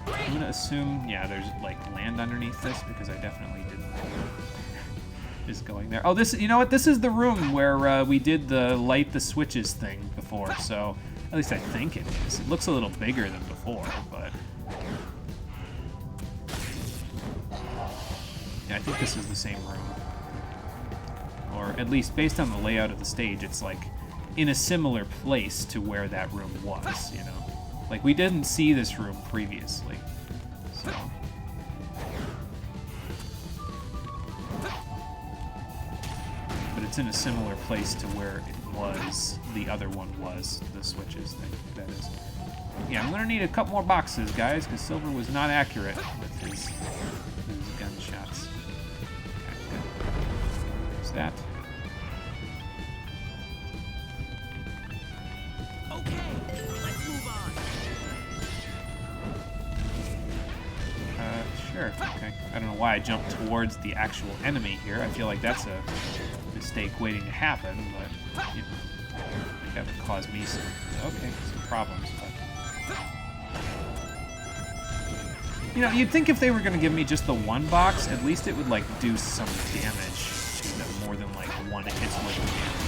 I'm gonna assume, yeah, there's like land underneath this because I definitely didn't just going there. Oh, this, you know what? This is the room where we did the light the switches thing before. So At least I think it is. It looks a little bigger than before, but... Yeah, I think this is the same room. Or at least based on the layout of the stage, it's like in a similar place to where that room was, you know? Like, we didn't see this room previously, so... But it's in a similar place to where it was, the other one was, the switches thing, that is. Yeah, I'm gonna need a couple more boxes, guys, because Silver was not accurate with his gunshots. Okay, there's that. Okay, let's move on. Sure, okay. I don't know why I jumped towards the actual enemy here. I feel like that's a mistake waiting to happen, but, you know, that would cause me some problems, but... You know, you'd think if they were going to give me just the one box, at least it would, like, do some damage to them, more than, like, one hit's worth of damage.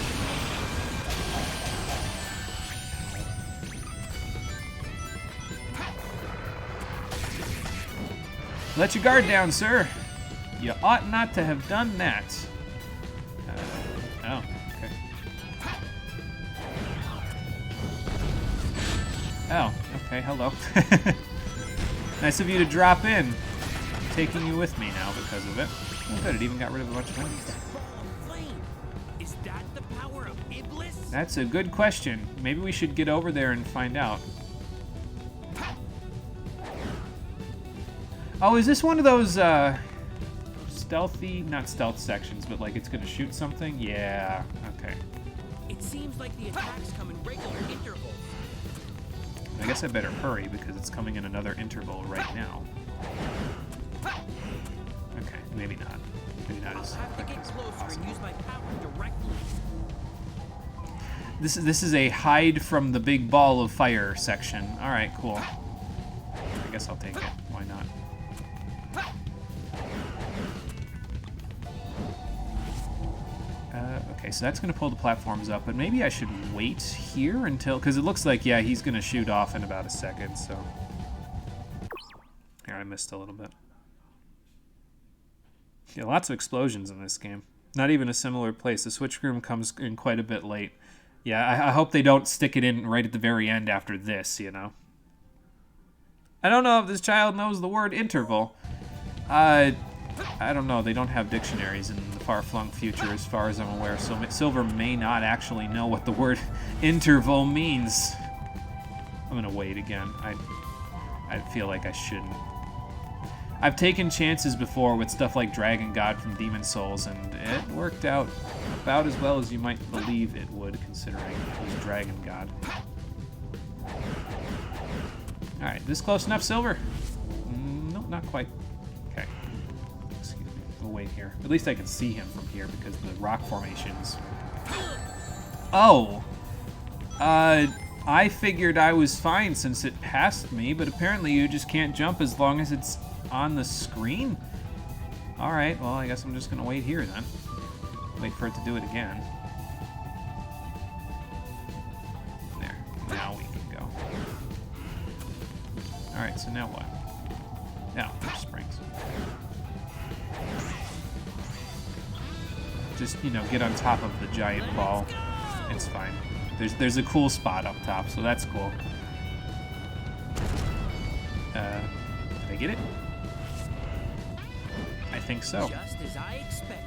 Let your guard down, sir. You ought not to have done that. Oh, okay. Oh, okay, hello. Nice of you to drop in. I'm taking you with me now because of it. Oh, good, it even got rid of a bunch of enemies. Flame. Is that the power of Iblis? That's a good question. Maybe we should get over there and find out. Oh, is this one of those, stealthy, not stealth sections, but like it's gonna shoot something? Yeah, okay. It seems like the attacks come in regular intervals. I guess I better hurry because it's coming in another interval right now. Okay, maybe not. Maybe not I'll as have to quick get as closer possible. and use my power directly. This is a hide from the big ball of fire section. All right, cool. I guess I'll take it. Why not? Okay, so that's going to pull the platforms up, but maybe I should wait here until... Because it looks like, yeah, he's going to shoot off in about a second, so... Here, I missed a little bit. Yeah, lots of explosions in this game. Not even a similar place. The switch room comes in quite a bit late. Yeah, I hope they don't stick it in right at the very end after this, you know? I don't know if this child knows the word interval. I don't know. They don't have dictionaries in the far-flung future, as far as I'm aware, so Silver may not actually know what the word interval means. I'm gonna wait again. I feel like I shouldn't. I've taken chances before with stuff like Dragon God from Demon's Souls, and it worked out about as well as you might believe it would, considering it was Dragon God. Alright, this close enough, Silver? No, not quite. Okay. Excuse me. We'll wait here. At least I can see him from here because the rock formations. Oh! I figured I was fine since it passed me, but apparently you just can't jump as long as it's on the screen? Alright, well, I guess I'm just gonna wait here then. Wait for it to do it again. There. Now we can go. Alright, so now what? Now, there's springs. Just, you know, get on top of the giant ball. It's fine. There's a cool spot up top, so that's cool. Did I get it? I think so. Just as I expected.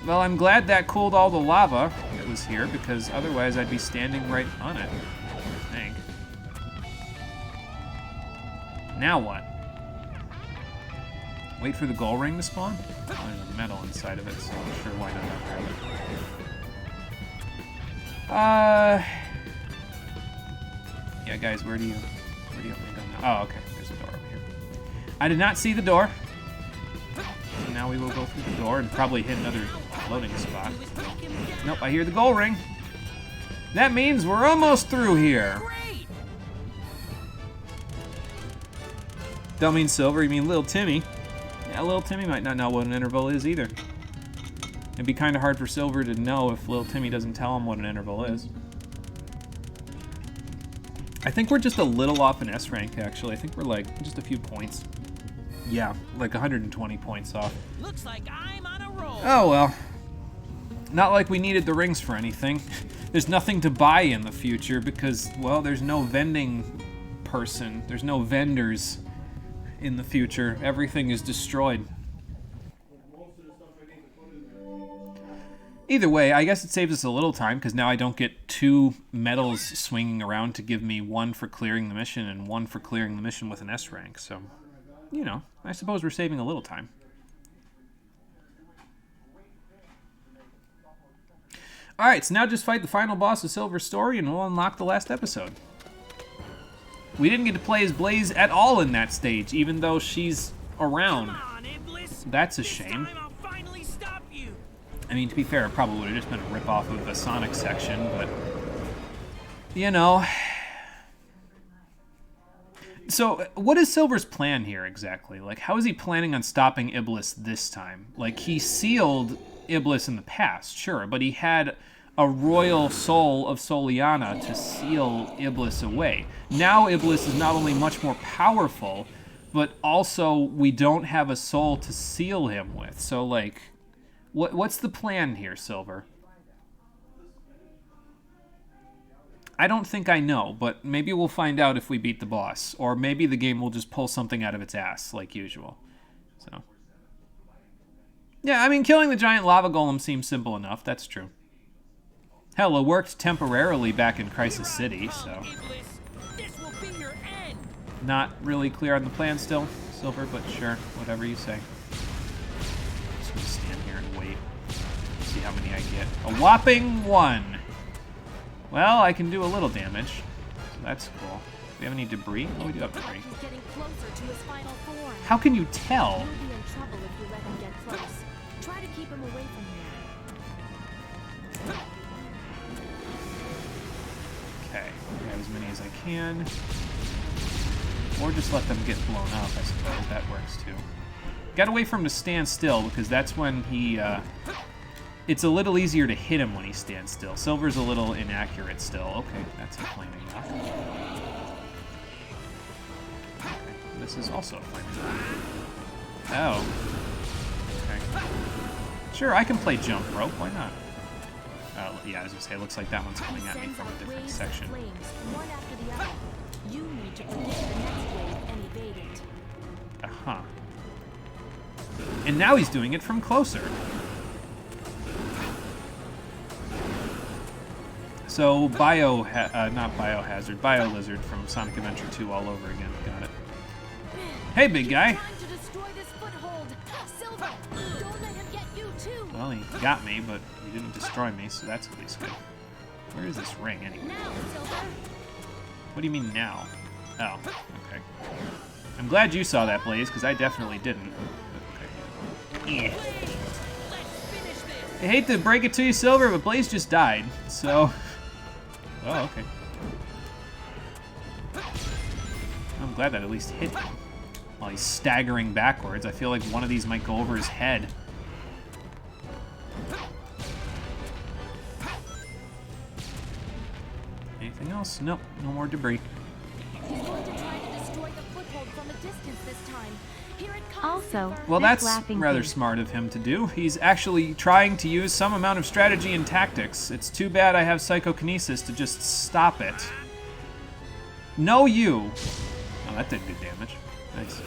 Well, I'm glad that cooled all the lava that was here, because otherwise I'd be standing right on it, I think. Now what? Wait for the goal ring to spawn? Well, there's a medal inside of it, so I'm sure why not grab it. Yeah, guys, where do you want me to go now? Oh, okay, there's a door over here. I did not see the door. So now we will go through the door and probably hit another loading spot. Nope, I hear the goal ring. That means we're almost through here. Great! Don't mean Silver, you mean Little Timmy. Yeah, Little Timmy might not know what an interval is either. It'd be kind of hard for Silver to know if Little Timmy doesn't tell him what an interval is. I think we're just a little off in S rank, actually. I think we're like just a few points. Yeah, like 120 points off. Looks like I'm on a roll. Oh well. Not like we needed the rings for anything. There's nothing to buy in the future because, well, there's no vending person. There's no vendors in the future. Everything is destroyed. Either way, I guess it saves us a little time because now I don't get 2 medals swinging around to give me 1 for clearing the mission and 1 for clearing the mission with an S rank. So, you know, I suppose we're saving a little time. Alright, so now just fight the final boss of Silver's story and we'll unlock the last episode. We didn't get to play as Blaze at all in that stage, even though she's around. Come on, Iblis. That's a This shame. time I'll finally stop you. I mean, to be fair, it probably would have just been a rip-off of the Sonic section, but... You know... So, what is Silver's plan here, exactly? Like, how is he planning on stopping Iblis this time? Like, he sealed Iblis in the past, sure, but he had a royal soul of Soliana to seal Iblis away. Now Iblis is not only much more powerful, but also we don't have a soul to seal him with. So, like, what's the plan here, Silver? I don't think I know, but maybe we'll find out if we beat the boss. Or maybe the game will just pull something out of its ass, like usual. So, yeah, I mean, killing the giant lava golem seems simple enough. That's true. Hell, it worked temporarily back in Crisis City, so... Iblis, this will be your end. Not really clear on the plan still, Silver, but sure, whatever you say. Just gonna stand here and wait. See how many I get. A whopping 1! Well, I can do a little damage, so that's cool. Do we have any debris? Oh, we do have debris. He's getting closer to his final form. How can you tell? You'll be in trouble if you let him get close. Try to keep him away from here. Okay, grab as many as I can. Or just let them get blown up, I suppose. That works too. Gotta wait for him to stand still, because that's when he, it's a little easier to hit him when he stands still. Silver's a little inaccurate still. Okay, that's flaming enough. Okay, this is also flaming enough. Oh. Okay. Sure, I can play jump rope. Why not? Yeah, I was gonna say, it looks like that one's coming at me from a different section. Flames, one after the other. You need to predict the next wave and evade it. Uh-huh. And now he's doing it from closer. So, not Biohazard, Biolizard from Sonic Adventure 2 all over again. Got it. Hey, big guy. Trying to destroy this foothold. Silver, don't let him get you too. Well, he got me, but he didn't destroy me, so that's at least good. Where is this ring, anyway? Now, Silver. What do you mean now? Oh, okay. I'm glad you saw that, Blaze, because I definitely didn't. Okay. Yeah. I hate to break it to you, Silver, but Blaze just died, so... Oh, okay. I'm glad that at least hit him. While he's staggering backwards, I feel like one of these might go over his head. Anything else? Nope, no more debris. He's going to try to destroy the foothold from a distance this time. Here it comes. Also, Silver. Well, this that's laughing rather face. smart of him to do. He's actually trying to use some amount of strategy and tactics. It's too bad I have Psychokinesis to just stop it. No, you. Oh, that did good damage. Nice.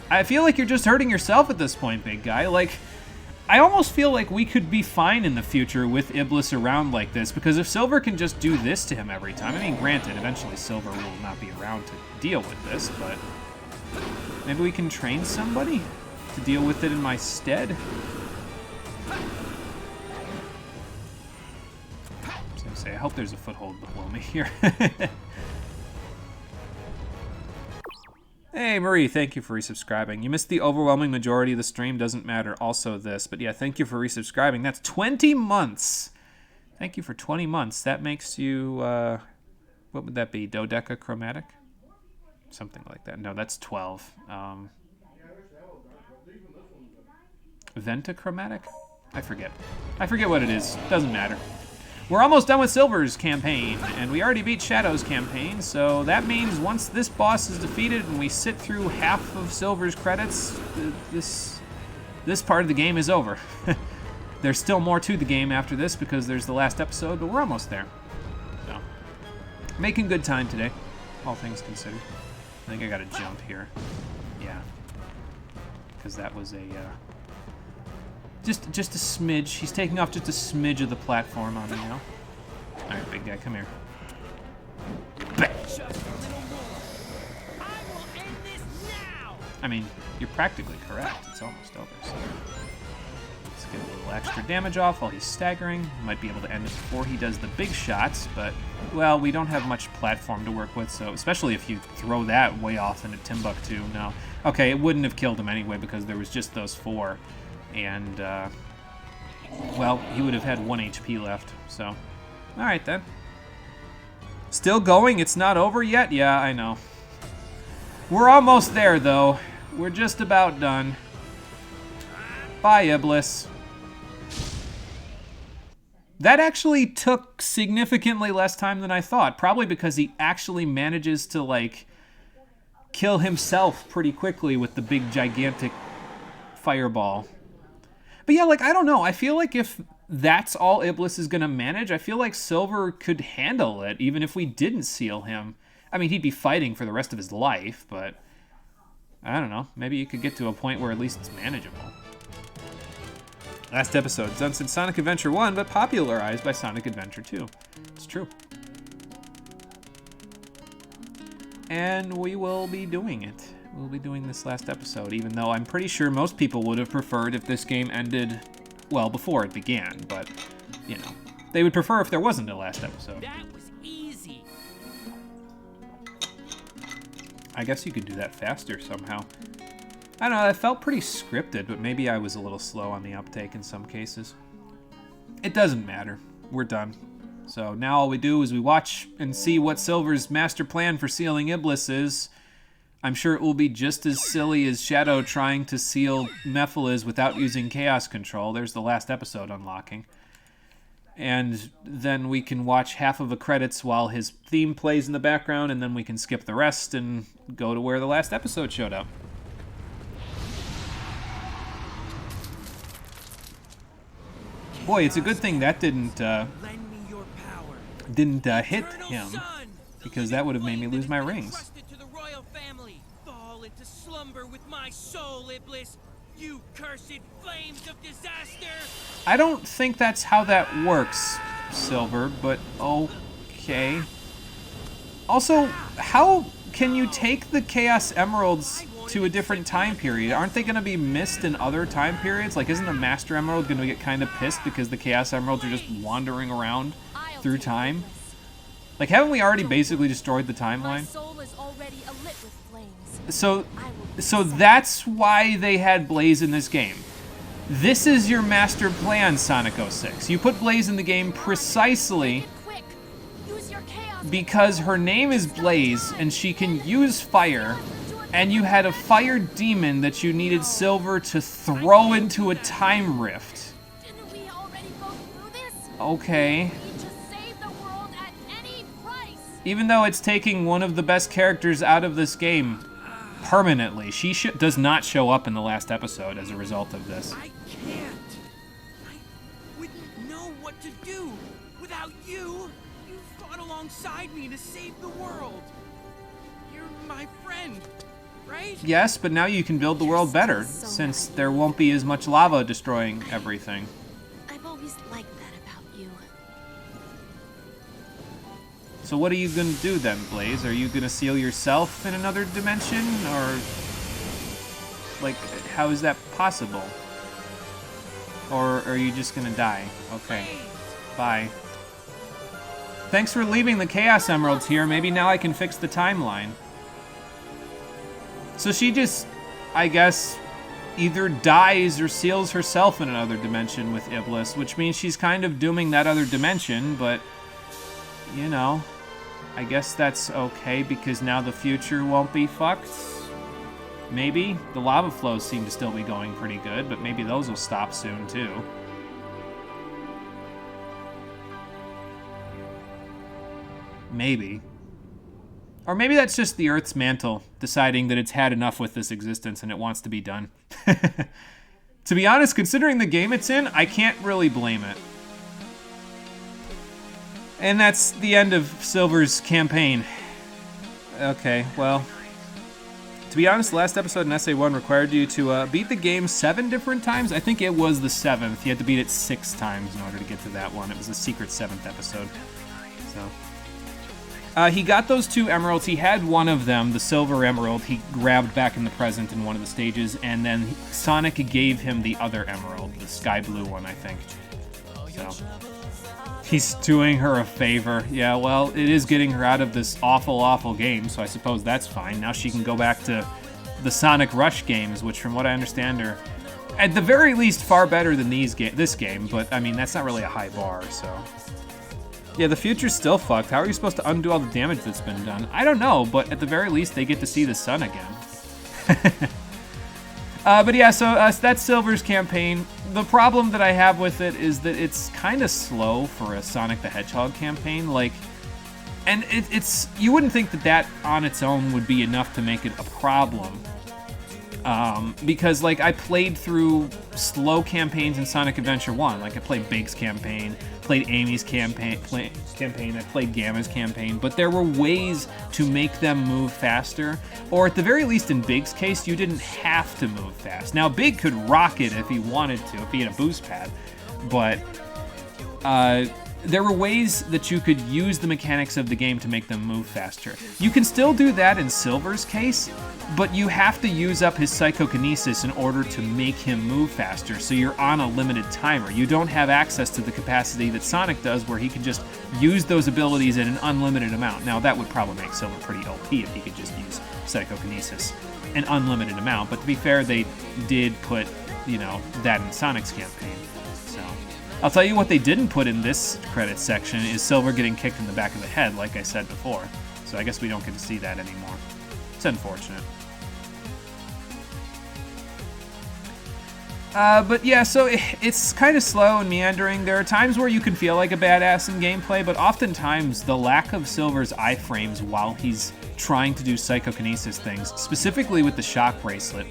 I feel like you're just hurting yourself at this point, big guy. Like, I almost feel like we could be fine in the future with Iblis around like this, because if Silver can just do this to him every time, I mean, granted, eventually Silver will not be around to deal with this, but maybe we can train somebody to deal with it in my stead. I was gonna say, I hope there's a foothold below me here. Hey, Marie, thank you for resubscribing. You missed the overwhelming majority of the stream, doesn't matter. Also this, but yeah, thank you for resubscribing. That's 20 months. Thank you for 20 months. That makes you, what would that be? Dodecachromatic? Something like that. No, that's 12. Ventachromatic? I forget. I forget what it is. Doesn't matter. we're almost done with Silver's campaign, and we already beat Shadow's campaign, so that means once this boss is defeated and we sit through half of Silver's credits, this part of the game is over. There's still more to the game after this because there's the last episode, but we're almost there. So, making good time today, all things considered. I think I gotta jump here. Yeah. Because that was a, just a smidge. He's taking off just a smidge of the platform on me now. Alright, big guy, come here. Just a little more. I will end this now. I mean, you're practically correct. It's almost over, so... Let's get a little extra damage off while he's staggering. Might be able to end it before he does the big shots, but, well, we don't have much platform to work with, so especially if you throw that way off into Timbuktu, no. Okay, it wouldn't have killed him anyway because there was just those 4. And, well, he would have had 1 HP left, so. Alright then. Still going? It's not over yet? Yeah, I know. We're almost there, though. We're just about done. Bye, Iblis. That actually took significantly less time than I thought, probably because he actually manages to, like, kill himself pretty quickly with the big, gigantic fireball. But yeah, like, I don't know. I feel like if that's all Iblis is going to manage, I feel like Silver could handle it, even if we didn't seal him. I mean, he'd be fighting for the rest of his life, but I don't know. Maybe you could get to a point where at least it's manageable. Last episode, done since Sonic Adventure 1, but popularized by Sonic Adventure 2. It's true. And we will be doing it. We'll be doing this last episode, even though I'm pretty sure most people would have preferred if this game ended, well, before it began, but, you know, they would prefer if there wasn't a last episode. That was easy. I guess you could do that faster somehow. I don't know, that felt pretty scripted, but maybe I was a little slow on the uptake in some cases. It doesn't matter. We're done. So now all we do is we watch and see what Silver's master plan for sealing Iblis is. I'm sure it will be just as silly as Shadow trying to seal Mephiles without using Chaos Control. There's the last episode unlocking. And then we can watch half of the credits while his theme plays in the background, and then we can skip the rest and go to where the last episode showed up. Boy, it's a good thing that didn't Lend me your power. hit Eternal him, sun, because that would have made me lose my rings. entrusted to the royal family. Fall into slumber with my soul, Iblis. You cursed flames of disaster. I don't think that's how that works, Silver, but okay. Also, how can you take the Chaos Emeralds to a different time period? Aren't they going to be missed in other time periods? Like, isn't the Master Emerald going to get kind of pissed because the Chaos Emeralds are just wandering around through time? Like, haven't we already basically destroyed the My timeline? soul is already alit with flames. So that's why they had Blaze in this game. This is your master plan, Sonic 06. You put Blaze in the game precisely Quick, use your chaos. because her name is Blaze and she can use fire, and you had a fire demon that you needed Silver to throw into a time rift. Didn't we already go through this? Okay. We need to save the world at any price. Even though it's taking one of the best characters out of this game permanently, she does not show up in the last episode as a result of this. I can't. I wouldn't know what to do without you. You fought alongside me to save the world. You're my friend, right? Yes, but now you can build the world better, since there won't be as much lava destroying everything. I've always liked that about you. So what are you gonna do then, Blaze? Are you gonna seal yourself in another dimension, or... like, how is that possible? Or are you just gonna die? Okay. Bye. Thanks for leaving the Chaos Emeralds here. Maybe now I can fix the timeline. So she just, I guess, either dies or seals herself in another dimension with Iblis, which means she's kind of dooming that other dimension, but, you know, I guess that's okay because now the future won't be fucked. Maybe. The lava flows seem to still be going pretty good, but maybe those will stop soon too. Maybe. Or maybe that's just the Earth's mantle deciding that it's had enough with this existence and it wants to be done. To be honest, considering the game it's in, I can't really blame it. And that's the end of Silver's campaign. Okay, well, to be honest, the last episode in SA1 required you to beat the game 7 different times. I think it was the 7th. You had to beat it 6 times in order to get to that one. It was the secret 7th episode. So, he got those 2 emeralds. He had one of them, the silver emerald, he grabbed back in the present in one of the stages, and then Sonic gave him the other emerald, the sky blue one, I think. So, he's doing her a favor. Yeah, well, it is getting her out of this awful, awful game, so I suppose that's fine. Now she can go back to the Sonic Rush games, which from what I understand are, at the very least, far better than this game, but, I mean, that's not really a high bar, so... Yeah, the future's still fucked. How are you supposed to undo all the damage that's been done? I don't know, but at the very least, they get to see the sun again. But yeah, so that's Silver's campaign. The problem that I have with it is that it's kind of slow for a Sonic the Hedgehog campaign. Like, and it's you wouldn't think that on its own would be enough to make it a problem. Because, like, I played through slow campaigns in Sonic Adventure 1. Like, I played Big's campaign, played Amy's campaign, I played Gamma's campaign, but there were ways to make them move faster, or at the very least in Big's case, you didn't have to move fast. Now, Big could rock it if he wanted to, if he had a boost pad, but there were ways that you could use the mechanics of the game to make them move faster. You can still do that in Silver's case, but you have to use up his psychokinesis in order to make him move faster, so you're on a limited timer. You don't have access to the capacity that Sonic does, where he can just use those abilities in an unlimited amount. Now, that would probably make Silver pretty OP if he could just use psychokinesis an unlimited amount, but to be fair, they did put, you know, that in Sonic's campaign. So, I'll tell you what they didn't put in this credits section is Silver getting kicked in the back of the head, like I said before. So I guess we don't get to see that anymore. It's unfortunate. But yeah, so it's kind of slow and meandering. There are times where you can feel like a badass in gameplay, but oftentimes the lack of Silver's iframes while he's trying to do psychokinesis things, specifically with the shock bracelet,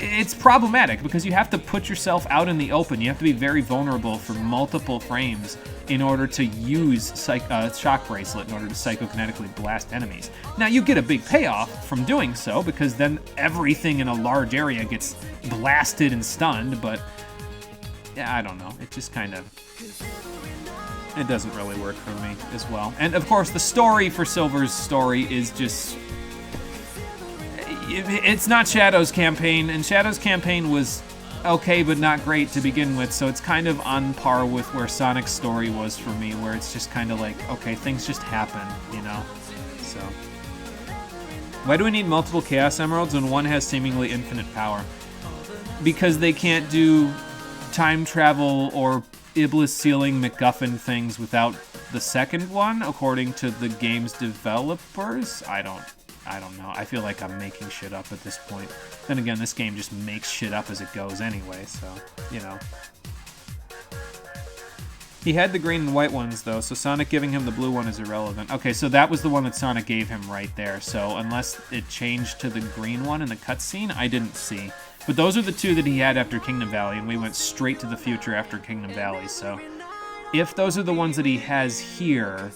it's problematic because you have to put yourself out in the open. You have to be very vulnerable for multiple frames in order to use shock bracelet in order to psychokinetically blast enemies. Now, you get a big payoff from doing so because then everything in a large area gets blasted and stunned, but yeah, I don't know. It just kind of... it doesn't really work for me as well. And of course, the story for Silver's story is just... it's not Shadow's campaign, and Shadow's campaign was okay but not great to begin with, so it's kind of on par with where Sonic's story was for me, where it's just kind of like, okay, things just happen, you know? So, why do we need multiple Chaos Emeralds when one has seemingly infinite power? Because they can't do time travel or Iblis ceiling MacGuffin things without the second one, according to the game's developers? I don't know. I feel like I'm making shit up at this point. Then again, this game just makes shit up as it goes anyway, so, you know. He had the green and white ones, though, so Sonic giving him the blue one is irrelevant. Okay, so that was the one that Sonic gave him right there, so unless it changed to the green one in the cutscene, I didn't see. But those are the 2 that he had after Kingdom Valley, and we went straight to the future after Kingdom Valley, so if those are the ones that he has here,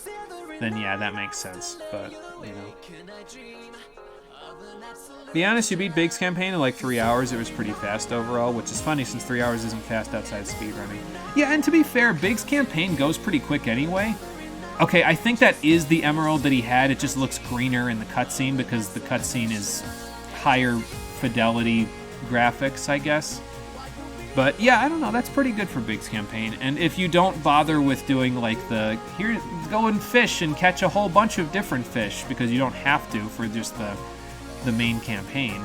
then yeah, that makes sense, but, you know. Be honest, you beat Big's campaign in like 3 hours. It was pretty fast overall, which is funny since 3 hours isn't fast outside speedrunning. Yeah, and to be fair, Big's campaign goes pretty quick anyway. Okay, I think that is the emerald that he had. It just looks greener in the cutscene because the cutscene is higher fidelity graphics, I guess. But yeah, I don't know, that's pretty good for Big's campaign. And if you don't bother with doing like the, here, go and fish and catch a whole bunch of different fish, because you don't have to for just the main campaign,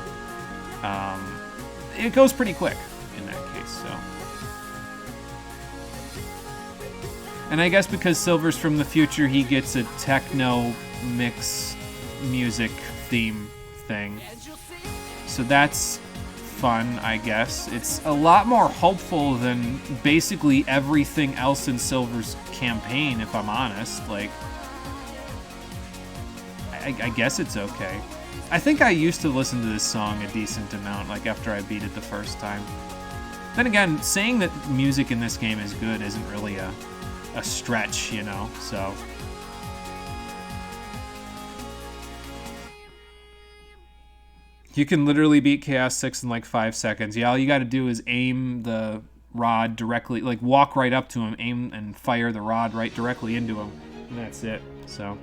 it goes pretty quick in that case, so. And I guess because Silver's from the future, he gets a techno mix music theme thing. So that's fun, I guess. It's a lot more hopeful than basically everything else in Silver's campaign, if I'm honest. Like, I guess it's okay. I think I used to listen to this song a decent amount, like after I beat it the first time. Then again, saying that music in this game is good isn't really a stretch, you know, so. You can literally beat Chaos 6 in like 5 seconds. Yeah, all you gotta do is aim the rod directly, like walk right up to him, aim and fire the rod right directly into him, and that's it, so.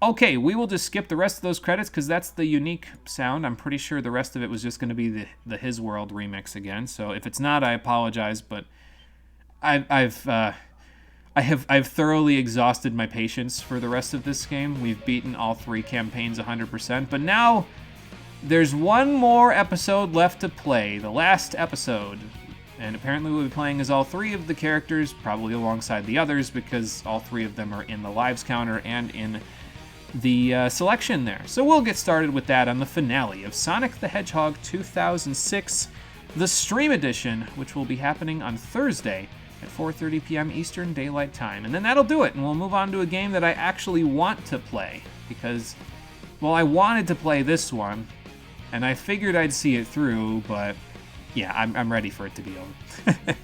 Okay, we will just skip the rest of those credits because that's the unique sound. I'm pretty sure the rest of it was just going to be the His World remix again. So if it's not, I apologize, but I've thoroughly exhausted my patience for the rest of this game. We've beaten all 3 campaigns 100%, but now there's one more episode left to play, the last episode. And apparently we'll be playing as all 3 of the characters, probably alongside the others, because all 3 of them are in the lives counter and in the selection there. So we'll get started with that on the finale of Sonic the Hedgehog 2006, the Stream Edition, which will be happening on Thursday at 4:30 p.m. Eastern Daylight Time. And then that'll do it, and we'll move on to a game that I actually want to play, because, well, I wanted to play this one, and I figured I'd see it through, but yeah, I'm ready for it to be over.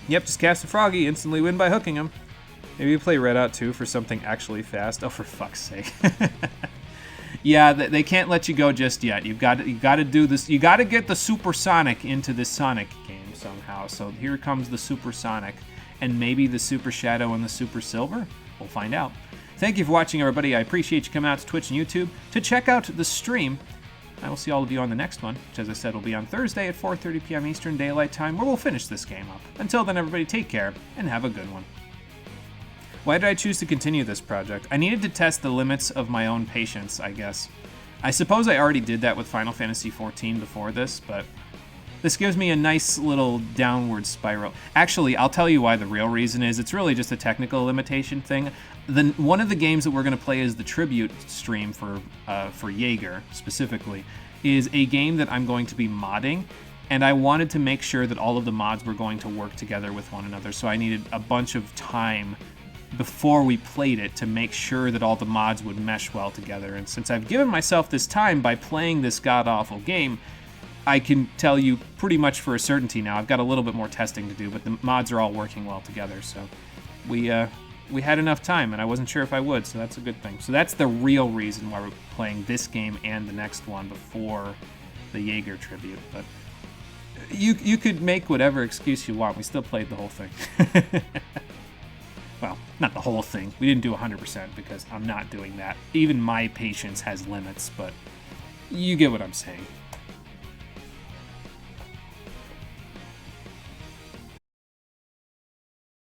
Yep, just cast a Froggy, instantly win by hooking him. Maybe play Redout 2 for something actually fast. Oh, for fuck's sake. Yeah, they can't let you go just yet. You got to do this. You got to get the Super Sonic into this Sonic game somehow. So here comes the Super Sonic, and maybe the Super Shadow and the Super Silver. We'll find out. Thank you for watching, everybody. I appreciate you coming out to Twitch and YouTube to check out the stream. I will see all of you on the next one, which, as I said, will be on Thursday at 4:30 p.m. Eastern Daylight Time, where we'll finish this game up. Until then, everybody, take care and have a good one. Why did I choose to continue this project? I needed to test the limits of my own patience, I guess. I suppose I already did that with Final Fantasy XIV before this, but this gives me a nice little downward spiral. Actually, I'll tell you why the real reason is. It's really just a technical limitation thing. One of the games that we're going to play as the tribute stream for Jaeger, specifically, is a game that I'm going to be modding, and I wanted to make sure that all of the mods were going to work together with one another, so I needed a bunch of time before we played it to make sure that all the mods would mesh well together. And since I've given myself this time by playing this god-awful game, I can tell you pretty much for a certainty now. I've got a little bit more testing to do, but the mods are all working well together. So we had enough time, and I wasn't sure if I would, so that's a good thing. So that's the real reason why we're playing this game and the next one before the Jaeger tribute. But you could make whatever excuse you want. We still played the whole thing. Well, not the whole thing. We didn't do 100% because I'm not doing that. Even my patience has limits, but you get what I'm saying.